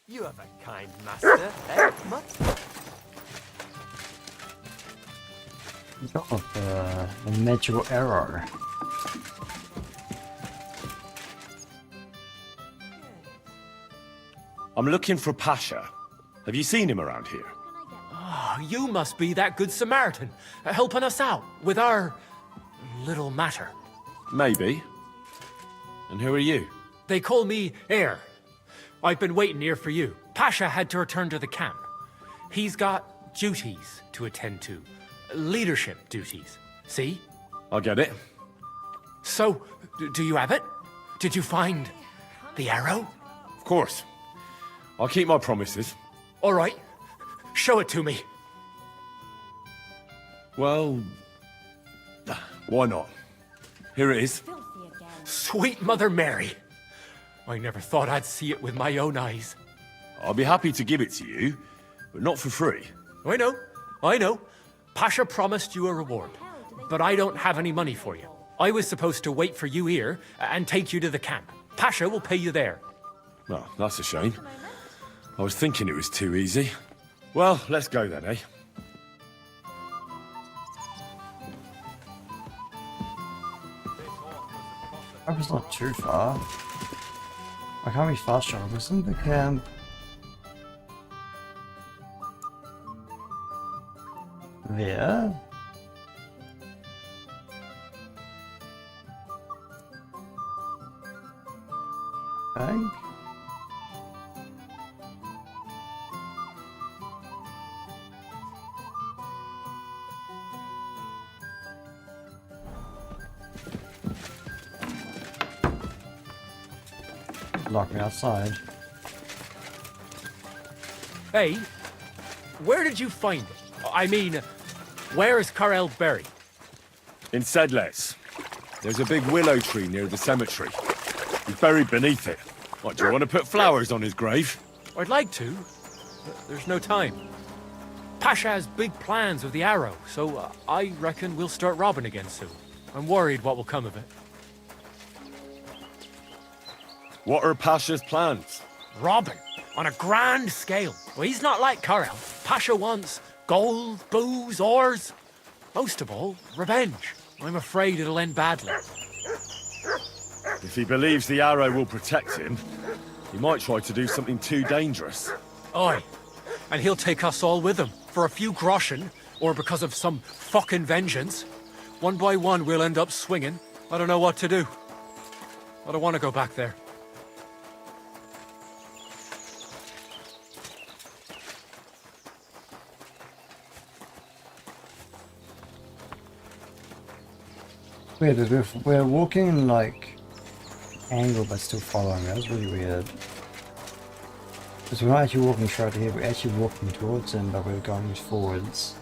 You have a kind master, eh, Mutt? Sort of a magical error. I'm looking for Pasha. Have you seen him around here? Oh, you must be that good Samaritan, helping us out with our little matter. Maybe. And who are you? They call me Heir. I've been waiting here for you. Pasha had to return to the camp. He's got duties to attend to. Leadership duties. See? I get it. So, do you have it? Did you find the arrow? Of course. I'll keep my promises. All right. Show it to me. Well, why not? Here it is. Sweet Mother Mary. I never thought I'd see it with my own eyes. I'll be happy to give it to you, but not for free. I know. Pasha promised you a reward, but I don't have any money for you. I was supposed to wait for you here and take you to the camp. Pasha will pay you there. Well, that's a shame. I was thinking it was too easy. Well, let's go then, eh? That was not too far. I can't be fast travel. Wasn't the camp? Wer? Frank? Lock me outside. Hey, where did you find it? I mean, where is Karel buried? In Sedles. There's a big willow tree near the cemetery. He's buried beneath it. What, do you want to put flowers on his grave? I'd like to, but there's no time. Pasha has big plans with the arrow, so I reckon we'll start robbing again soon. I'm worried what will come of it. What are Pasha's plans? Robbing on a grand scale. Well, he's not like Karel. Pasha wants gold, booze, ores. Most of all, revenge. I'm afraid it'll end badly. If he believes the arrow will protect him, he might try to do something too dangerous. Aye, and he'll take us all with him. For a few groschen, or because of some fucking vengeance. One by one we'll end up swinging. I don't know what to do. I don't want to go back there. Weird, we're walking in like angle but still following. That's really weird. Because we're not actually walking straight here, we're actually walking towards him, but we're going forwards.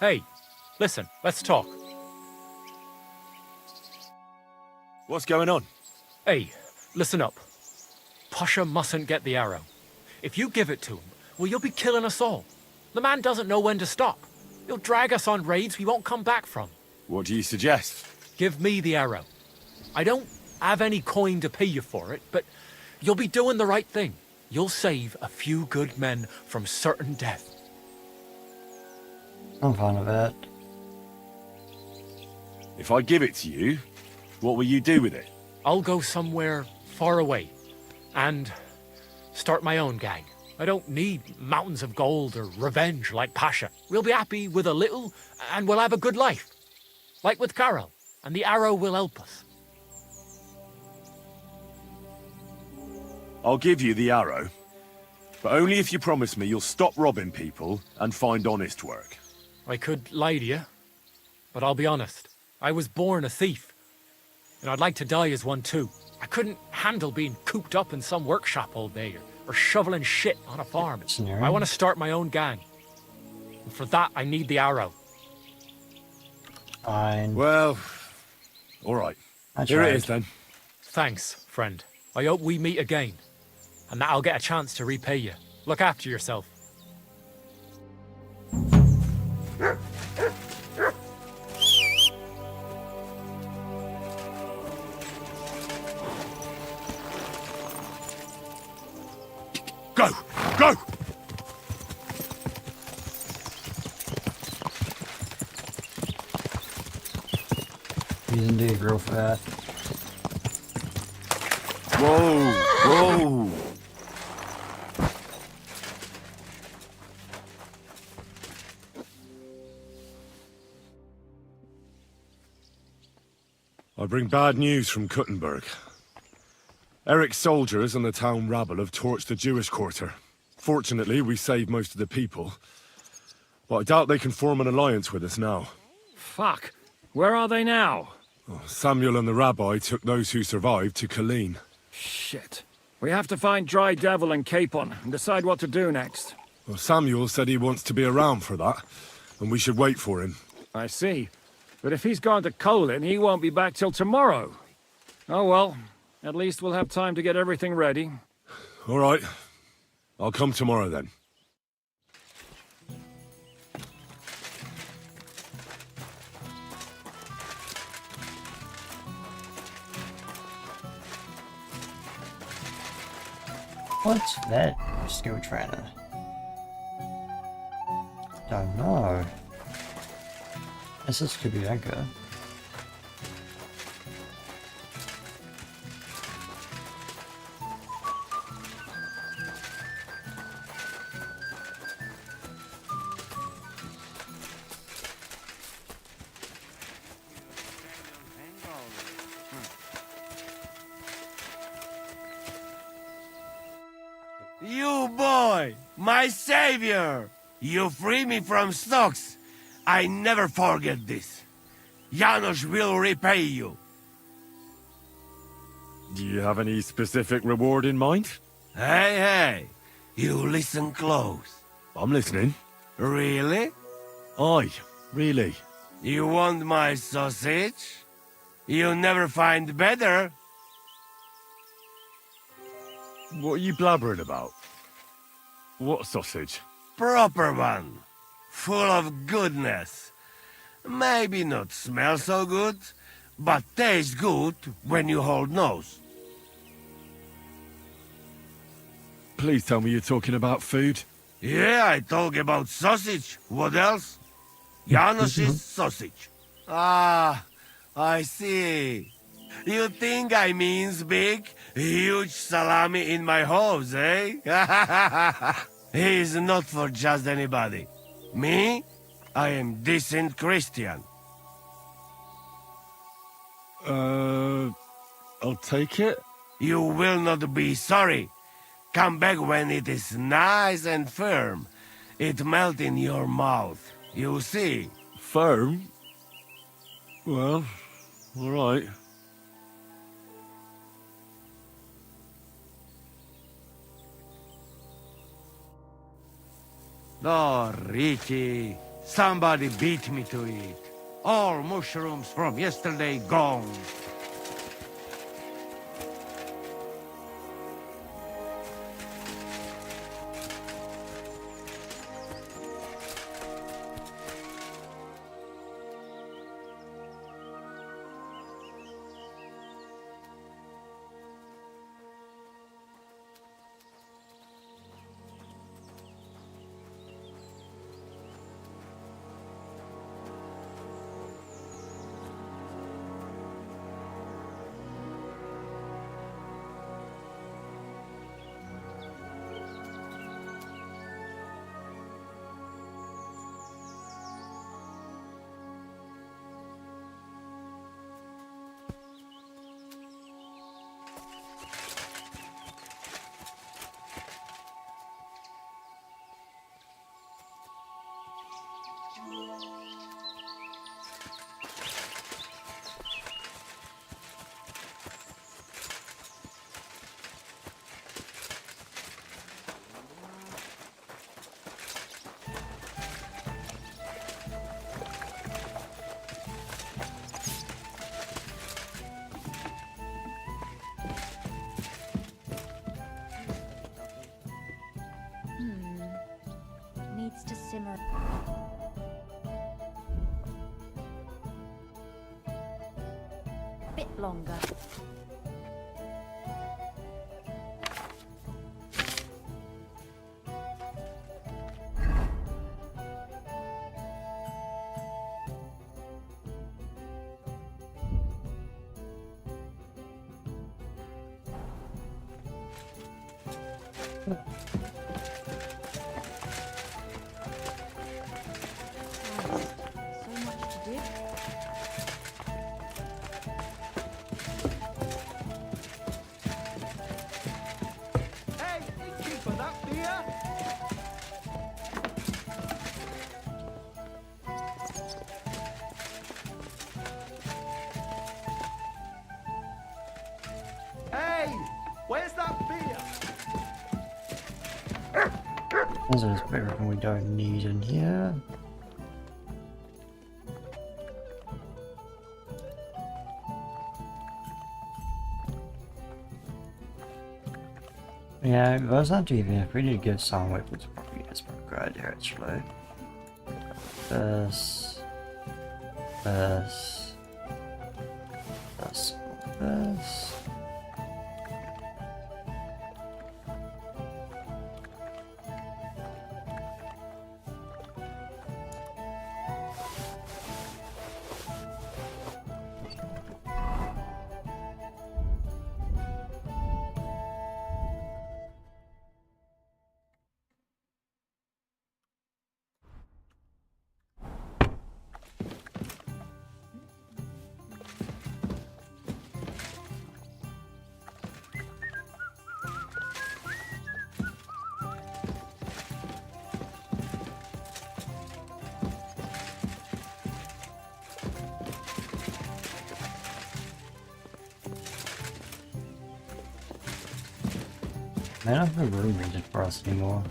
Hey, listen, let's talk. What's going on? Hey, listen up. Pasha mustn't get the arrow. If you give it to him, well, you'll be killing us all. The man doesn't know when to stop. He'll drag us on raids we won't come back from. What do you suggest? Give me the arrow. I don't have any coin to pay you for it, but you'll be doing the right thing. You'll save a few good men from certain death. I'm fine with that. If I give it to you, what will you do with it? I'll go somewhere far away and start my own gang. I don't need mountains of gold or revenge like Pasha. We'll be happy with a little and we'll have a good life. Like with Karel, and the arrow will help us. I'll give you the arrow, but only if you promise me you'll stop robbing people and find honest work. I could lie to you, but I'll be honest. I was born a thief, and I'd like to die as one too. I couldn't handle being cooped up in some workshop all day or shoveling shit on a farm. I want to start my own gang. And for that, I need the arrow. Fine. Well, all right. Here it is then. Thanks, friend. I hope we meet again, and that I'll get a chance to repay you. Look after yourself. Go! Go! He's indeed real fat. Whoa! Whoa! I bring bad news from Kuttenberg. Eric's soldiers and the town rabble have torched the Jewish quarter. Fortunately, we saved most of the people. But I doubt they can form an alliance with us now. Fuck. Where are they now? Samuel and the rabbi took those who survived to Colleen. Shit. We have to find Dry Devil and Capon and decide what to do next. Well, Samuel said he wants to be around for that, and we should wait for him. I see. But if he's gone to Colin, he won't be back till tomorrow. Oh well, at least we'll have time to get everything ready. All right. I'll come tomorrow then. What's that skill trainer? Don't know. This is could be Anchor. You boy, my savior! You free me from stocks. I never forget this. Janos will repay you. Do you have any specific reward in mind? Hey, you listen close. I'm listening. Really? Aye, really. You want my sausage? You'll never find better. What are you blabbering about? What sausage? Proper one. Full of goodness. Maybe not smell so good, but taste good when you hold nose. Please tell me you're talking about food. Yeah, I talk about sausage. What else? Janos's sausage. Ah, I see. You think I means big, huge salami in my hose, eh? He's not for just anybody. Me? I am decent Christian. I'll take it. You will not be sorry. Come back when it is nice and firm. It melt in your mouth. You see. Firm? Well, all right. Oh, Ricky. Somebody beat me to it. All mushrooms from yesterday gone. Needs to simmer. Bit longer. Hey, where's that beer? There's everything we don't need in here. Yeah, those aren't even if we need to give some weapons probably is pretty good idea actually. This. I don't have a room rented for us anymore.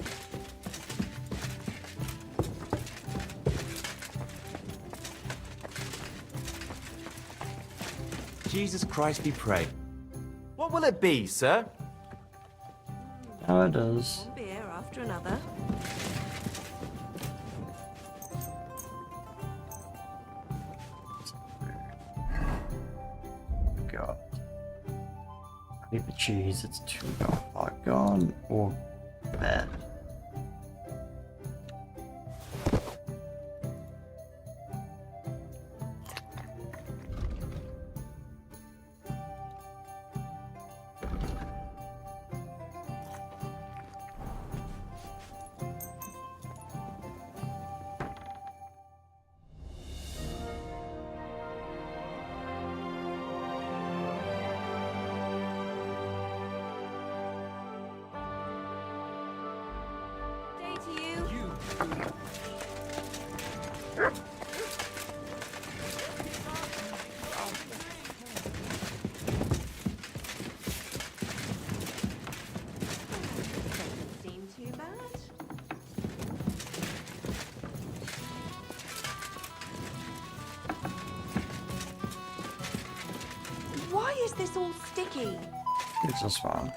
Jesus Christ be praised. What will it be, sir? Oh, it does. One beer after another. God. I need the cheese, it's too far gone or bad. Why is this all sticky? It's just fine.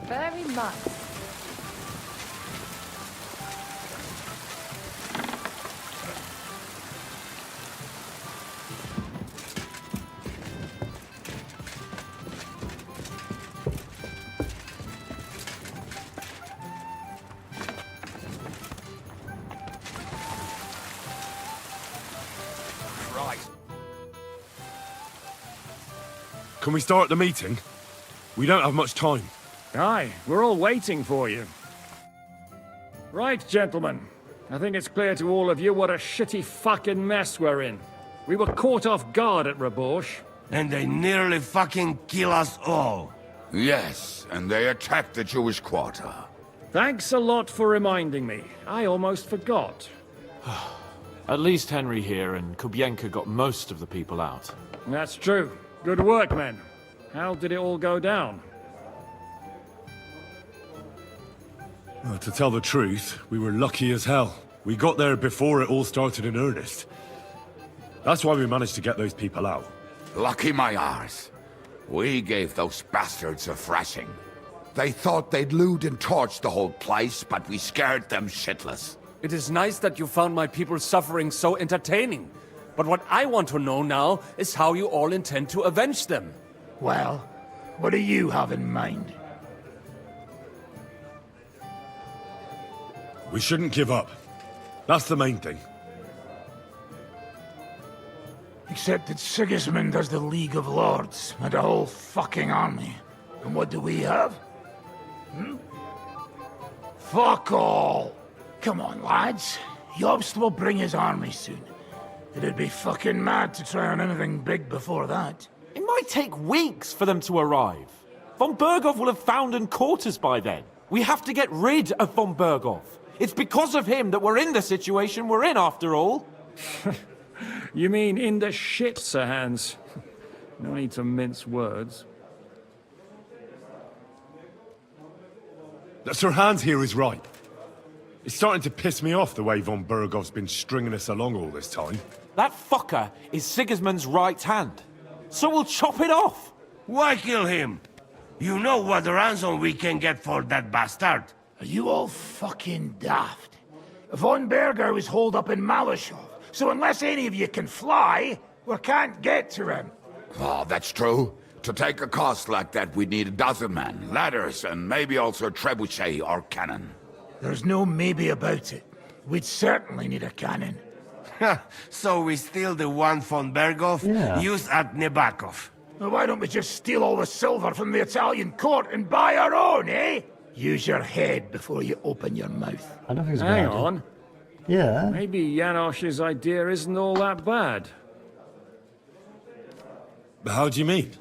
Very much. Right. Can we start the meeting? We don't have much time. Aye, we're all waiting for you. Right, gentlemen. I think it's clear to all of you what a shitty fucking mess we're in. We were caught off guard at Rabosh. And they nearly fucking kill us all. Yes, and they attacked the Jewish quarter. Thanks a lot for reminding me. I almost forgot. At least Henry here and Kubienka got most of the people out. That's true. Good work, men. How did it all go down? Well, to tell the truth, we were lucky as hell. We got there before it all started in earnest. That's why we managed to get those people out. Lucky my arse. We gave those bastards a thrashing. They thought they'd loot and torch the whole place, but we scared them shitless. It is nice that you found my people's suffering so entertaining. But what I want to know now is how you all intend to avenge them. Well, what do you have in mind? We shouldn't give up. That's the main thing. Except that Sigismund has the League of Lords and a whole fucking army. And what do we have? fuck all! Come on, lads. Jobst will bring his army soon. It'd be fucking mad to try on anything big before that. It might take weeks for them to arrive. Von Berghoff will have found and caught us by then. We have to get rid of Von Berghoff. It's because of him that we're in the situation we're in, after all. You mean in the shit, Sir Hans? No need to mince words. Sir Hans here is right. It's starting to piss me off the way Von Berghoff's been stringing us along all this time. That fucker is Sigismund's right hand. So we'll chop it off. Why kill him? You know what ransom we can get for that bastard. Are you all fucking daft? Von Berger was holed up in Malashov, so unless any of you can fly, we can't get to him. Oh, that's true. To take a cost like that, we'd need a dozen men, ladders, and maybe also a trebuchet or cannon. There's no maybe about it. We'd certainly need a cannon. So we steal the one von Berghoff used at Nebakov. Well, why don't we just steal all the silver from the Italian court and buy our own, eh? Use your head before you open your mouth. I don't think it's Hang on. Yeah. Maybe Janosch's idea isn't all that bad. How do you mean?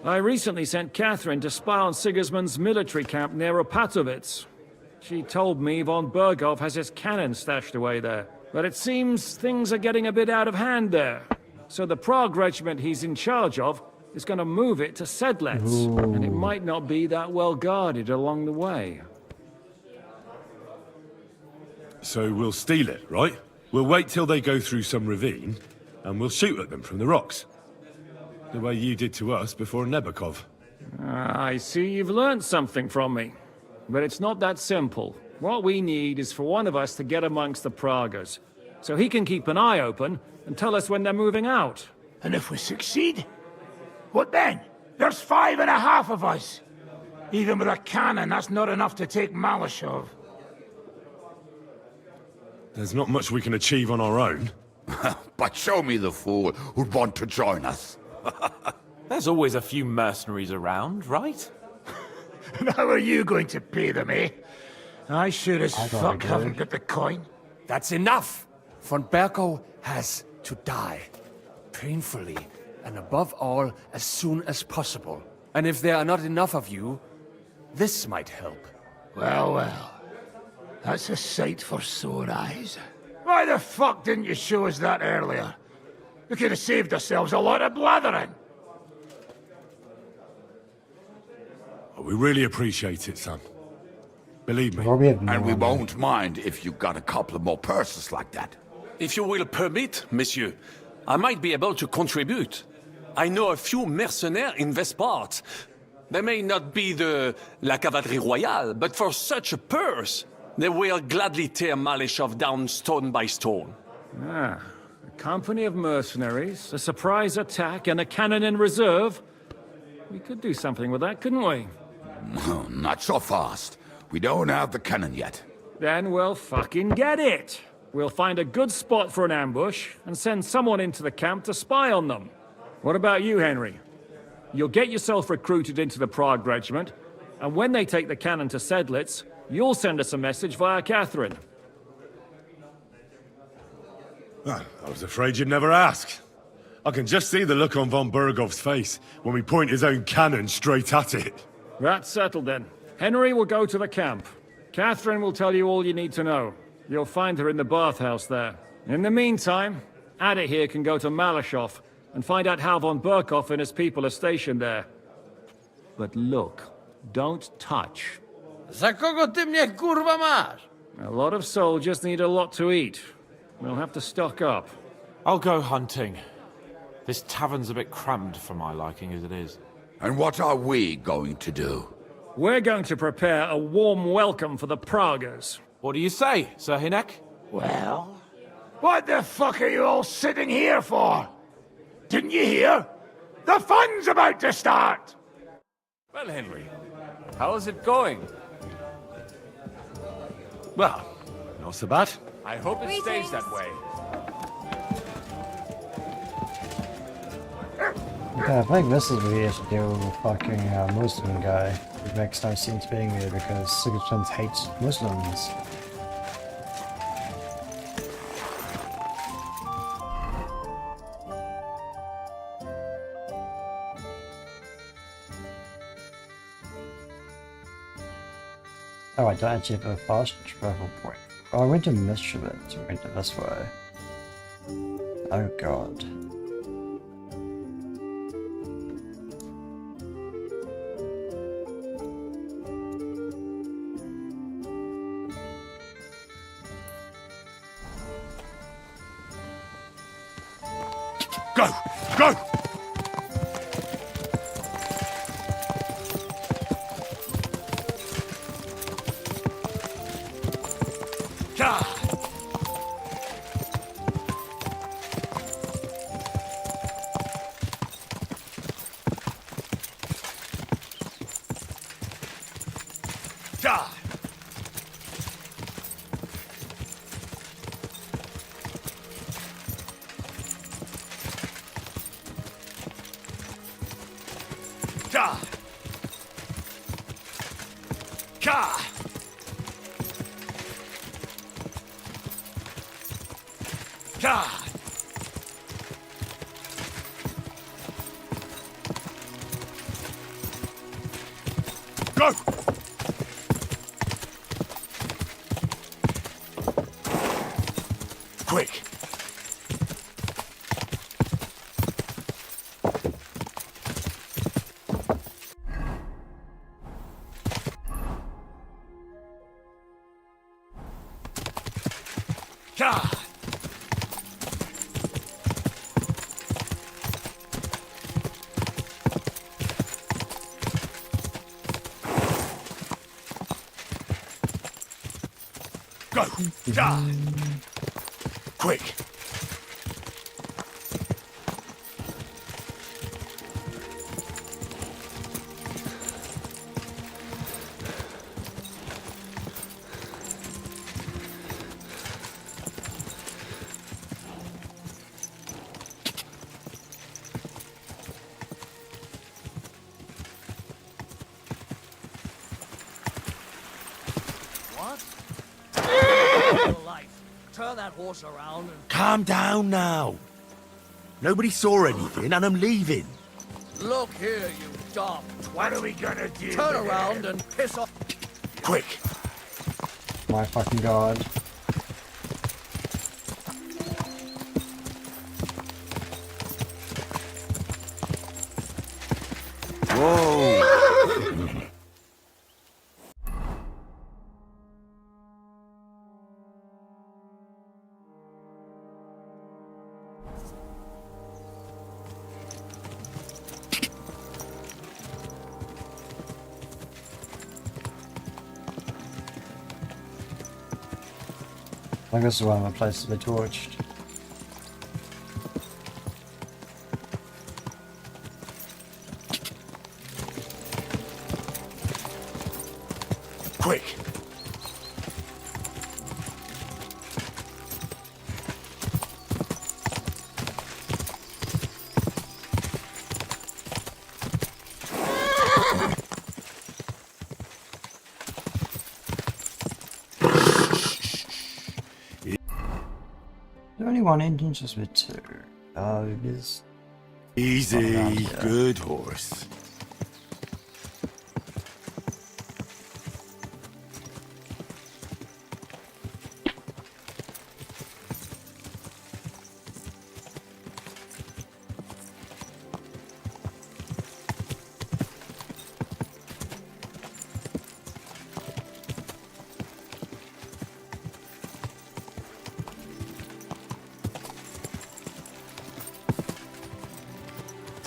I recently sent Catherine to spy on Sigismund's military camp near Opatovitz. She told me Von Berghoff has his cannon stashed away there. But it seems things are getting a bit out of hand there. So the Prague regiment he's in charge of is going to move it to Sedlets. And it might not be that well guarded along the way. So we'll steal it, right? We'll wait till they go through some ravine, and we'll shoot at them from the rocks. The way you did to us before Nebakov. I see you've learned something from me. But it's not that simple. What we need is for one of us to get amongst the Pragas, so he can keep an eye open and tell us when they're moving out. And if we succeed? What then? There's 5.5 of us. Even with a cannon, that's not enough to take Malashov. There's not much we can achieve on our own. But show me the fool who'd want to join us. There's always a few mercenaries around, right? And how are you going to pay them, eh? I sure as fuck haven't got the coin. That's enough! Von Berghoff has to die. Painfully, and above all, as soon as possible. And if there are not enough of you, this might help. Well, well. That's a sight for sore eyes. Why the fuck didn't you show us that earlier? We could have saved ourselves a lot of blathering. We really appreciate it, son. Believe me. And we won't mind if you got a couple more purses like that. If you will permit, monsieur, I might be able to contribute. I know a few mercenaires in this part. They may not be la cavalerie royale, but for such a purse, they will gladly tear Malashov down stone by stone. Ah, a company of mercenaries, a surprise attack, and a cannon in reserve. We could do something with that, couldn't we? No, not so fast. We don't have the cannon yet. Then we'll fucking get it. We'll find a good spot for an ambush and send someone into the camp to spy on them. What about you, Henry? You'll get yourself recruited into the Prague regiment, and when they take the cannon to Sedlitz, you'll send us a message via Catherine. I was afraid you'd never ask. I can just see the look on Von Berghoff's face when we point his own cannon straight at it. That's settled then. Henry will go to the camp. Catherine will tell you all you need to know. You'll find her in the bathhouse there. In the meantime, Ada here can go to Malashov and find out how Von Berghoff and his people are stationed there. But look, don't touch. Za kogo ty mnie kurwa masz? A lot of soldiers need a lot to eat. We'll have to stock up. I'll go hunting. This tavern's a bit cramped for my liking as it is. And what are we going to do? We're going to prepare a warm welcome for the Pragas. What do you say, Sir Hinek? Well, what the fuck are you all sitting here for? Didn't you hear? The fun's about to start! Well, Henry, how is it going? Well, not so bad. I hope it stays that way. Okay, I think this is what he has to deal with the fucking Muslim guy. It makes no sense being there because Sigismund hates Muslims. Oh, I don't actually have a fast travel point. Oh, I went to Mischevitz, so I went this way. Oh god. Go! Go! Go! Quick! Yeah! Go! Ja! Quick! Turn that horse around and... Calm down now. Nobody saw anything and I'm leaving. Look here, you dumb twat. What are we gonna do? Turn around and piss off. Quick! My fucking god. Whoa! I think this is one of the places they torched. Quick! There only one entrance just with two. Oh, it is. Easy, good horse.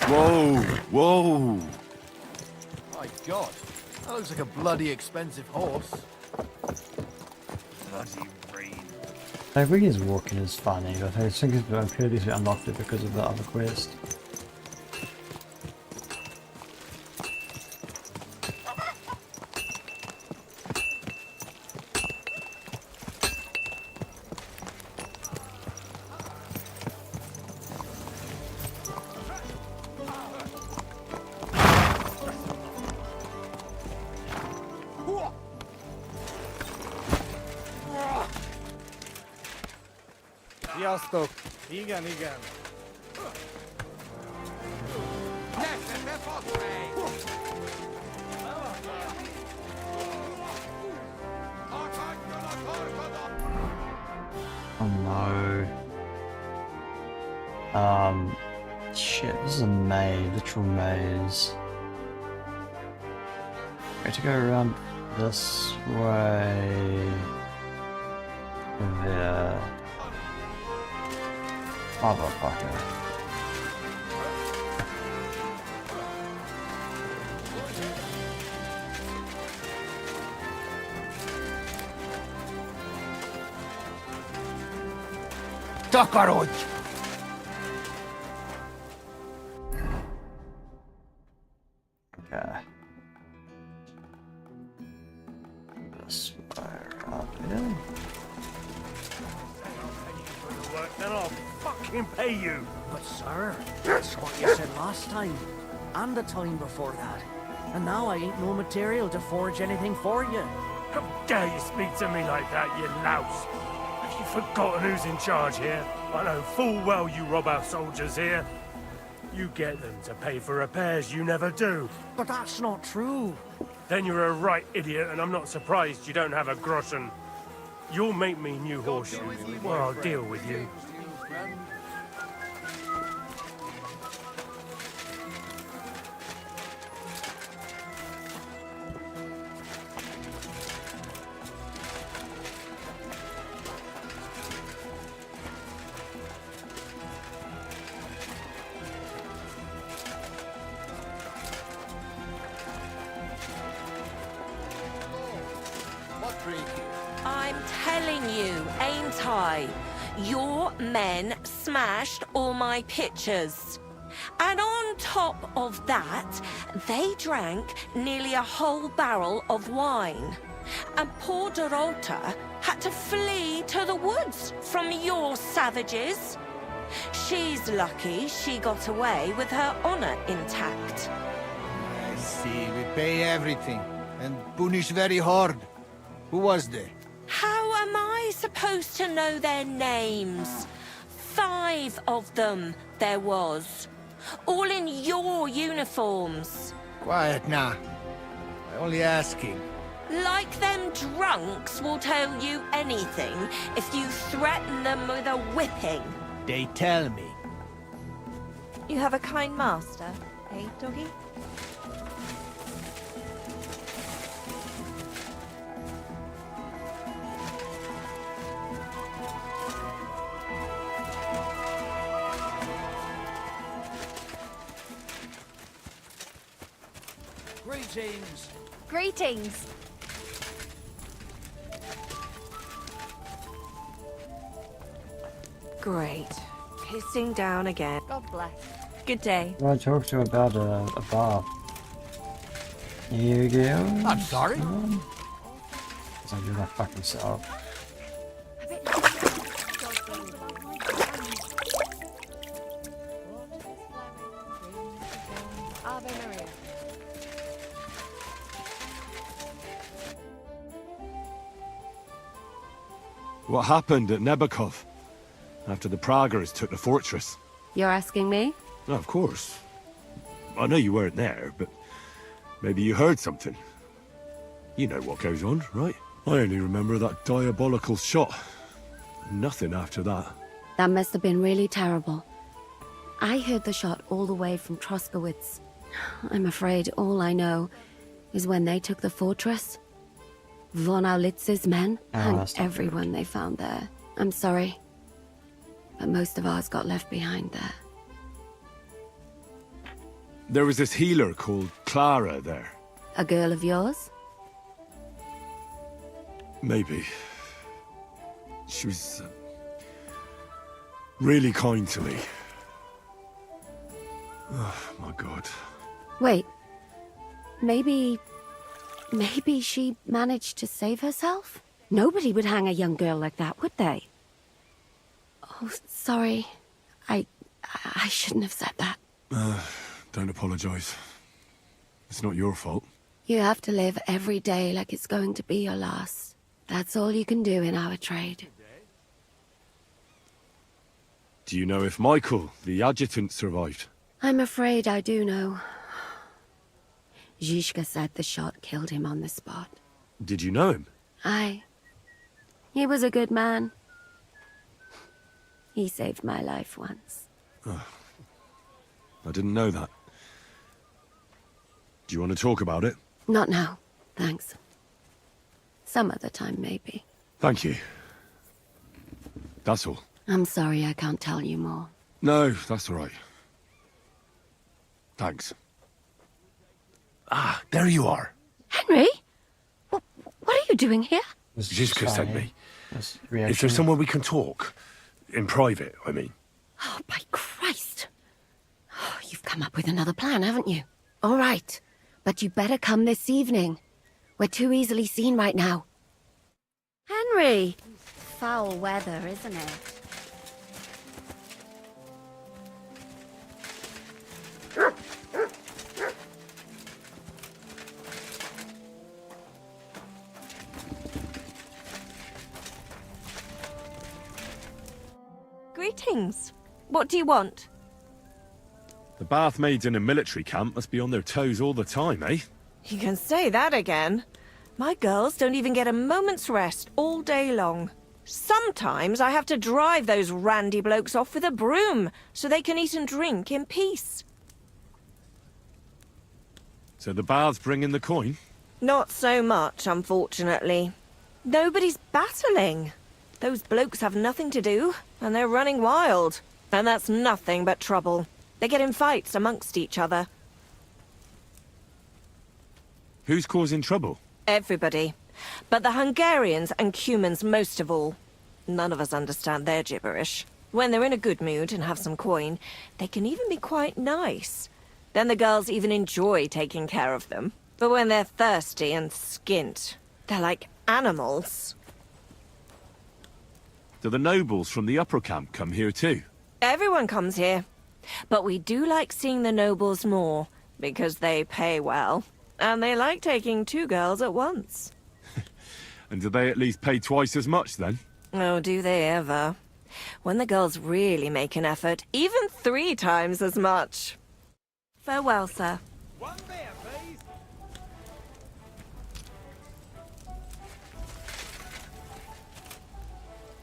Whoa, whoa. My God, that looks like a bloody expensive horse. Bloody rain. I think his walking is funny, but I think it's purely unlocked it because of the other quest. Sziasztok! Igen, igen. Oh no. Shit, this is a maze, literal maze. I have to go around this way. There. Motherfucker. Takarodj! Okay. This way up here. Then I'll fucking pay you. But sir, that's what you said last time. And the time before that. And now I ain't no material to forge anything for you. How dare you speak to me like that, you louse? Have you forgotten who's in charge here? I know full well you rob our soldiers here. You get them to pay for repairs you never do. But that's not true. Then you're a right idiot, and I'm not surprised you don't have a groschen. You'll make me new horseshoes, or I'll deal with you. I'm telling you, ain't I? Your men smashed all my pictures. And on top of that, they drank nearly a whole barrel of wine. And poor Dorota had to flee to the woods from your savages. She's lucky she got away with her honor intact. I see. We pay everything and punish very hard. Who was they? How am I supposed to know their names? 5 of them there was. All in your uniforms. Quiet now. I'm only asking. Like them drunks will tell you anything if you threaten them with a whipping. They tell me. You have a kind master, eh, doggy? Greetings. Greetings. Great. Pissing down again. God bless. Good day. I talked to about a bar. Here you go. I'm sorry. Because I do that fucking self. Ave Maria. What happened at Nebakov after the Praguers took the fortress? You're asking me? Oh, of course. I know you weren't there, but maybe you heard something. You know what goes on, right? I only remember that diabolical shot. Nothing after that. That must have been really terrible. I heard the shot all the way from Troskowitz. I'm afraid all I know is when they took the fortress, Von Aulitz's men hanged everyone they found there. I'm sorry, but most of ours got left behind there. There was this healer called Clara there. A girl of yours? Maybe. She was really kind to me. Oh, my God. Wait, maybe she managed to save herself? Nobody would hang a young girl like that, would they? Oh, sorry. I shouldn't have said that. Don't apologize. It's not your fault. You have to live every day like it's going to be your last. That's all you can do in our trade. Do you know if Michael, the adjutant, survived? I'm afraid I do know. Zhishka said the shot killed him on the spot. Did you know him? Aye. He was a good man. He saved my life once. Oh, I didn't know that. Do you want to talk about it? Not now, thanks. Some other time, maybe. Thank you. That's all. I'm sorry I can't tell you more. No, that's all right. Thanks. Ah, there you are. Henry? What are you doing here? Zhishka sent me. This Is reaction. there somewhere we can talk? In private, I mean. Oh, by Christ. Oh, you've come up with another plan, haven't you? All right. But you better come this evening. We're too easily seen right now. Henry! Foul weather, isn't it? Greetings. What do you want? The bath maids in a military camp must be on their toes all the time, eh? You can say that again. My girls don't even get a moment's rest all day long. Sometimes I have to drive those randy blokes off with a broom so they can eat and drink in peace. So the baths bring in the coin? Not so much, unfortunately. Nobody's battling. Those blokes have nothing to do, and they're running wild. And that's nothing but trouble. They get in fights amongst each other. Who's causing trouble? Everybody. But the Hungarians and Cumans most of all. None of us understand their gibberish. When they're in a good mood and have some coin, they can even be quite nice. Then the girls even enjoy taking care of them. But when they're thirsty and skint, they're like animals. Do the nobles from the upper camp come here too? Everyone comes here. But we do like seeing the nobles more, because they pay well. And they like taking 2 girls at once. And do they at least pay twice as much then? Oh, do they ever. When the girls really make an effort, even 3 times as much. Farewell, sir.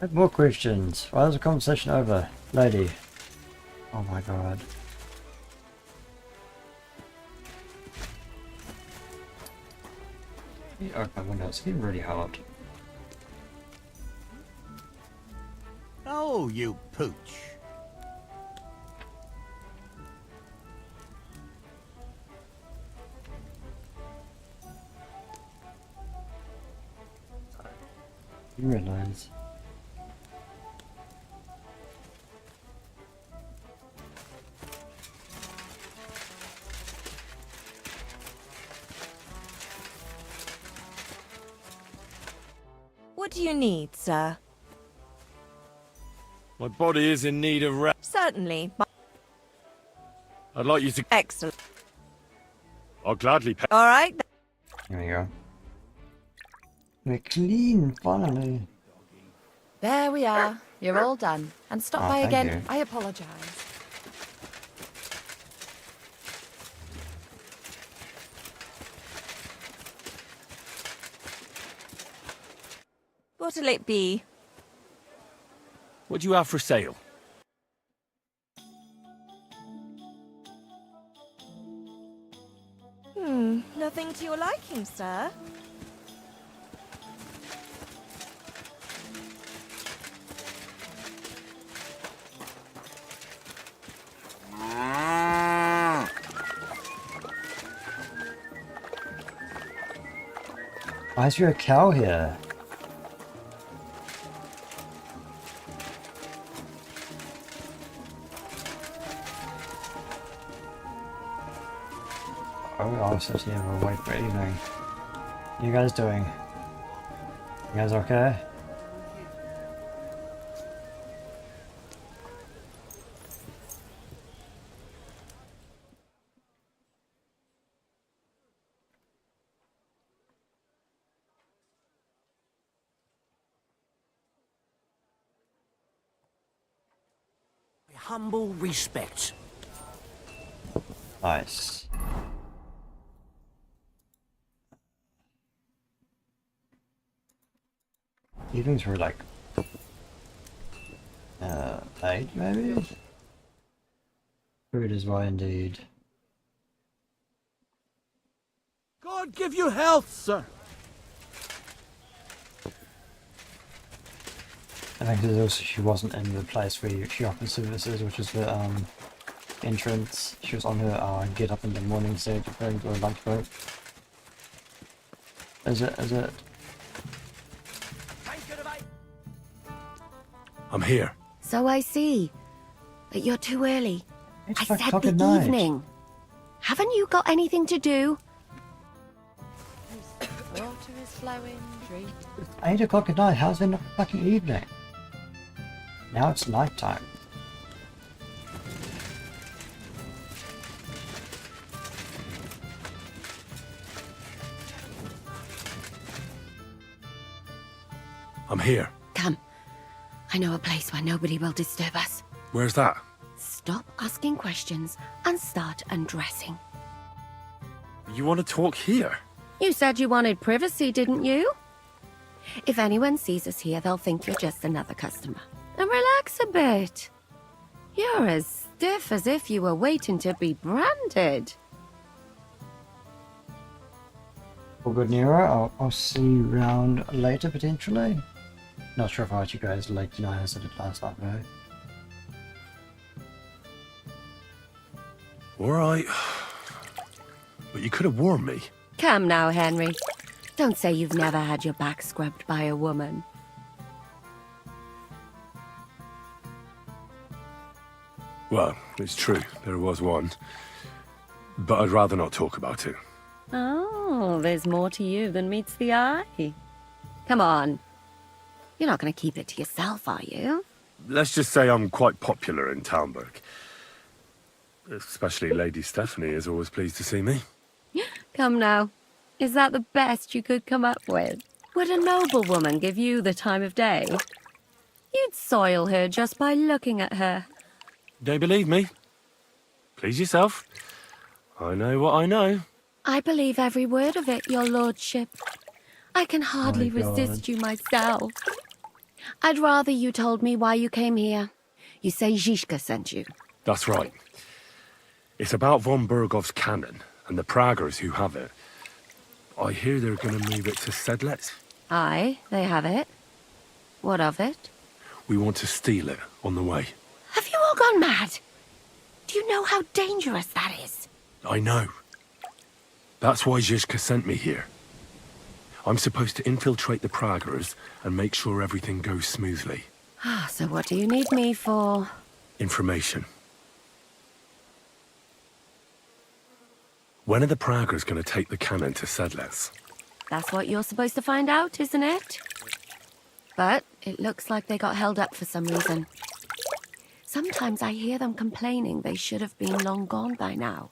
I have more questions. Why is the conversation over? Lady. Oh my god. Let me open my window. It's getting really hot. Oh, you pooch. Red lines. What do you need, sir? My body is in need of rest. Certainly. I'd like you to... Excellent. I'll gladly pay... All right. Here we go. We're clean, finally. There we are. You're all done. And stop Oh, by thank again. you. I apologize. What'll it be? What do you have for sale? Nothing to your liking, sir? Why is there a cow here? Oh, I'll sit here and wait for evening. What are you guys doing? You guys okay? humble respects. Nice. Evenings were like 8 maybe? Food is why indeed. God give you health, sir. I think there's also she wasn't in the place where she offers services, which is the entrance. She was on her get up in the morning stage preparing for a lunch break. Is it? I'm here. So I see. But you're too early. It's I 5 said o'clock the at night. evening. Haven't you got anything to do? Water is flowing, drink. It's 8 o'clock at night. How's it not fucking evening? Now it's nighttime. I'm here. Come. I know a place where nobody will disturb us. Where's that? Stop asking questions and start undressing. You want to talk here? You said you wanted privacy, didn't you? If anyone sees us here, they'll think you're just another customer. And relax a bit. You're as stiff as if you were waiting to be branded. All good, Nero. I'll see you around later, potentially. Not sure if I let you guys late tonight as I did last night, though. Alright. But you could have warned me. Come now, Henry. Don't say you've never had your back scrubbed by a woman. Well, it's true. There was one. But I'd rather not talk about it. Oh, there's more to you than meets the eye. Come on. You're not going to keep it to yourself, are you? Let's just say I'm quite popular in Talmberg. Especially Lady Stephanie is always pleased to see me. Come now. Is that the best you could come up with? Would a noble woman give you the time of day? You'd soil her just by looking at her. Don't believe me? Please yourself. I know what I know. I believe every word of it, your lordship. I can hardly resist you myself. I'd rather you told me why you came here. You say Zizka sent you. That's right. It's about von Bergov's cannon and the Praggers who have it. I hear they're going to move it to Sedlec. Aye, they have it. What of it? We want to steal it on the way. Have you all gone mad? Do you know how dangerous that is? I know. That's why Zizka sent me here. I'm supposed to infiltrate the Praggers and make sure everything goes smoothly. So what do you need me for? Information. When are the Praggers going to take the cannon to Sedlec? That's what you're supposed to find out, isn't it? But it looks like they got held up for some reason. Sometimes I hear them complaining they should have been long gone by now.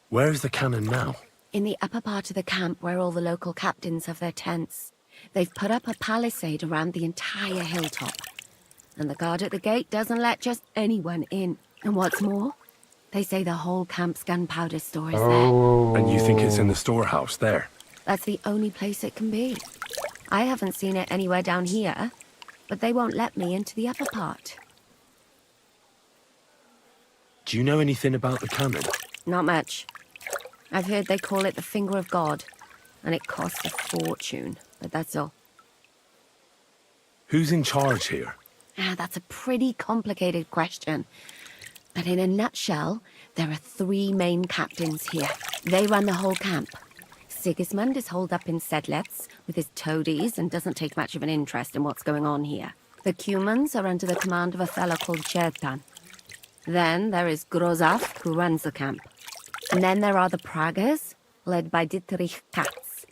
Where's the cannon now? In the upper part of the camp where all the local captains have their tents. They've put up a palisade around the entire hilltop. And the guard at the gate doesn't let just anyone in. And what's more, they say the whole camp's gunpowder store is there. And you think it's in the storehouse there? That's the only place it can be. I haven't seen it anywhere down here, but they won't let me into the upper part. Do you know anything about the cannon? Not much. I've heard they call it the Finger of God, and it costs a fortune, but that's all. Who's in charge here? That's a pretty complicated question. But in a nutshell, there are 3 main captains here. They run the whole camp. Sigismund is holed up in Sedlec with his toadies and doesn't take much of an interest in what's going on here. The Cumans are under the command of a fellow called Chertan. Then there is Grozaf, who runs the camp. And then there are the Praggers, led by Dietrich Katz.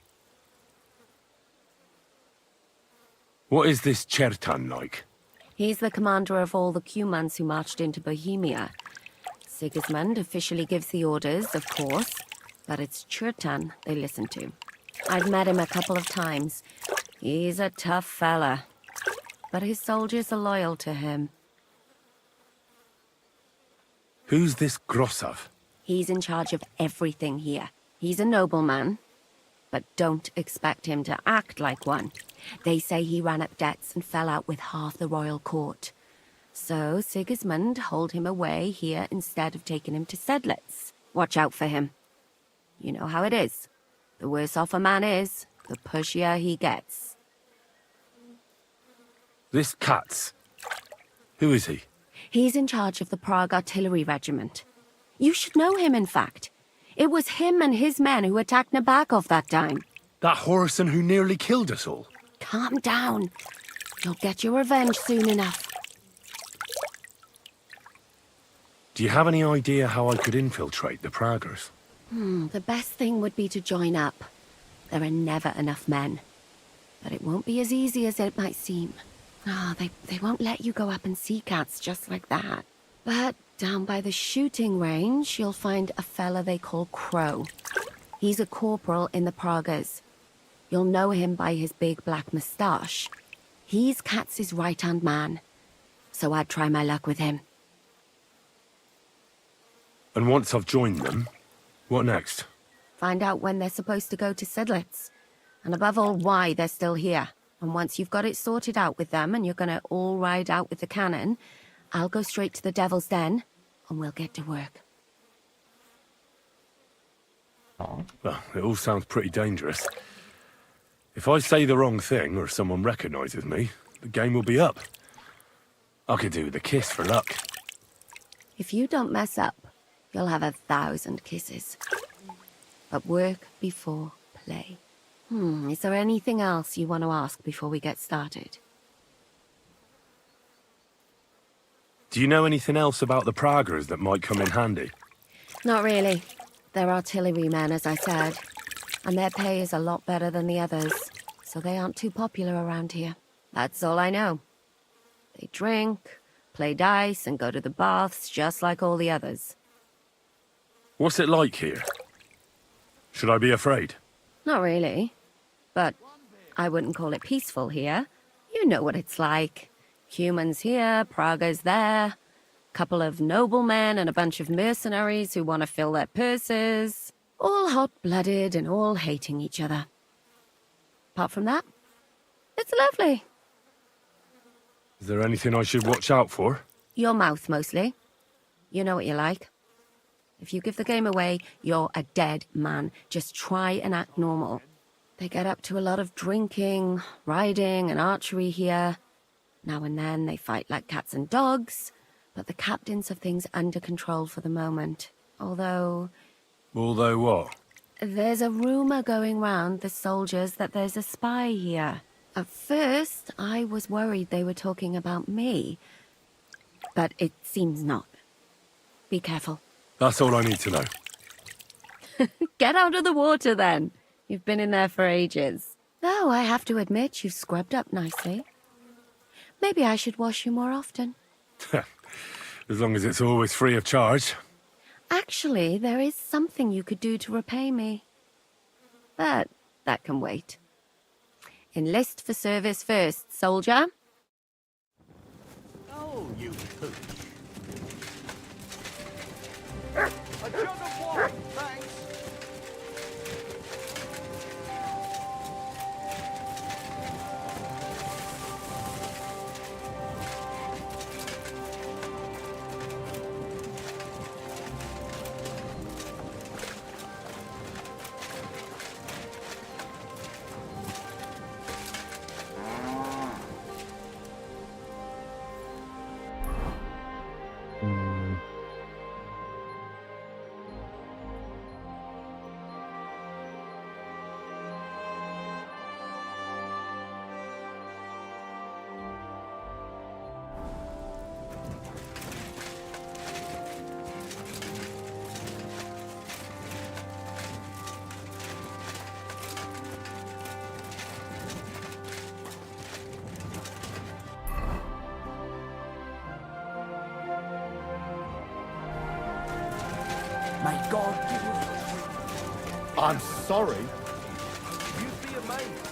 What is this Chertan like? He's the commander of all the Cumans who marched into Bohemia. Sigismund officially gives the orders, of course, but it's Chertan they listen to. I've met him a couple of times. He's a tough fella. but his soldiers are loyal to him. Who's this Grossav? He's in charge of everything here. He's a nobleman, but don't expect him to act like one. They say he ran up debts and fell out with half the royal court. So Sigismund hauled him away here instead of taking him to Sedlitz. Watch out for him. You know how it is. The worse off a man is, the pushier he gets. This Katz. Who is he? He's in charge of the Prague Artillery Regiment. You should know him, in fact. It was him and his men who attacked Nabakov that time. That Horace who nearly killed us all. Calm down. You'll get your revenge soon enough. Do you have any idea how I could infiltrate the Praggers? The best thing would be to join up. There are never enough men. But it won't be as easy as it might seem. They won't let you go up and see cats just like that. But down by the shooting range, you'll find a fella they call Crow. He's a corporal in the Praggers. You'll know him by his big black moustache. He's Katz's right-hand man. So I'd try my luck with him. And once I've joined them, what next? Find out when they're supposed to go to Sedlitz. And above all, why they're still here. And once you've got it sorted out with them and you're gonna all ride out with the cannon, I'll go straight to the Devil's Den and we'll get to work. Well, it all sounds pretty dangerous. If I say the wrong thing or someone recognizes me, the game will be up. I could do the kiss for luck. If you don't mess up, you'll have 1,000 kisses. But work before play. Is there anything else you want to ask before we get started? Do you know anything else about the Praggers that might come in handy? Not really. They're artillerymen, as I said. And their pay is a lot better than the others. So they aren't too popular around here. That's all I know. They drink, play dice, and go to the baths just like all the others. What's it like here? Should I be afraid? Not really. But I wouldn't call it peaceful here. You know what it's like. Humans here, Praggers there. Couple of noblemen and a bunch of mercenaries who want to fill their purses. All hot-blooded and all hating each other. Apart from that, it's lovely. Is there anything I should watch out for? Your mouth, mostly. You know what you like. If you give the game away, you're a dead man. Just try and act normal. They get up to a lot of drinking, riding, and archery here. Now and then they fight like cats and dogs, but the captains have things under control for the moment. Although what? There's a rumor going round the soldiers that there's a spy here. At first, I was worried they were talking about me, but it seems not. Be careful. That's all I need to know. Get out of the water, then. You've been in there for ages. Though I have to admit you've scrubbed up nicely. Maybe I should wash you more often. As long as it's always free of charge. Actually, there is something you could do to repay me. But that can wait. Enlist for service first, soldier. Oh, you pooch. A jug of wine, thanks. My God, give you... I'm sorry. You'd be amazed.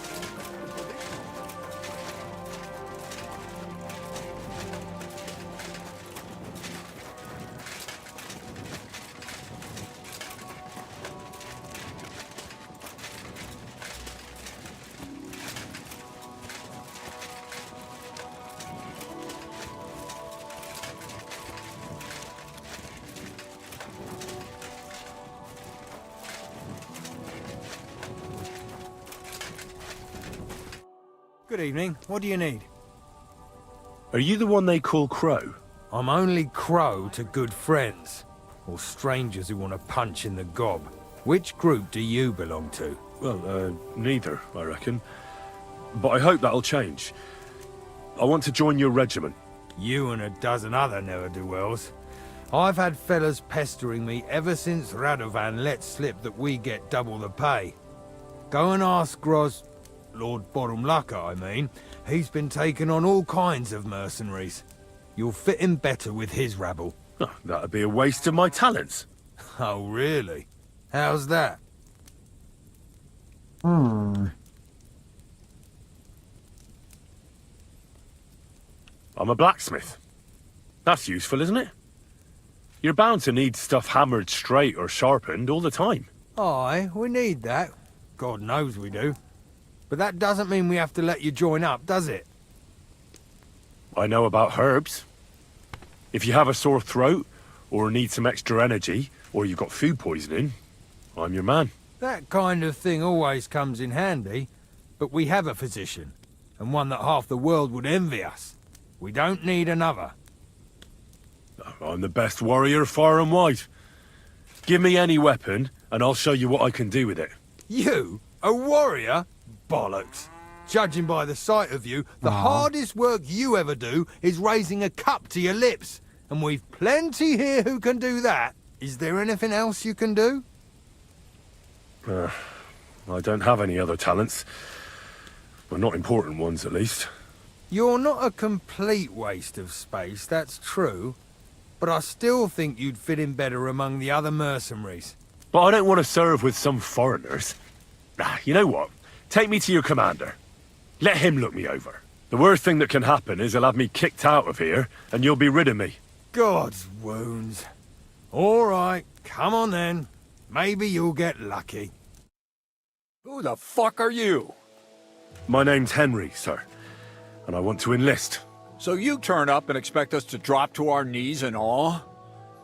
Good evening. What do you need? Are you the one they call Crow? I'm only Crow to good friends, or strangers who want to punch in the gob. Which group do you belong to? Well, neither, I reckon. But I hope that'll change. I want to join your regiment. You and a dozen other ne'er-do-wells. I've had fellas pestering me ever since Radovan let slip that we get double the pay. Go and ask Lord Borumlaka, I mean. He's been taking on all kinds of mercenaries. You'll fit in better with his rabble. Oh, that'd be a waste of my talents. Oh, really? How's that? I'm a blacksmith. That's useful, isn't it? You're bound to need stuff hammered straight or sharpened all the time. Aye, we need that. God knows we do. But that doesn't mean we have to let you join up, does it? I know about herbs. If you have a sore throat, or need some extra energy, or you've got food poisoning, I'm your man. That kind of thing always comes in handy, but we have a physician, and one that half the world would envy us. We don't need another. I'm the best warrior far and wide. Give me any weapon, and I'll show you what I can do with it. You? A warrior? Bollocks. Judging by the sight of you, the hardest work you ever do is raising a cup to your lips. And we've plenty here who can do that. Is there anything else you can do? I don't have any other talents. Well, not important ones, at least. You're not a complete waste of space, that's true. But I still think you'd fit in better among the other mercenaries. But I don't want to serve with some foreigners. You know what? Take me to your commander. Let him look me over. The worst thing that can happen is he'll have me kicked out of here, and you'll be rid of me. God's wounds. All right, come on then. Maybe you'll get lucky. Who the fuck are you? My name's Henry, sir, and I want to enlist. So you turn up and expect us to drop to our knees in awe?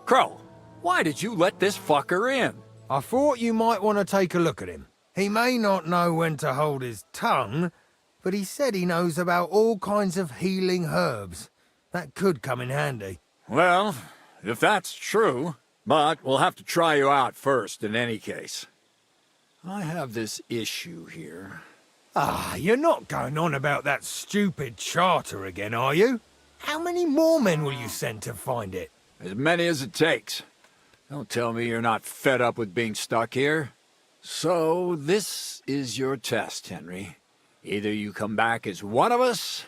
Crow, why did you let this fucker in? I thought you might want to take a look at him. He may not know when to hold his tongue, but he said he knows about all kinds of healing herbs. That could come in handy. Well, if that's true, but we'll have to try you out first in any case. I have this issue here. Ah, you're not going on about that stupid charter again, are you? How many more men will you send to find it? As many as it takes. Don't tell me you're not fed up with being stuck here. So, this is your test, Henry. Either you come back as one of us,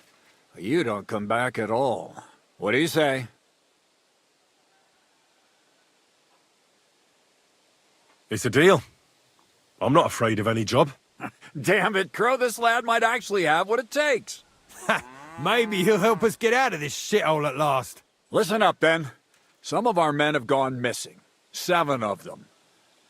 or you don't come back at all. What do you say? It's a deal. I'm not afraid of any job. Damn it, Crow, this lad might actually have what it takes. Maybe he'll help us get out of this shithole at last. Listen up, then. Some of our men have gone missing. 7 of them.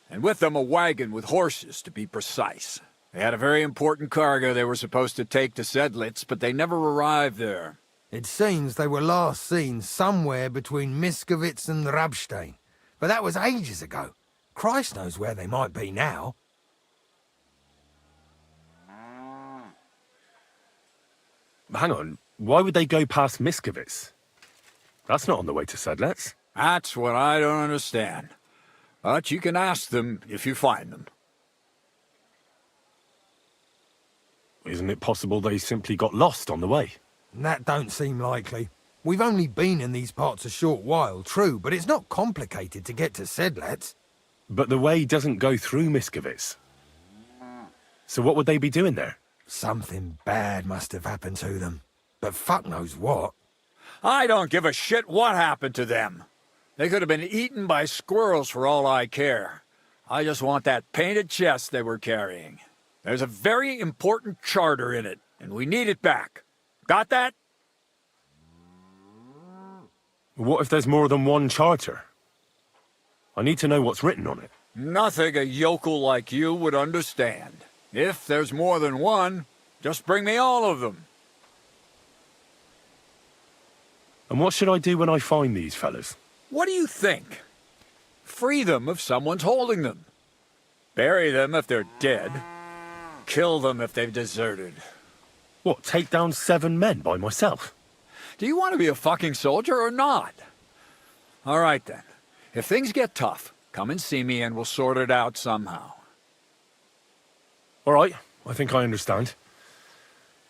And with them a wagon with horses, to be precise. They had a very important cargo they were supposed to take to Sedlitz, but they never arrived there. It seems they were last seen somewhere between Miskovitz and Rabstein. But that was ages ago. Christ knows where they might be now. Hang on, why would they go past Miskovitz? That's not on the way to Sedlitz. That's what I don't understand. But you can ask them if you find them. Isn't it possible they simply got lost on the way? That don't seem likely. We've only been in these parts a short while, true, but it's not complicated to get to Sedlitz. But the way doesn't go through Miskovitz. So what would they be doing there? Something bad must have happened to them. But fuck knows what. I don't give a shit what happened to them. They could have been eaten by squirrels for all I care. I just want that painted chest they were carrying. There's a very important charter in it, and we need it back. Got that? What if there's more than one charter? I need to know what's written on it. Nothing a yokel like you would understand. If there's more than one, just bring me all of them. And what should I do when I find these fellas? What do you think? Free them if someone's holding them. Bury them if they're dead. Kill them if they've deserted. What, take down 7 men by myself? Do you want to be a fucking soldier or not? All right then. If things get tough, come and see me and we'll sort it out somehow. All right, I think I understand.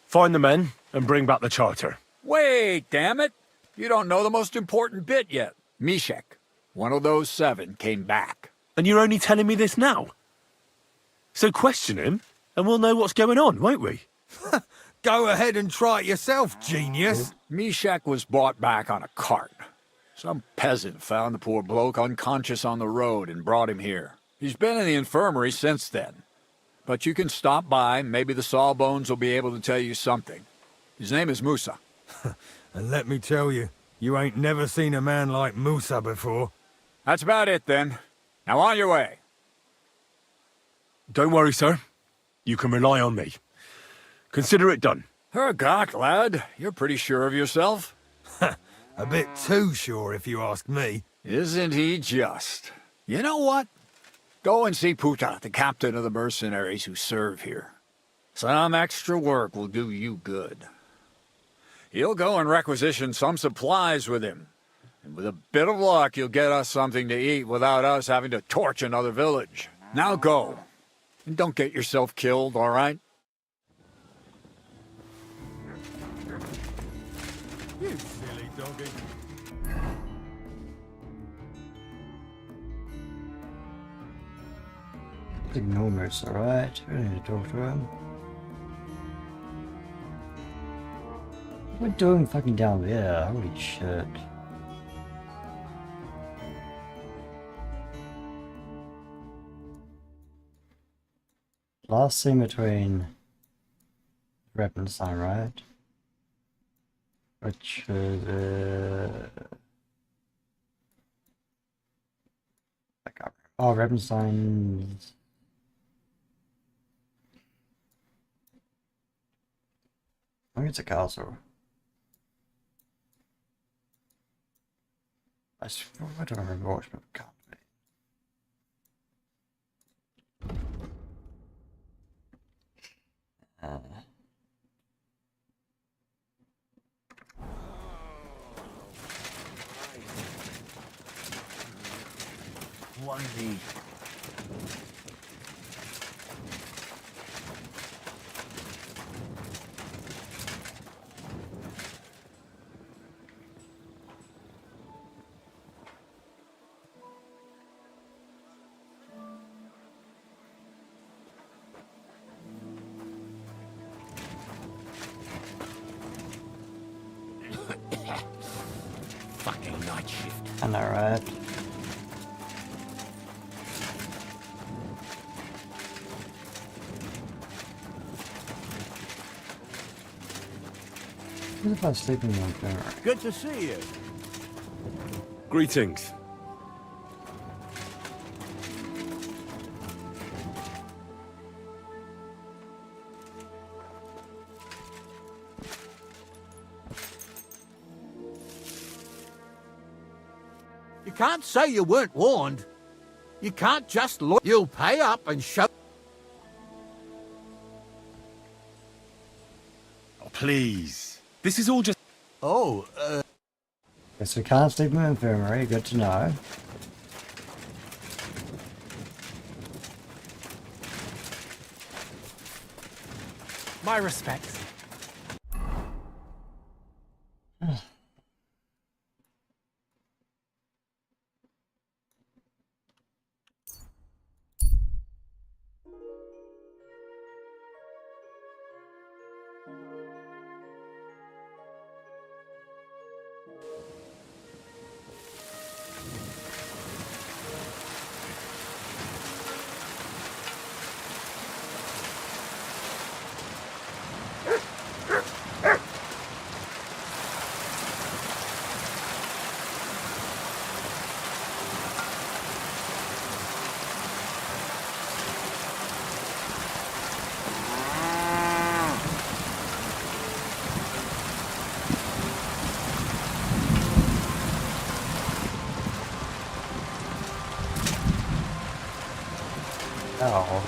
Find the men and bring back the charter. Wait, damn it! You don't know the most important bit yet. Mishek, one of those 7, came back. And you're only telling me this now? So question him, and we'll know what's going on, won't we? Go ahead and try it yourself, genius. Mishek was brought back on a cart. Some peasant found the poor bloke unconscious on the road and brought him here. He's been in the infirmary since then. But you can stop by, maybe the Sawbones will be able to tell you something. His name is Musa. And let me tell you, you ain't never seen a man like Musa before. That's about it then. Now on your way. Don't worry, sir. You can rely on me. Consider it done. Hergott, lad. You're pretty sure of yourself. A bit too sure, if you ask me. Isn't he just? You know what? Go and see Puta, the captain of the mercenaries who serve here. Some extra work will do you good. He'll go and requisition some supplies with him. And with a bit of luck, you'll get us something to eat without us having to torch another village. Now go. And don't get yourself killed, all right? You silly doggy. Ignore Moose, alright? We don't need to talk to him. What are we doing fucking down there? Holy shit. Last scene between Rep and Sign, right? Which I can't remember. Oh, Rebenstein's. I think it's a castle. I don't remember which, but it can't be. Windy. Fucking night shift. I know, right? What if I was sleeping in my bed? Good to see you. Greetings. You can't say you weren't warned. You can't just look. You'll pay up and show. Oh, please. This is all just... Guess we can't sleep in the infirmary, good to know. My respects. Oh.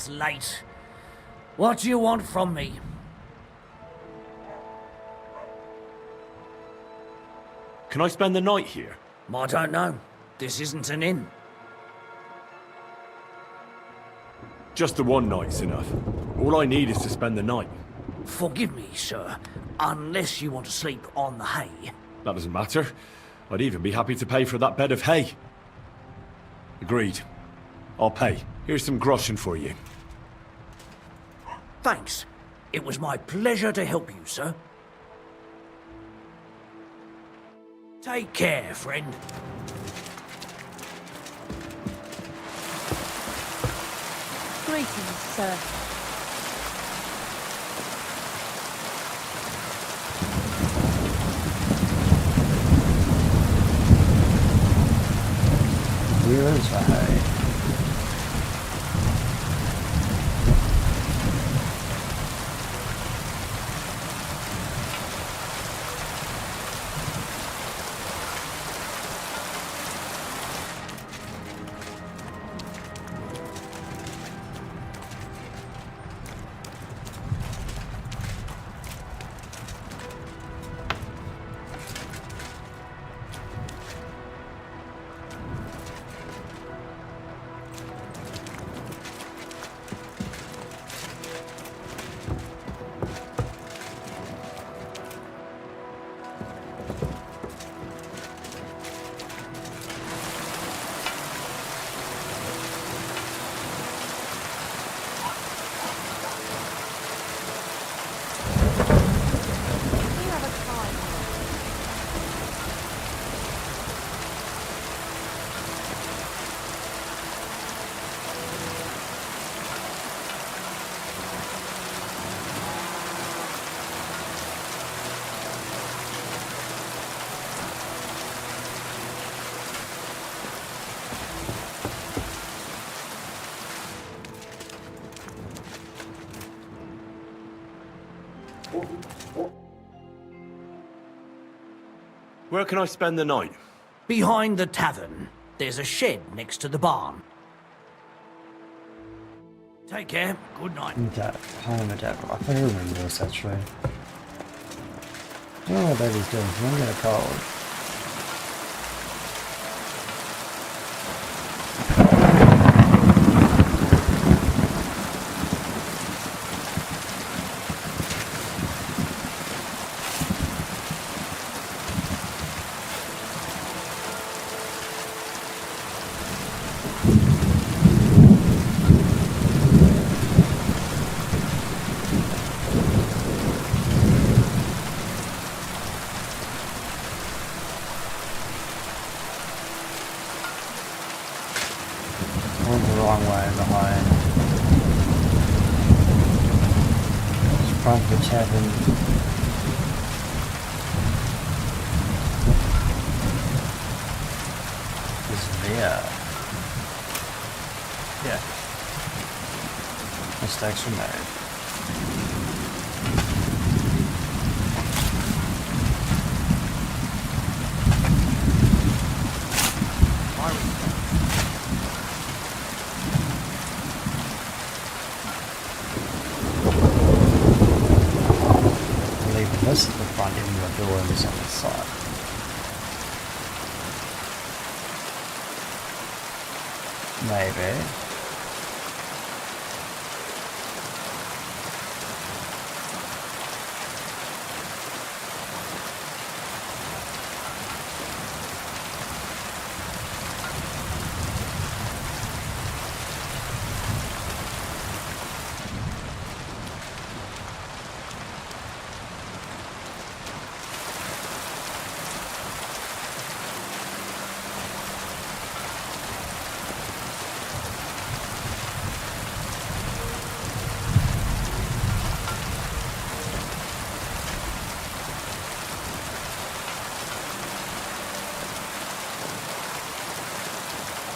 It's late. What do you want from me? Can I spend the night here? I don't know. This isn't an inn. Just the one night's enough. All I need is to spend the night. Forgive me, sir, unless you want to sleep on the hay. That doesn't matter. I'd even be happy to pay for that bed of hay. Agreed. I'll pay. Here's some groschen for you. Thanks. It was my pleasure to help you, sir. Take care, friend. Greetings, sir. Where is the hay? Where can I spend the night? Behind the tavern. There's a shed next to the barn. Take care. Good night. Home at I think I remember this actually. I don't know what baby's doing. She's not getting a cold. The wrong way behind. It's front of the tavern. Is there? Yeah. Mistakes were made. This is the front end of the door and this on the side. Maybe.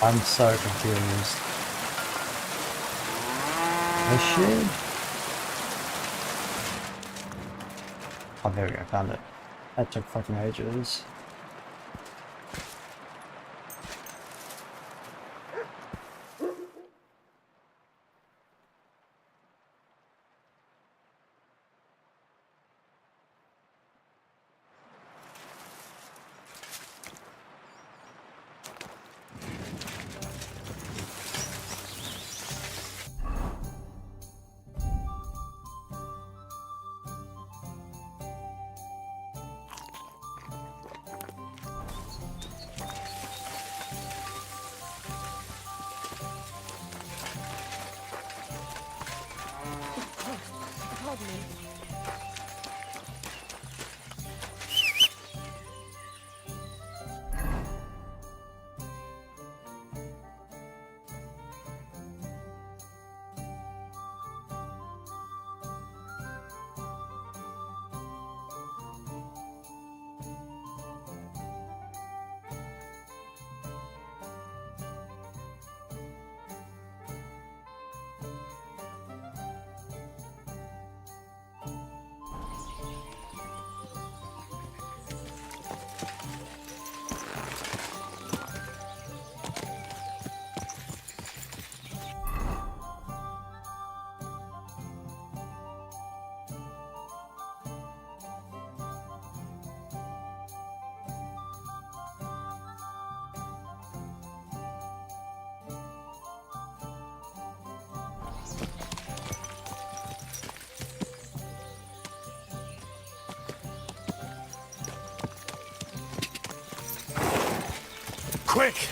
I'm so confused. The shed? Oh, there we go, found it. That took fucking ages. Quick!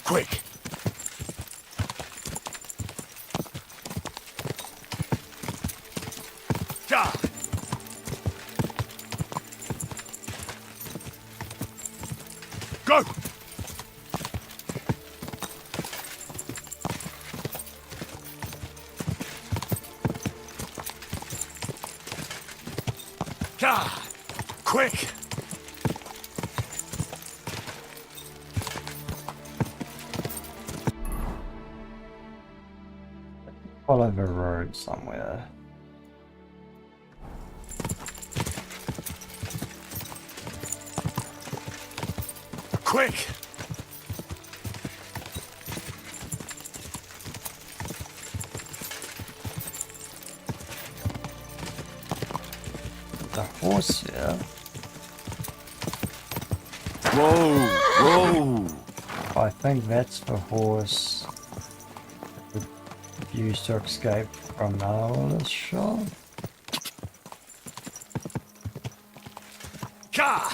Quick! God! Go! God! Quick! Follow the road somewhere. Quick! The horse here. Whoa! Whoa! I think that's the horse that used to escape from Marvelous shop. God!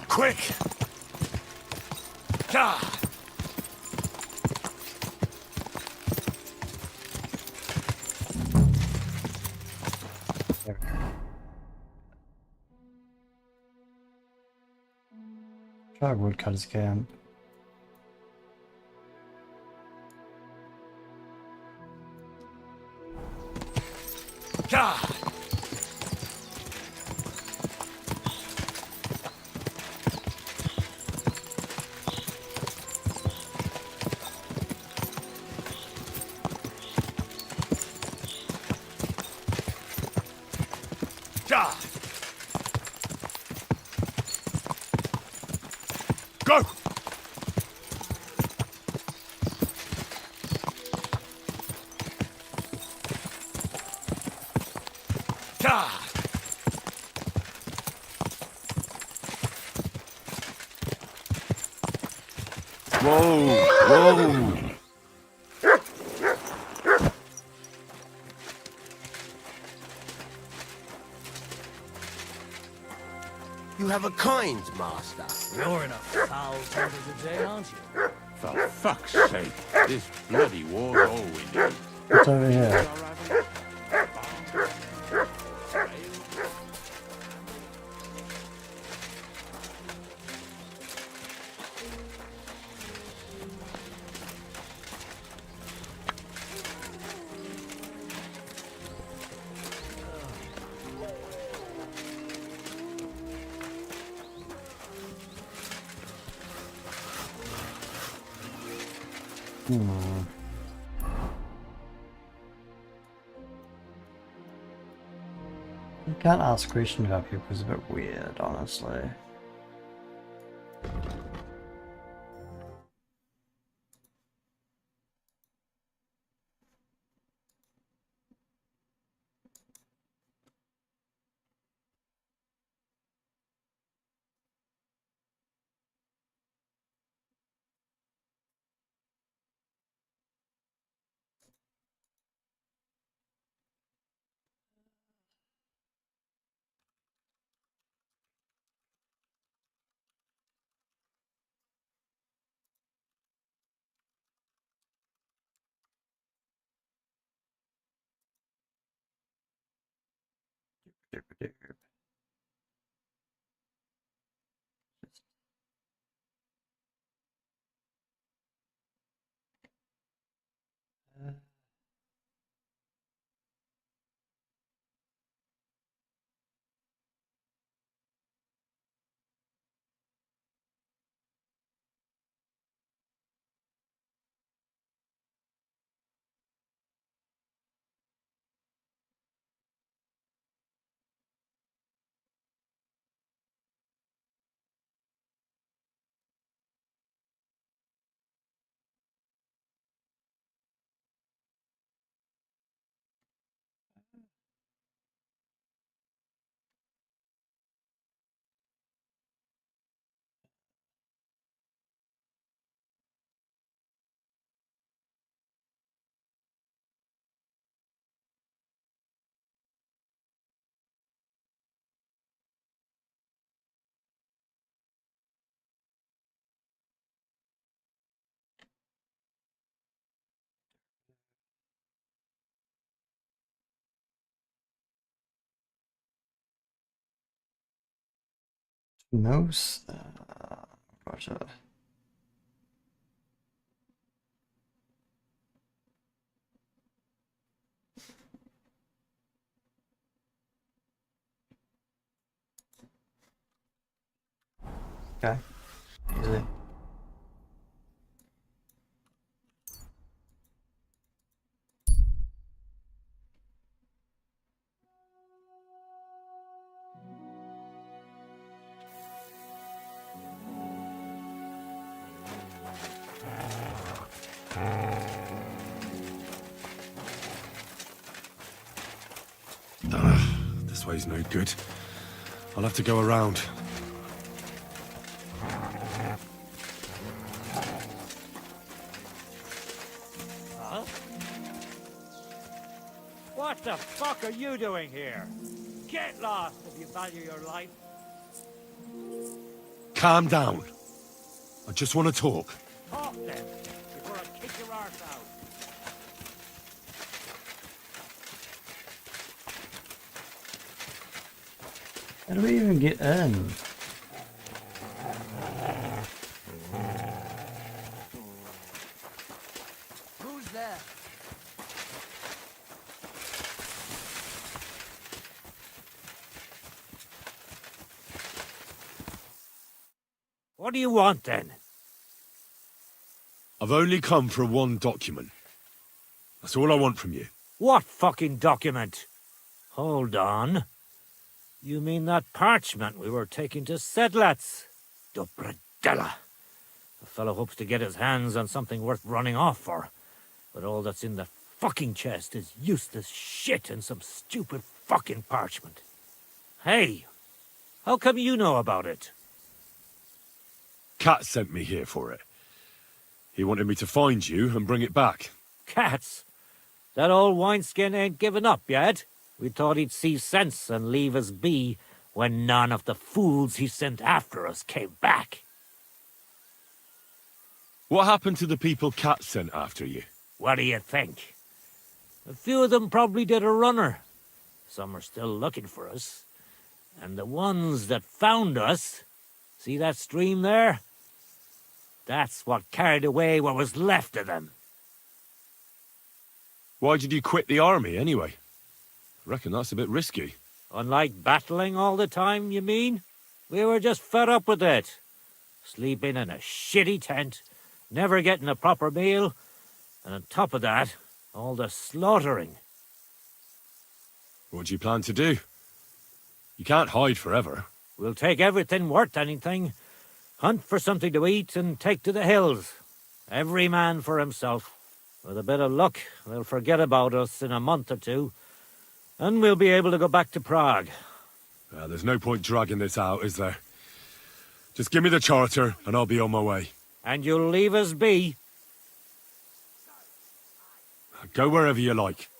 Quick! God! Try woodcutter's camp. God! God! Go! God! Whoa! Whoa! You have a kind master. You're in a foul temper today, aren't you? For fuck's sake, this bloody war's all we need. What's over here? You can't ask questions about people, it's a bit weird, honestly. Mouse. Roger. Okay. Easy. This way's no good. I'll have to go around. Huh? What the fuck are you doing here? Get lost if you value your life. Calm down. I just want to talk. Talk then, before I kick your arse out. How do we even get in? Who's there? What do you want then? I've only come for one document. That's all I want from you. What fucking document? Hold on. You mean that parchment we were taking to Sedlats? Dobradella. The fellow hopes to get his hands on something worth running off for. But all that's in the fucking chest is useless shit and some stupid fucking parchment. Hey, how come you know about it? Cat sent me here for it. He wanted me to find you and bring it back. Cats? That old wineskin ain't given up yet. We thought he'd see sense and leave us be when none of the fools he sent after us came back. What happened to the people Cat sent after you? What do you think? A few of them probably did a runner. Some are still looking for us. And the ones that found us, see that stream there? That's what carried away what was left of them. Why did you quit the army, anyway? I reckon that's a bit risky. Unlike battling all the time, you mean? We were just fed up with it. Sleeping in a shitty tent, never getting a proper meal, and on top of that, all the slaughtering. What do you plan to do? You can't hide forever. We'll take everything worth anything, hunt for something to eat, and take to the hills. Every man for himself. With a bit of luck, they'll forget about us in a month or two, and we'll be able to go back to Prague. There's no point dragging this out, is there? Just give me the charter, and I'll be on my way. And you'll leave us be? Go wherever you like.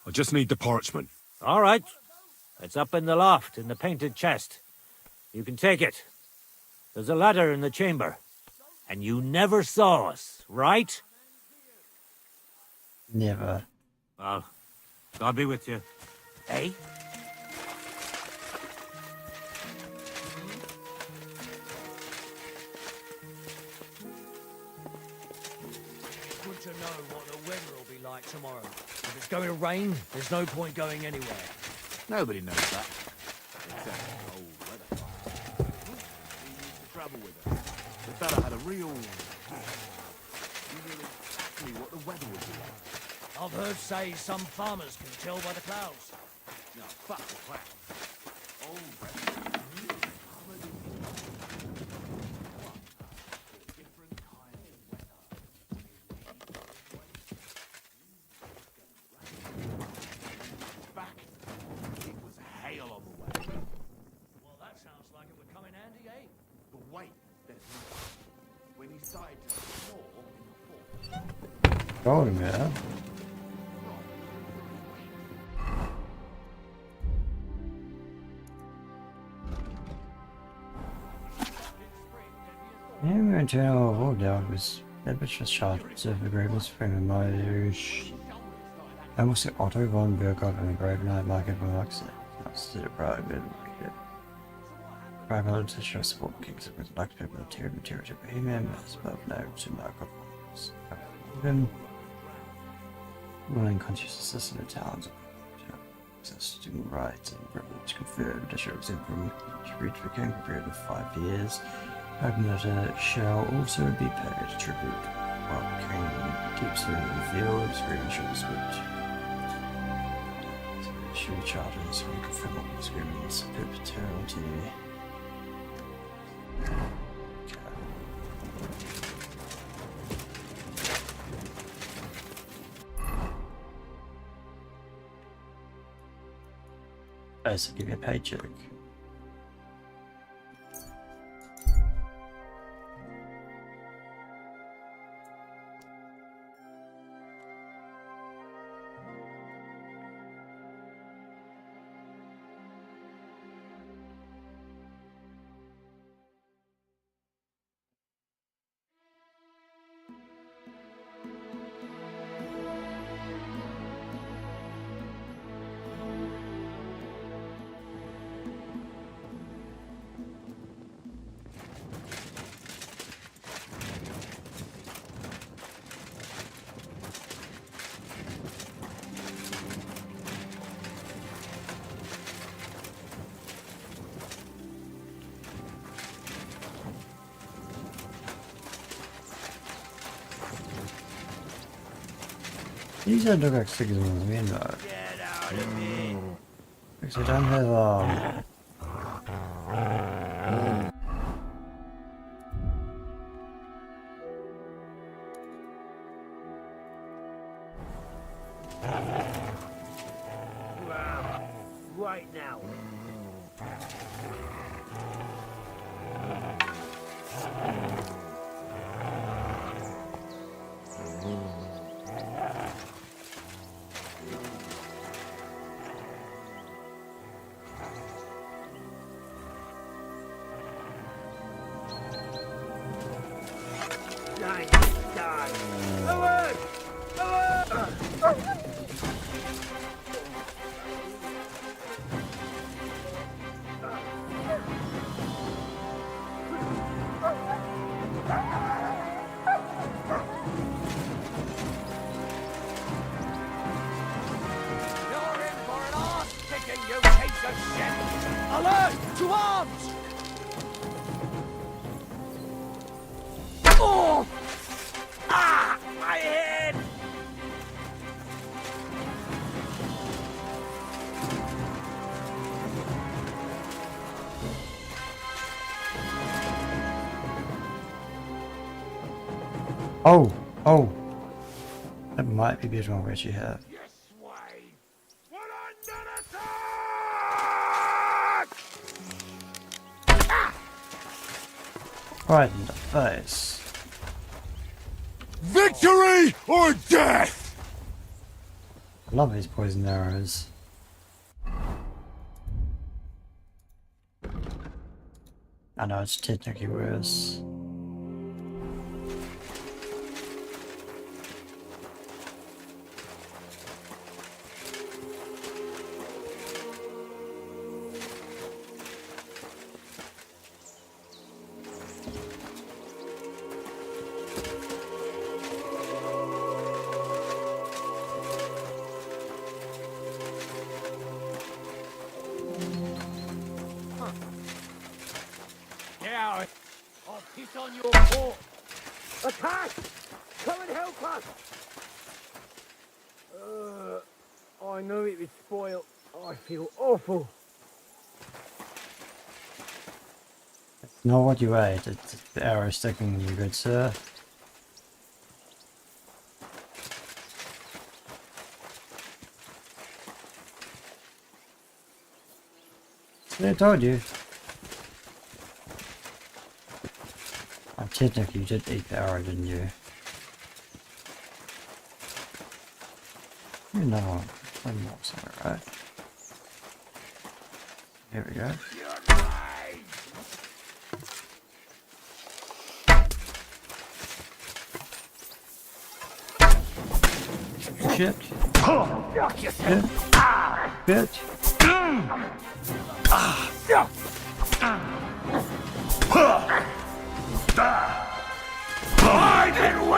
I just need the parchment. All right. It's up in the loft, in the painted chest. You can take it. There's a ladder in the chamber. And you never saw us, right? Never. Well, God be with you. Eh? Good to know what the weather will be like tomorrow. If it's going to rain, there's no point going anywhere. Nobody knows that. Except the old weather. We used to travel with her. The fella had a real... He knew exactly what the weather would be like. I've heard say some farmers can tell by the clouds. No, fuck the clouds. Old weather. Back, it was hail on the way. Well, that sounds like it would come in handy, eh? But wait, there's more. When he started to snore in the fort. Told him, yeah. Yeah, we're going to our hold down was that bitch was shot. So the greatest friend of mine. I muss say Otto von Birkhoff and the Grave Night Market von Max. That's the private. Primarily to show support kings with like material to Bohemian, as above now to narcotics. Even willing consciousness in the towns of access to rights and privilege conferred the shows in from tribute to the king for a period of 5 years. Agnes shall also be paid tribute while the king keeps her in the field, screenshots which issue charges and confirm all these agreements of perpetuity. So give me a paycheck. These don't look like stickers on the window. Because I don't have Right now. Alert! To arms! Oh! Ah! My head! Oh! That might be better one which you have. Right in the face. Victory or death! I love these poison arrows. I know it's technically worse. I'll piss on your paw. Attack! Come and help us! I knew it would spoil. I feel awful. It's not what you ate, it's the arrow sticking in you, good sir. See, I told you. Technically, you did eat the arrow, didn't you? You know, one more somewhere, right? Here we go. Shit. Bitch.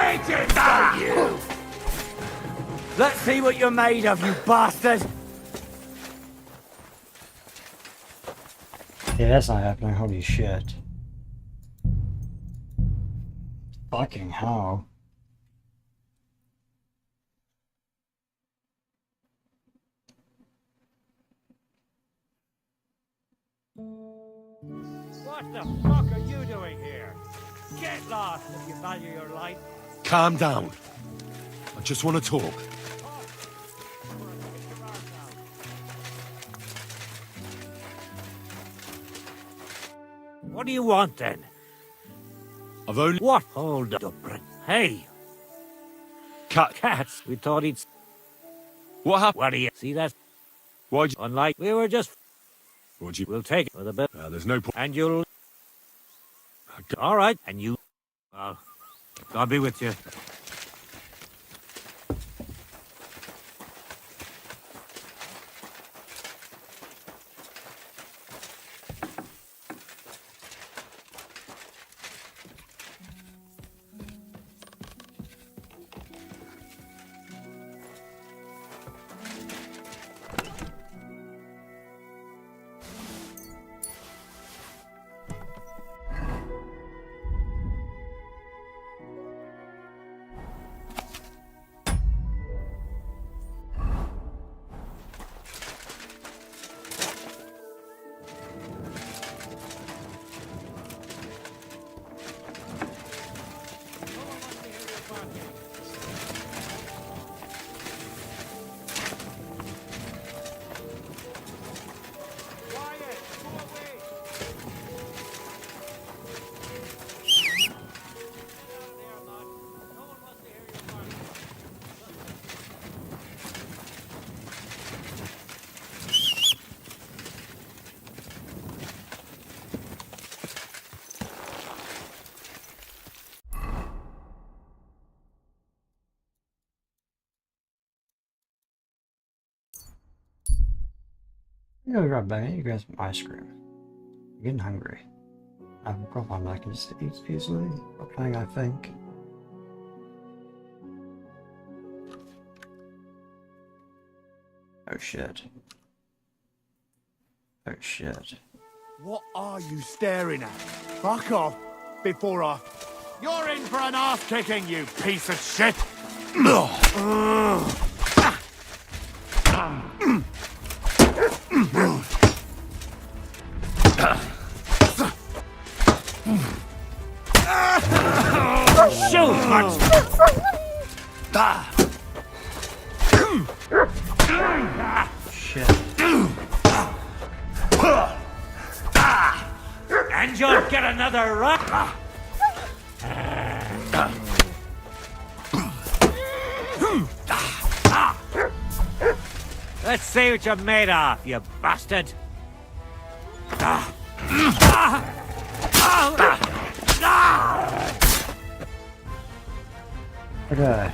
waiting for you! Let's see what you're made of, you bastard! Yeah, that's not happening. Holy shit. Fucking hell. What the fuck are you doing here? Get lost if you value your life. Calm down. I just want to talk. What do you want then? I've only... What? Hold up. Hey! Cats! We thought he'd... What happened? What do you... See that? Why'd you... Unlike... We were just... What'd you... We'll take it for the bit. there's no point. And you'll... Alright, and you... Well, God be with you. I'm gonna grab back. I need to grab some ice cream. I'm getting hungry. I have a problem I can just eat easily. Okay, I think. Oh shit. Oh shit. What are you staring at? Fuck off before I... You're in for an ass kicking, you piece of shit! Shoot, Shit. And you'll get another rock. Let's see what you're made of, you bastard. Okay.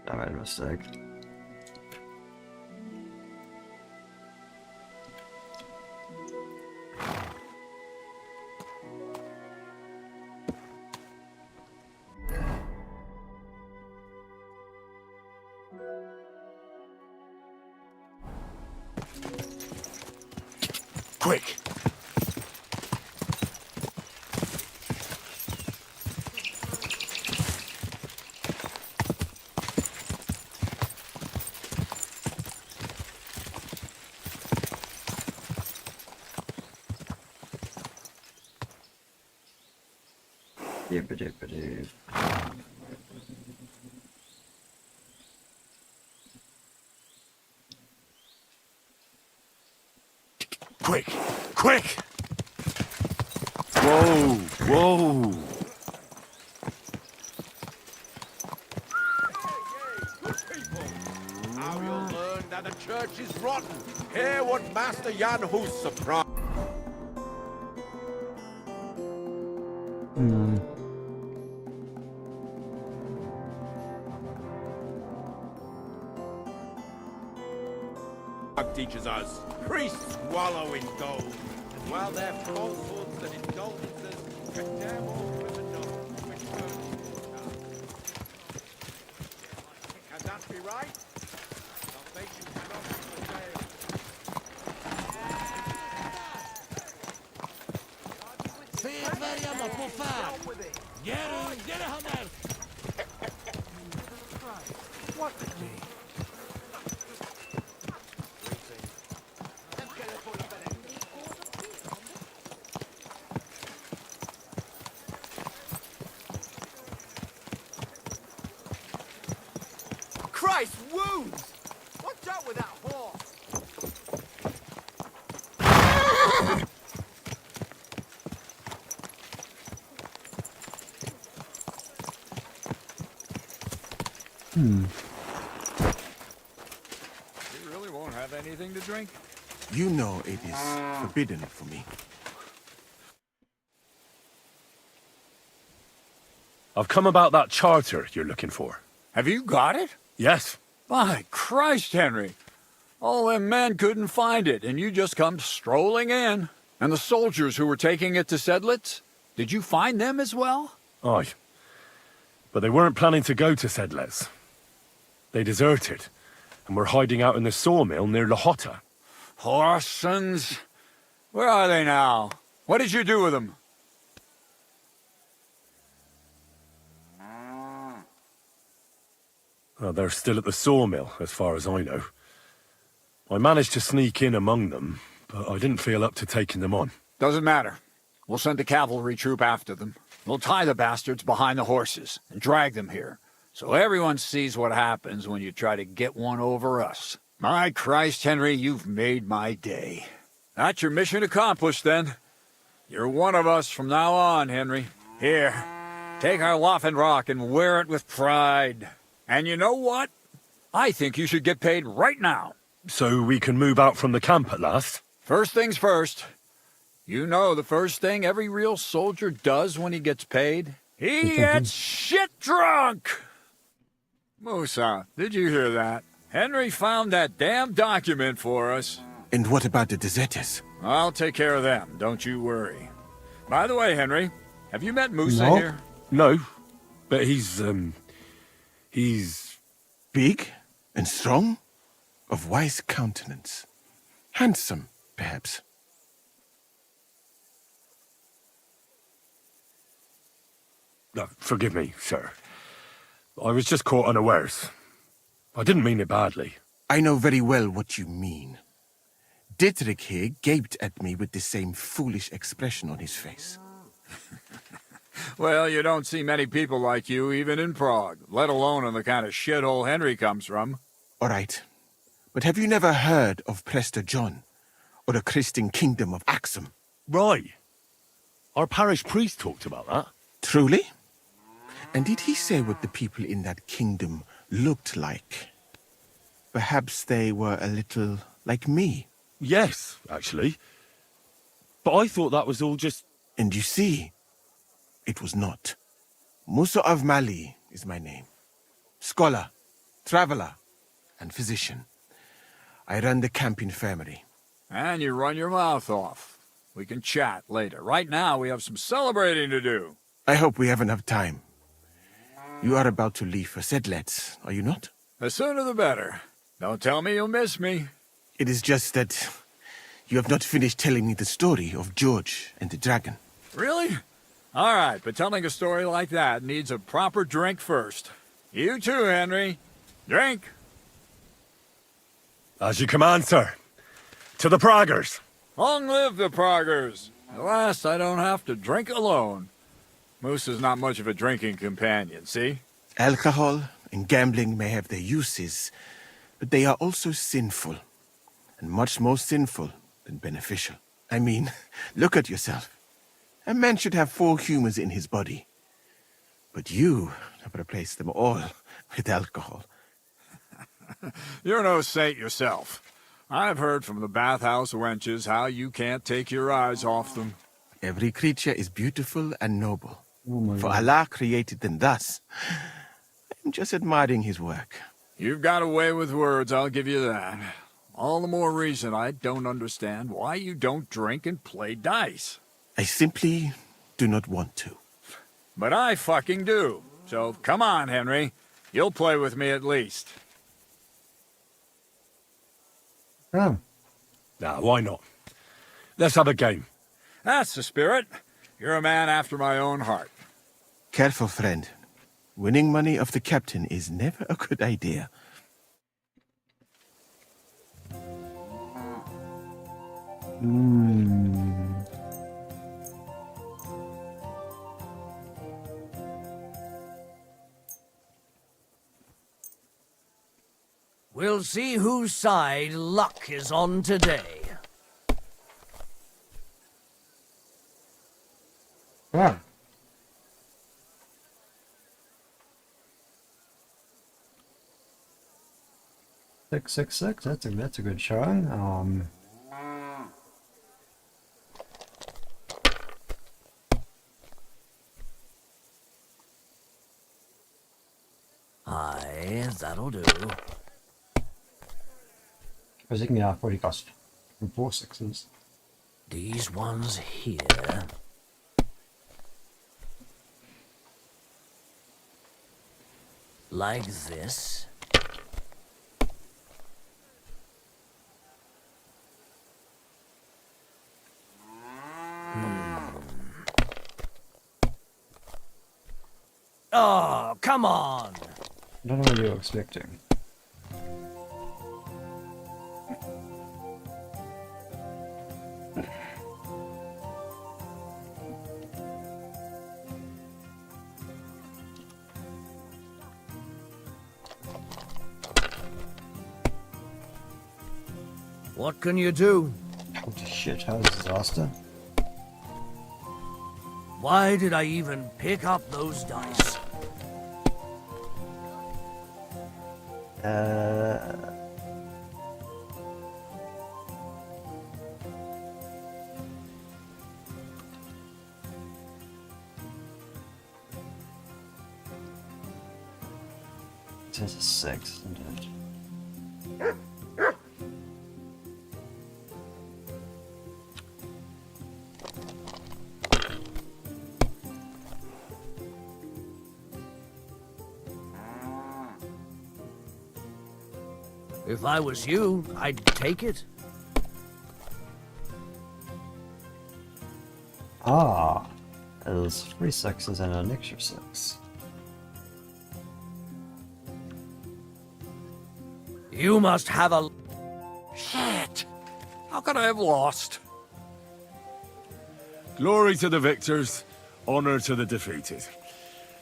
I made a mistake. Quick! Yippity-yippity. Quick! Quick! Whoa! Whoa! Now you'll learn that the church is rotten. Hear what Master Jan Hus surprised. Teaches us priests wallow in gold, while their falsehoods and indulgences condemn all criminals which burn. Can that be right? Salvation cannot be forsaken. What the gee? Christ, wounds! Watch out with that horse! You really won't have anything to drink? You know it is forbidden for me. I've come about that charter you're looking for. Have you got it? Yes. My Christ, Henry. All them men couldn't find it, and you just come strolling in. And the soldiers who were taking it to Sedlitz? Did you find them as well? Aye. But they weren't planning to go to Sedlitz. They deserted, and were hiding out in the sawmill near Lahota. Horsons. Where are they now? What did you do with them? Well, they're still at the sawmill, as far as I know. I managed to sneak in among them, but I didn't feel up to taking them on. Doesn't matter. We'll send a cavalry troop after them. We'll tie the bastards behind the horses and drag them here, so everyone sees what happens when you try to get one over us. My Christ, Henry, you've made my day. That's your mission accomplished, then. You're one of us from now on, Henry. Here, take our Laufenrock and wear it with pride. And you know what? I think you should get paid right now. So we can move out from the camp at last? First things first. You know the first thing every real soldier does when he gets paid? He gets shit drunk! Musa, did you hear that? Henry found that damn document for us. And what about the deserters? I'll take care of them, don't you worry. By the way, Henry, have you met Musa No. here? No, but he's big and strong, of wise countenance. Handsome, perhaps. Forgive me, sir. I was just caught unawares. I didn't mean it badly. I know very well what you mean. Dietrich here gaped at me with the same foolish expression on his face. Well, you don't see many people like you even in Prague, let alone in the kind of shithole Henry comes from. All right. But have you never heard of Prester John, or the Christian kingdom of Axum? Right. Our parish priest talked about that. Truly? And did he say what the people in that kingdom looked like? Perhaps they were a little like me. Yes, actually. But I thought that was all just... And you see, it was not. Musa of Mali is my name. Scholar, traveler, and physician. I run the camp infirmary. And you run your mouth off. We can chat later. Right now, we have some celebrating to do. I hope we have enough time. You are about to leave for Sedlets, are you not? The sooner the better. Don't tell me you'll miss me. It is just that you have not finished telling me the story of George and the dragon. Really? All right, but telling a story like that needs a proper drink first. You too, Henry. Drink. As you command, sir. To the Praggers. Long live the Praggers. At last, I don't have to drink alone. Moose is not much of a drinking companion, see? Alcohol and gambling may have their uses, but they are also sinful, and much more sinful than beneficial. I mean, look at yourself. A man should have 4 humors in his body, but you have replaced them all with alcohol. You're no saint yourself. I've heard from the bathhouse wenches how you can't take your eyes off them. Every creature is beautiful and noble, for Allah created them thus. I'm just admiring his work. You've got a way with words, I'll give you that. All the more reason I don't understand why you don't drink and play dice. I simply do not want to. But I fucking do. So come on, Henry. You'll play with me at least. Oh. Nah, why not? Let's have a game. That's the spirit. You're a man after my own heart. Careful, friend. Winning money off the captain is never a good idea. We'll see whose side luck is on today. Yeah. Six, 6, 6. That's a good showing. Aye, that'll do. Was it me off what he cost from 4 6s? These ones here. Like this. Oh, come on! I don't know what you were expecting. What can you do? Holy shit, how's disaster? Why did I even pick up those dice? It has a 6, isn't it? If I was you, I'd take it. Ah, there's 3 6s and an extra 6. You must have a... Shit! How could I have lost? Glory to the victors, honor to the defeated.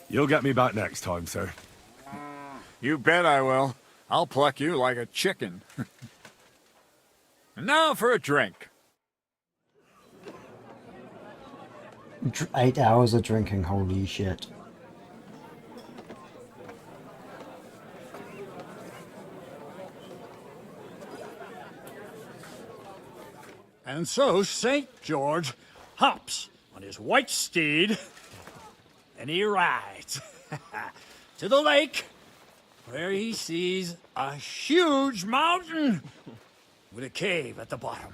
You'll get me back next time, sir. You bet I will. I'll pluck you like a chicken. And now for a drink. 8 hours of drinking, holy shit. And so St. George hops on his white steed, and he rides to the lake where he sees a huge mountain with a cave at the bottom.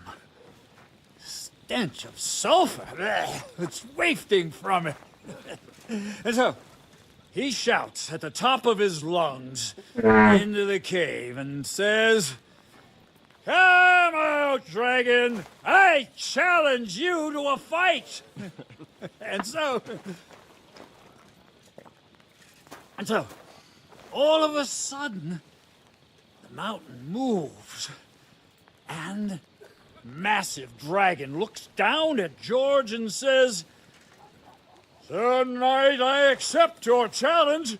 Stench of sulfur. Blech, it's wafting from it. And so he shouts at the top of his lungs into the cave and says, "Come out, dragon! I challenge you to a fight!" And so, all of a sudden, the mountain moves, and massive dragon looks down at George and says, "Sir Knight, I accept your challenge,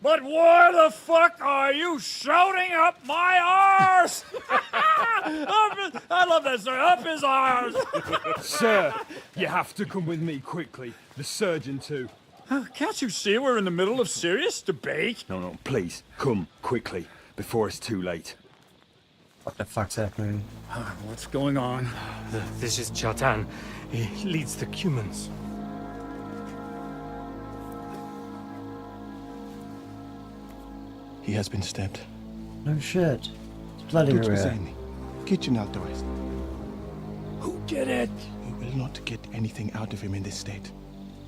but why the fuck are you shouting up my arse?" I love that, sir. Up his arse. Sir, you have to come with me quickly. The surgeon too. Can't you see we're in the middle of serious debate? No, please, come quickly, before it's too late. What the fuck's happening? What's going on? This is Chatan. He leads the humans. He has been stabbed. No shit. It's bloody Tutto everywhere. bene. Kitchen out the west. Who did it? We will not get anything out of him in this state.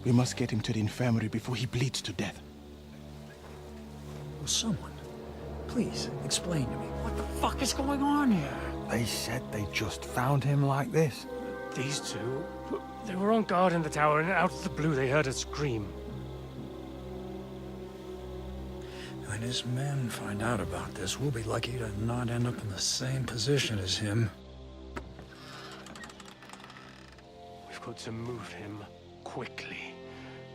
We must get him to the infirmary before he bleeds to death. Will someone please explain to me what the fuck is going on here? They said they just found him like this. These two, they were on guard in the tower, and out of the blue they heard a scream. When his men find out about this, we'll be lucky to not end up in the same position as him. We've got to move him quickly.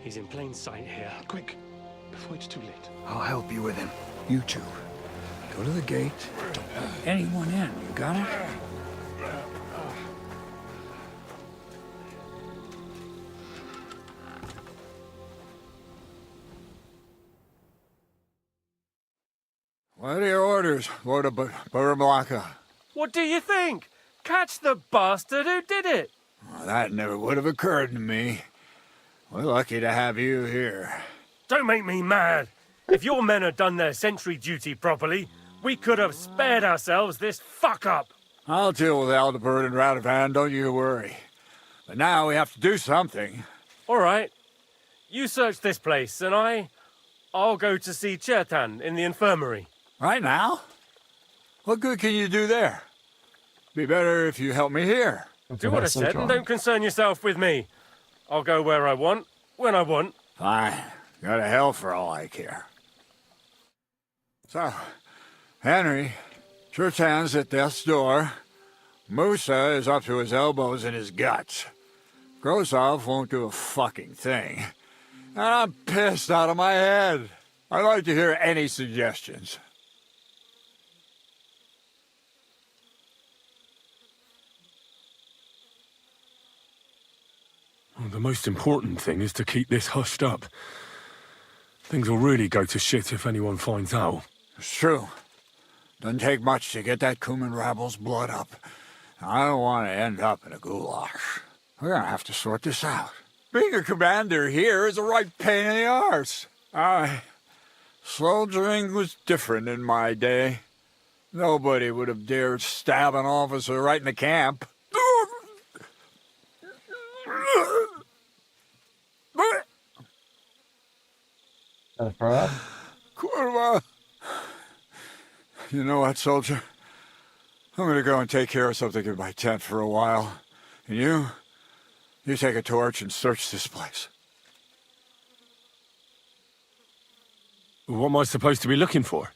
He's in plain sight here. Quick, before it's too late. I'll help you with him. You two, go to the gate. Don't let anyone in. You got it? What are your orders, Lord of Burmlaka? What do you think? Catch the bastard who did it! Well, that never would have occurred to me. We're lucky to have you here. Don't make me mad. If your men had done their sentry duty properly, we could have spared ourselves this fuck-up. I'll deal with Aldebert and Radovan, don't you worry. But now we have to do something. All right. You search this place, and I'll go to see Chertan in the infirmary. Right now? What good can you do there? Be better if you help me here. Do what I said, and don't concern yourself with me. I'll go where I want, when I want. Fine. Go to hell for all I care. So, Henry, Chertan's at death's door. Musa is up to his elbows in his guts. Grosov won't do a fucking thing. And I'm pissed out of my head. I'd like to hear any suggestions. Well, the most important thing is to keep this hushed up. Things will really go to shit if anyone finds out. It's true. Doesn't take much to get that Kuman rabble's blood up. I don't want to end up in a goulash. We're gonna have to sort this out. Being a commander here is a right pain in the arse. Soldiering was different in my day. Nobody would have dared stab an officer right in the camp. Kurva! You know what, soldier? I'm gonna go and take care of something in my tent for a while. And you take a torch and search this place. What am I supposed to be looking for?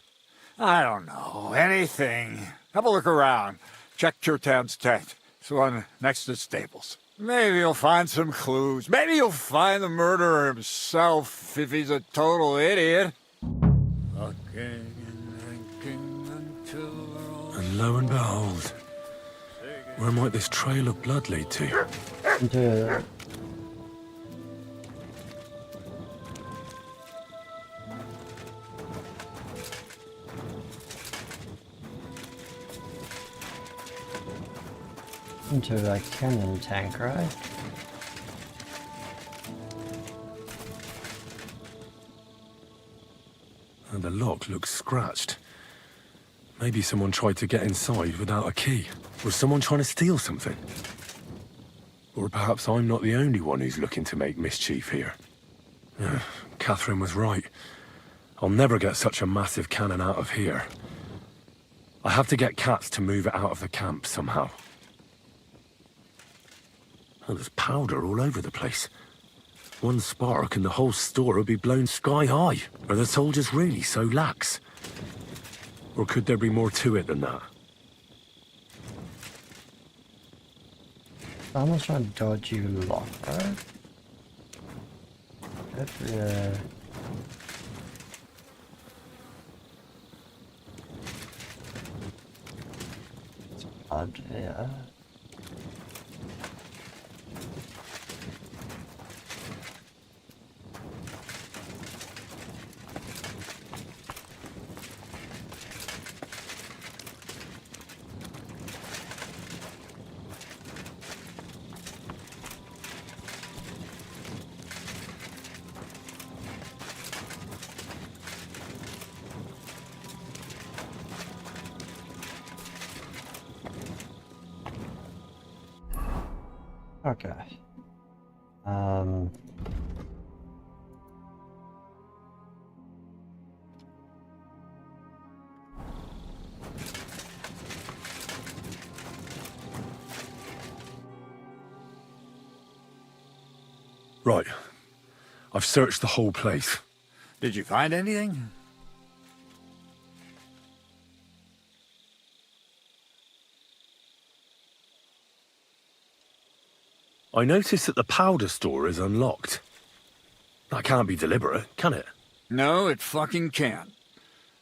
I don't know. Anything. Have a look around. Check Chertan's tent. It's the one next to the stables. Maybe you'll find some clues. Maybe you'll find the murderer himself if he's a total idiot. And lo and behold, where might this trail of blood lead to? Into a cannon tank, right? And the lock looks scratched. Maybe someone tried to get inside without a key. Or someone trying to steal something. Or perhaps I'm not the only one who's looking to make mischief here. Catherine was right. I'll never get such a massive cannon out of here. I have to get Cats to move it out of the camp somehow. Oh, there's powder all over the place. One spark and the whole store would be blown sky high. Are the soldiers really so lax? Or could there be more to it than that? Someone's trying to dodge you lock, right? Yeah. It's odd, yeah. Okay. Right. I've searched the whole place. Did you find anything? I noticed that the powder store is unlocked. That can't be deliberate, can it? No, it fucking can't.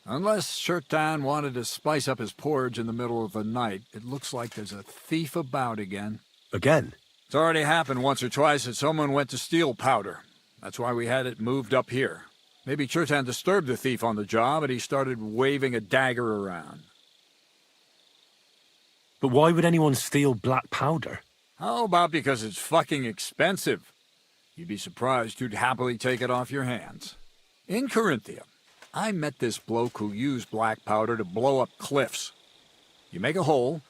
Unless Shirtan wanted to spice up his porridge in the middle of the night, it looks like there's a thief about again. Again? It's already happened once or twice that someone went to steal powder. That's why we had it moved up here. Maybe Shirtan disturbed the thief on the job and he started waving a dagger around. But why would anyone steal black powder? How about because it's fucking expensive? You'd be surprised who'd happily take it off your hands. In Corinthia, I met this bloke who used black powder to blow up cliffs. You make a hole,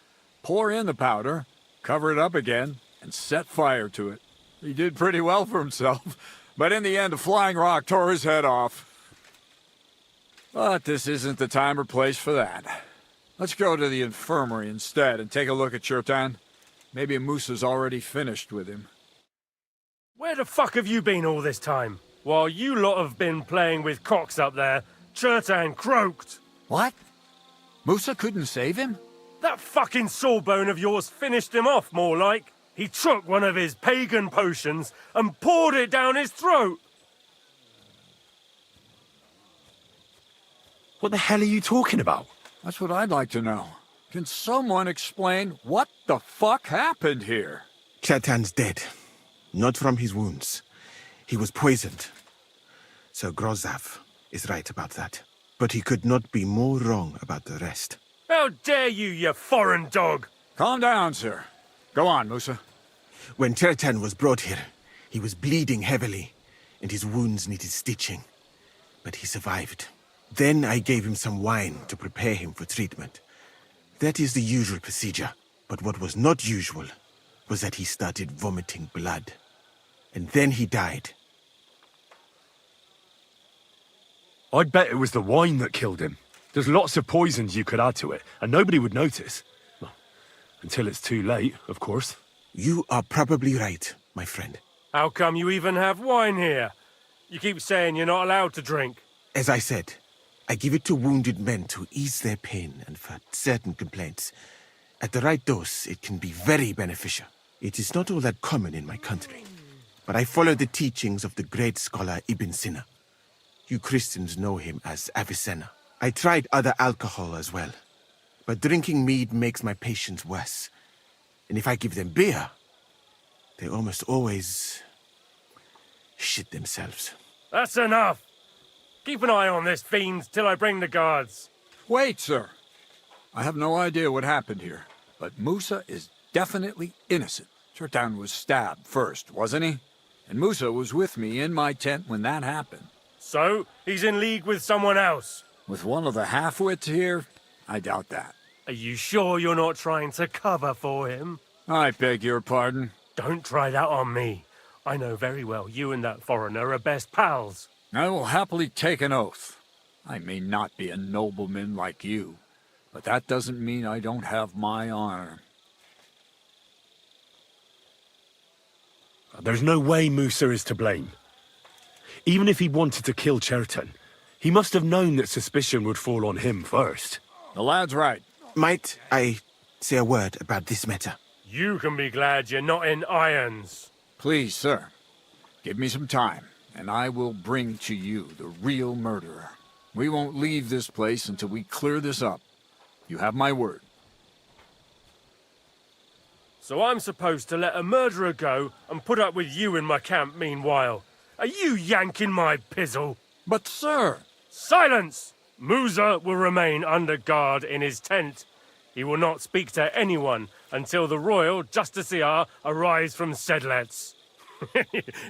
pour in the powder, cover it up again, and set fire to it. He did pretty well for himself, but in the end a flying rock tore his head off. But this isn't the time or place for that. Let's go to the infirmary instead and take a look at Shirtan. Maybe Musa's already finished with him. Where the fuck have you been all this time? While you lot have been playing with cocks up there, Shirtan croaked. What? Musa couldn't save him? That fucking sawbone of yours finished him off, more like. He took one of his pagan potions and poured it down his throat. What the hell are you talking about? That's what I'd like to know. Can someone explain what the fuck happened here? Shirtan's dead. Not from his wounds. He was poisoned. Sir Grozav is right about that. But he could not be more wrong about the rest. How dare you, you foreign dog! Calm down, sir. Go on, Musa. When Shirtan was brought here, he was bleeding heavily, and his wounds needed stitching. But he survived. Then I gave him some wine to prepare him for treatment. That is the usual procedure. But what was not usual was that he started vomiting blood. And then he died. I'd bet it was the wine that killed him. There's lots of poisons you could add to it, and nobody would notice. Well, until it's too late, of course. You are probably right, my friend. How come you even have wine here? You keep saying you're not allowed to drink. As I said, I give it to wounded men to ease their pain and for certain complaints. At the right dose, it can be very beneficial. It is not all that common in my country, but I follow the teachings of the great scholar Ibn Sina. You Christians know him as Avicenna. I tried other alcohol as well, but drinking mead makes my patients worse. And if I give them beer, they almost always shit themselves. That's enough! Keep an eye on this fiend till I bring the guards. Wait, sir. I have no idea what happened here, but Musa is definitely innocent. Shirtan was stabbed first, wasn't he? And Musa was with me in my tent when that happened. So, he's in league with someone else. With one of the half-wits here, I doubt that. Are you sure you're not trying to cover for him? I beg your pardon. Don't try that on me. I know very well you and that foreigner are best pals. I will happily take an oath. I may not be a nobleman like you, but that doesn't mean I don't have my honor. There's no way Musa is to blame. Even if he wanted to kill Cherton, he must have known that suspicion would fall on him first. The lad's right. Might I say a word about this matter? You can be glad you're not in irons. Please, sir, give me some time, and I will bring to you the real murderer. We won't leave this place until we clear this up. You have my word. So I'm supposed to let a murderer go and put up with you in my camp meanwhile. Are you yanking my pizzle? But, sir... Silence! Musa will remain under guard in his tent. He will not speak to anyone until the royal justiciar arrives from Sedlets.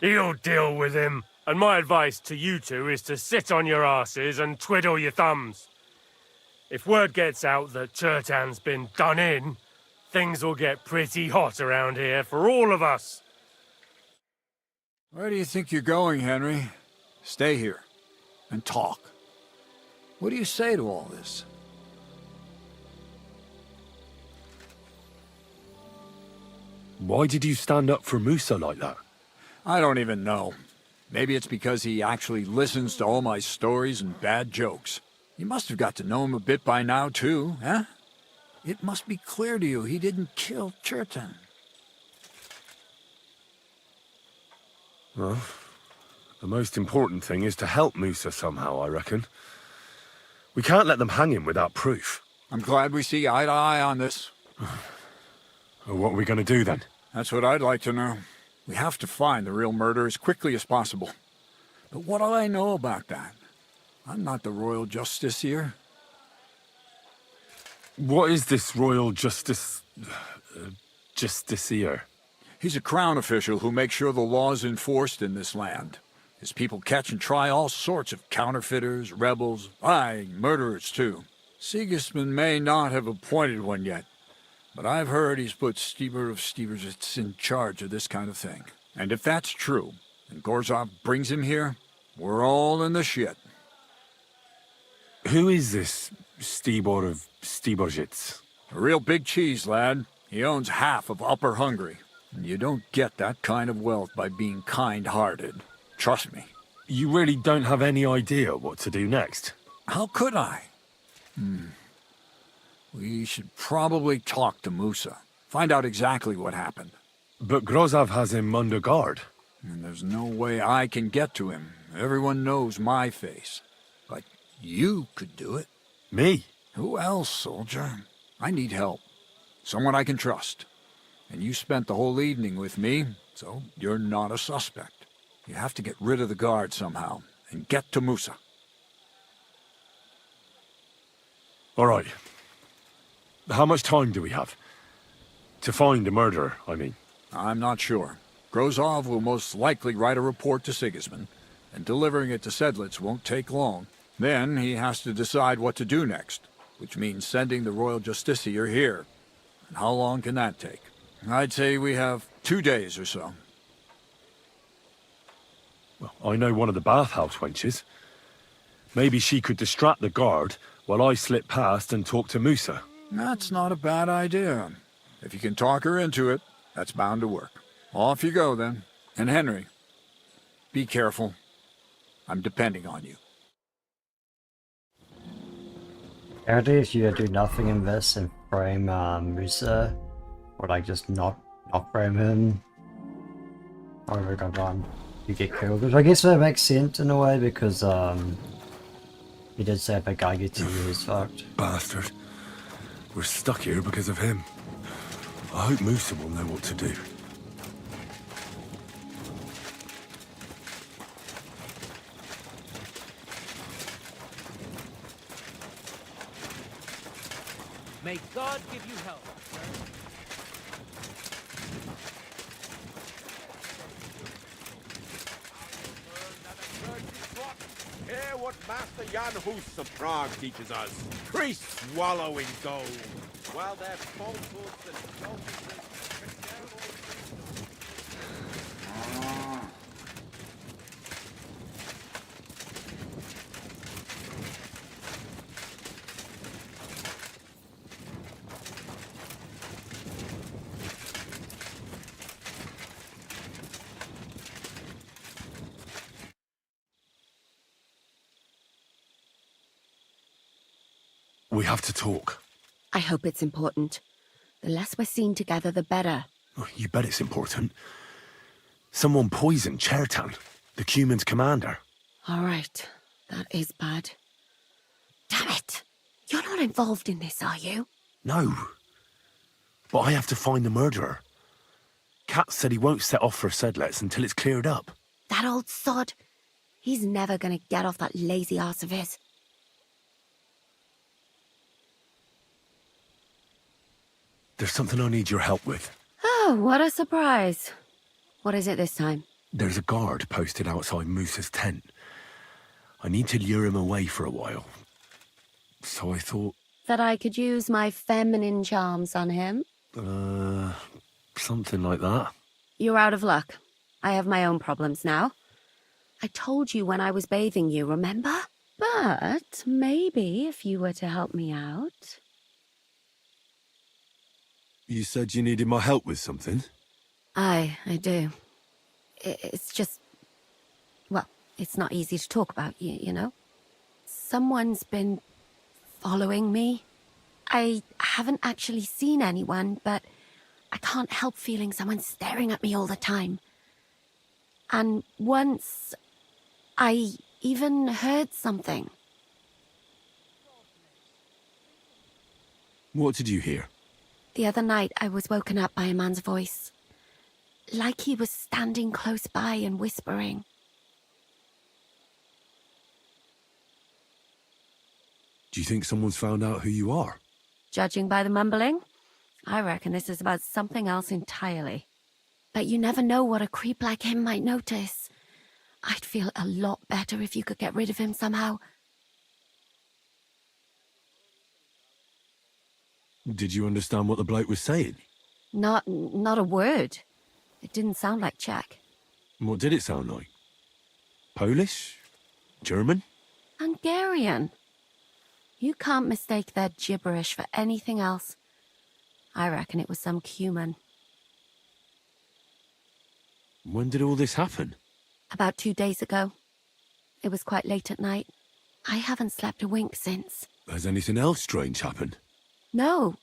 He'll deal with him. And my advice to you two is to sit on your asses and twiddle your thumbs. If word gets out that Chertan's been done in, things will get pretty hot around here for all of us. Where do you think you're going, Henry? Stay here and talk. What do you say to all this? Why did you stand up for Musa like that? I don't even know. Maybe it's because he actually listens to all my stories and bad jokes. You must have got to know him a bit by now, too, huh? It must be clear to you he didn't kill Cherton. Well, the most important thing is to help Musa somehow, I reckon. We can't let them hang him without proof. I'm glad we see eye to eye on this. Well, what are we going to do then? That's what I'd like to know. We have to find the real murderer as quickly as possible. But what do I know about that? I'm not the royal justiciar. What is this royal justiciar? He's a crown official who makes sure the law's enforced in this land. His people catch and try all sorts of counterfeiters, rebels, aye, murderers too. Sigismund may not have appointed one yet, but I've heard he's put Steber of Stebersitz in charge of this kind of thing. And if that's true, and Gorzov brings him here, we're all in the shit. Who is this Stibor of Stebersitz? A real big cheese, lad. He owns half of Upper Hungary. And you don't get that kind of wealth by being kind-hearted. Trust me. You really don't have any idea what to do next? How could I? We should probably talk to Musa. Find out exactly what happened. But Grozov has him under guard. And there's no way I can get to him. Everyone knows my face. But you could do it. Me? Who else, soldier? I need help. Someone I can trust. And you spent the whole evening with me, so you're not a suspect. You have to get rid of the guard somehow, and get to Musa. All right. How much time do we have? To find the murderer, I mean. I'm not sure. Grozov will most likely write a report to Sigismund, and delivering it to Sedlitz won't take long. Then he has to decide what to do next, which means sending the royal justiciar here. And how long can that take? I'd say we have 2 days or so. Well, I know one of the bathhouse wenches. Maybe she could distract the guard while I slip past and talk to Musa. That's not a bad idea. If you can talk her into it, that's bound to work. Off you go, then. And Henry, be careful. I'm depending on you. Apparently, if you do nothing in this and frame Musa, or like just not frame him, however God run, you get killed. Which I guess that makes sense in a way because he did say if a guy gets you, he's fucked. Bastard. We're stuck here because of him. I hope Musa will know what to do. May God give you help, sir. Hear what Master Jan Hus of Prague teaches us. Priests wallow in gold, while their falsehoods and indulgences condemn all. We have to talk. I hope it's important. The less we're seen together, the better. Oh, you bet it's important. Someone poisoned Chertan, the Cuman's commander. All right. That is bad. Damn it! You're not involved in this, are you? No. But I have to find the murderer. Kat said he won't set off for Sedlets until it's cleared up. That old sod. He's never gonna get off that lazy arse of his. There's something I need your help with. Oh, what a surprise. What is it this time? There's a guard posted outside Moose's tent. I need to lure him away for a while. So I thought... That I could use my feminine charms on him? Something like that. You're out of luck. I have my own problems now. I told you when I was bathing you, remember? But maybe if you were to help me out... You said you needed my help with something? I do. It's just... Well, it's not easy to talk about, you know? Someone's been following me. I haven't actually seen anyone, but I can't help feeling someone staring at me all the time. And once, I even heard something. What did you hear? The other night, I was woken up by a man's voice. Like he was standing close by and whispering. Do you think someone's found out who you are? Judging by the mumbling, I reckon this is about something else entirely. But you never know what a creep like him might notice. I'd feel a lot better if you could get rid of him somehow. Did you understand what the bloke was saying? Not a word. It didn't sound like Czech. What did it sound like? Polish? German? Hungarian. You can't mistake their gibberish for anything else. I reckon it was some Cuman. When did all this happen? About 2 days ago. It was quite late at night. I haven't slept a wink since. Has anything else strange happened? No.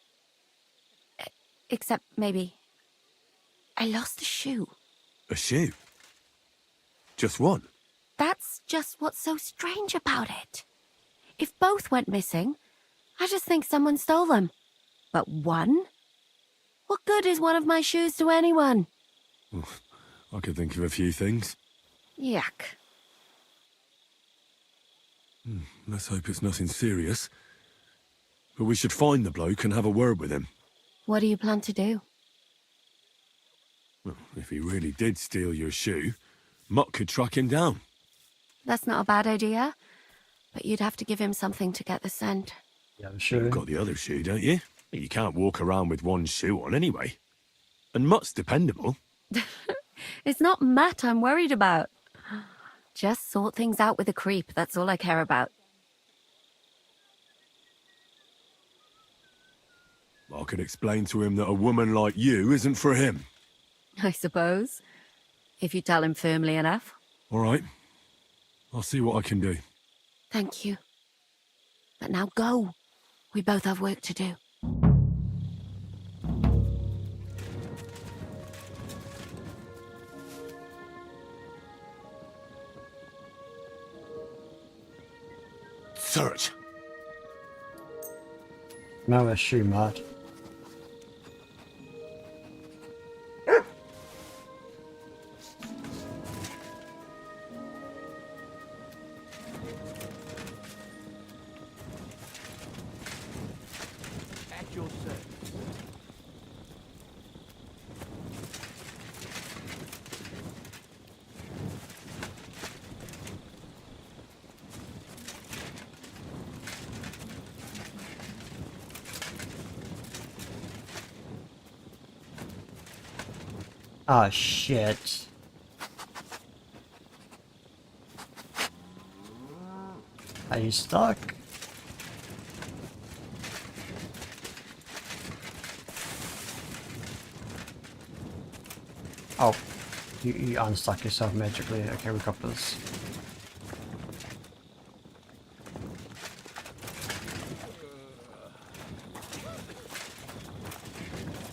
Except maybe... I lost a shoe. A shoe? Just one? That's just what's so strange about it. If both went missing, I just think someone stole them. But one? What good is one of my shoes to anyone? I could think of a few things. Yuck. Let's hope it's nothing serious. But we should find the bloke and have a word with him. What do you plan to do? Well, if he really did steal your shoe, Mutt could track him down. That's not a bad idea. But you'd have to give him something to get the scent. Yeah, I'm sure. You've got the other shoe, don't you? You can't walk around with one shoe on anyway. And Mutt's dependable. It's not Matt I'm worried about. Just sort things out with a creep, that's all I care about. I could explain to him that a woman like you isn't for him. I suppose. If you tell him firmly enough. All right. I'll see what I can do. Thank you. But now go. We both have work to do. Search. Now a shoe, Matt. At your service. Ah, shit. Are you stuck? Oh, you unstuck yourself magically. Okay, we got this.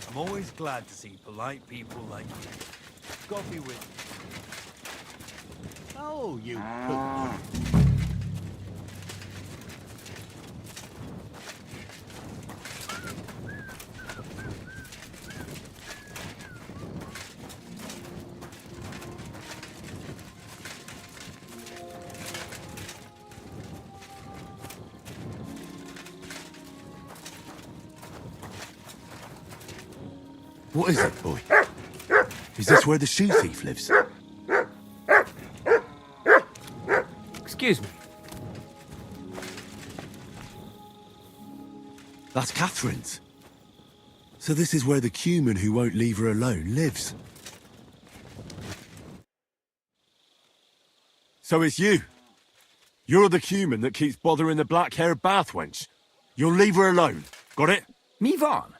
I'm always glad to see polite people like you. Coffee with me. Oh, you What is it, boy? Is this where the shoe thief lives? Excuse me. That's Catherine's. So this is where the cumin who won't leave her alone lives. So it's you. You're the cumin that keeps bothering the black-haired bath wench. You'll leave her alone. Got it? Mi van?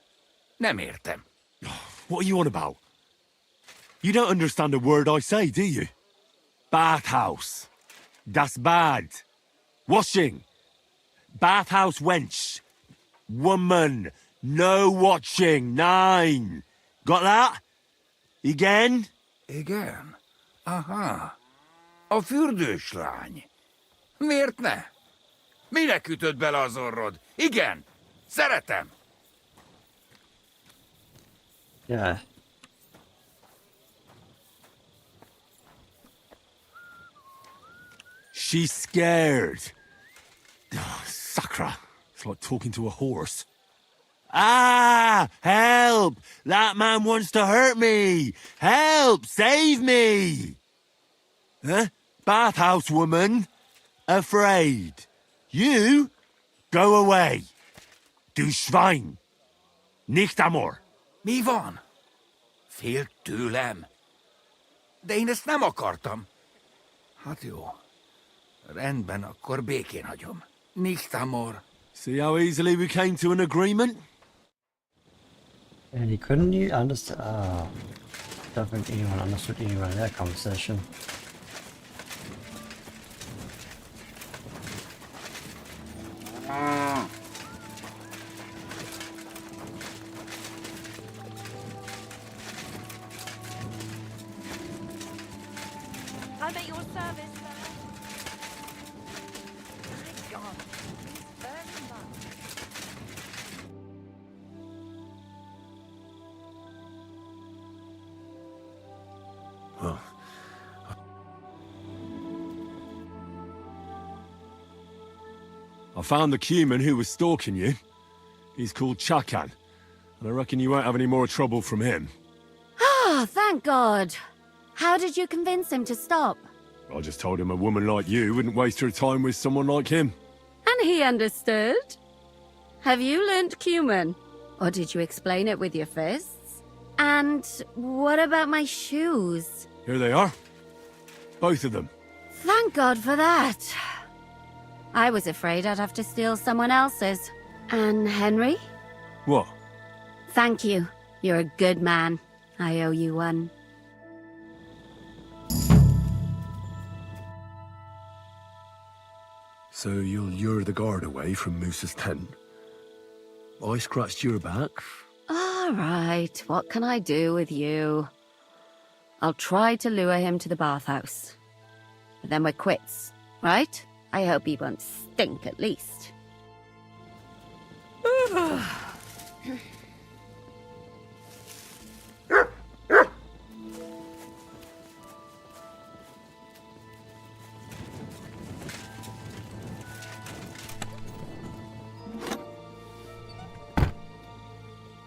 Nem értem. What are you on about? You don't understand a word I say, do you? Bathhouse. Das Bad. Washing. Bathhouse wench. Woman. No watching. 9. Got that? Again? Igen. Aha. A fürdőslány. Miért ne? Minek ütöd bele az orrod? Igen. Szeretem. Yeah. She's scared. Sakra. It's like talking to a horse. Ah! Help! That man wants to hurt me! Help! Save me! Huh? Bathhouse woman? Afraid. You? Go away. Du Schwein. Nicht amor. Mi van? Félt tőlem. De én ezt nem akartam. Hát jó. Rendben, akkor békén hagyom. Nicht amor. See how easily we came to an agreement? And he couldn't you understand? Ah, don't think anyone understood anyone in that conversation. I'm at your service, sir. My God, he's very much. Well, I found the cumin who was stalking you. He's called Chakan, and I reckon you won't have any more trouble from him. Ah, thank God. How did you convince him to stop? I just told him a woman like you wouldn't waste her time with someone like him. And he understood? Have you learnt cumin? Or did you explain it with your fists? And what about my shoes? Here they are. Both of them. Thank God for that. I was afraid I'd have to steal someone else's. And Henry? What? Thank you. You're a good man. I owe you one. So you'll lure the guard away from Moose's tent? I scratched your back? All right, what can I do with you? I'll try to lure him to the bathhouse. But then we're quits, right? I hope he won't stink at least.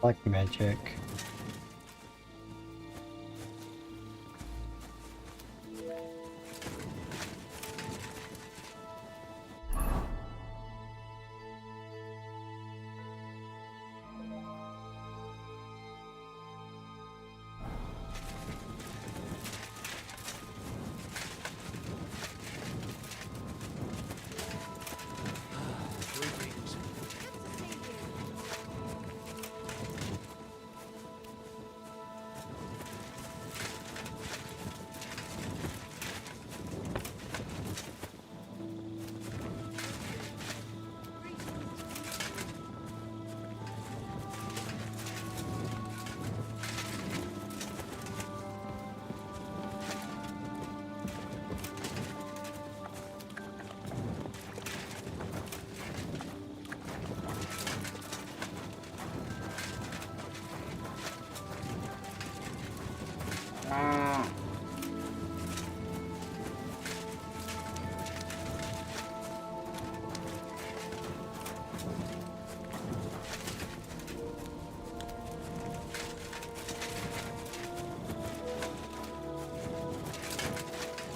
Like magic.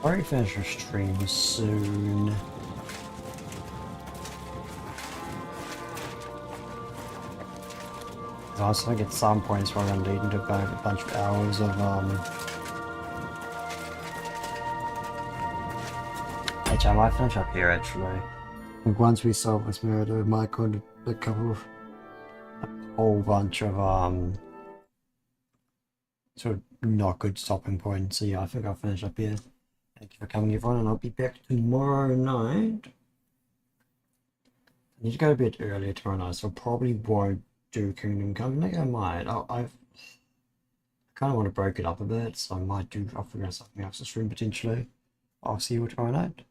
Probably finish the stream soon. I also think at some points we're gonna lead into a bunch of hours of Actually, I might finish up here actually. Like once we solve this murder, we might go to a couple of a whole bunch of sort of not good stopping points. So yeah, I think I'll finish up here. Thank you for coming everyone, and I'll be back tomorrow night. I need to go a bit earlier tomorrow night, so I probably won't do Kingdom Come. Maybe I might. I kind of want to break it up a bit, so I might do. I'll figure out something else to stream potentially. I'll see you tomorrow night.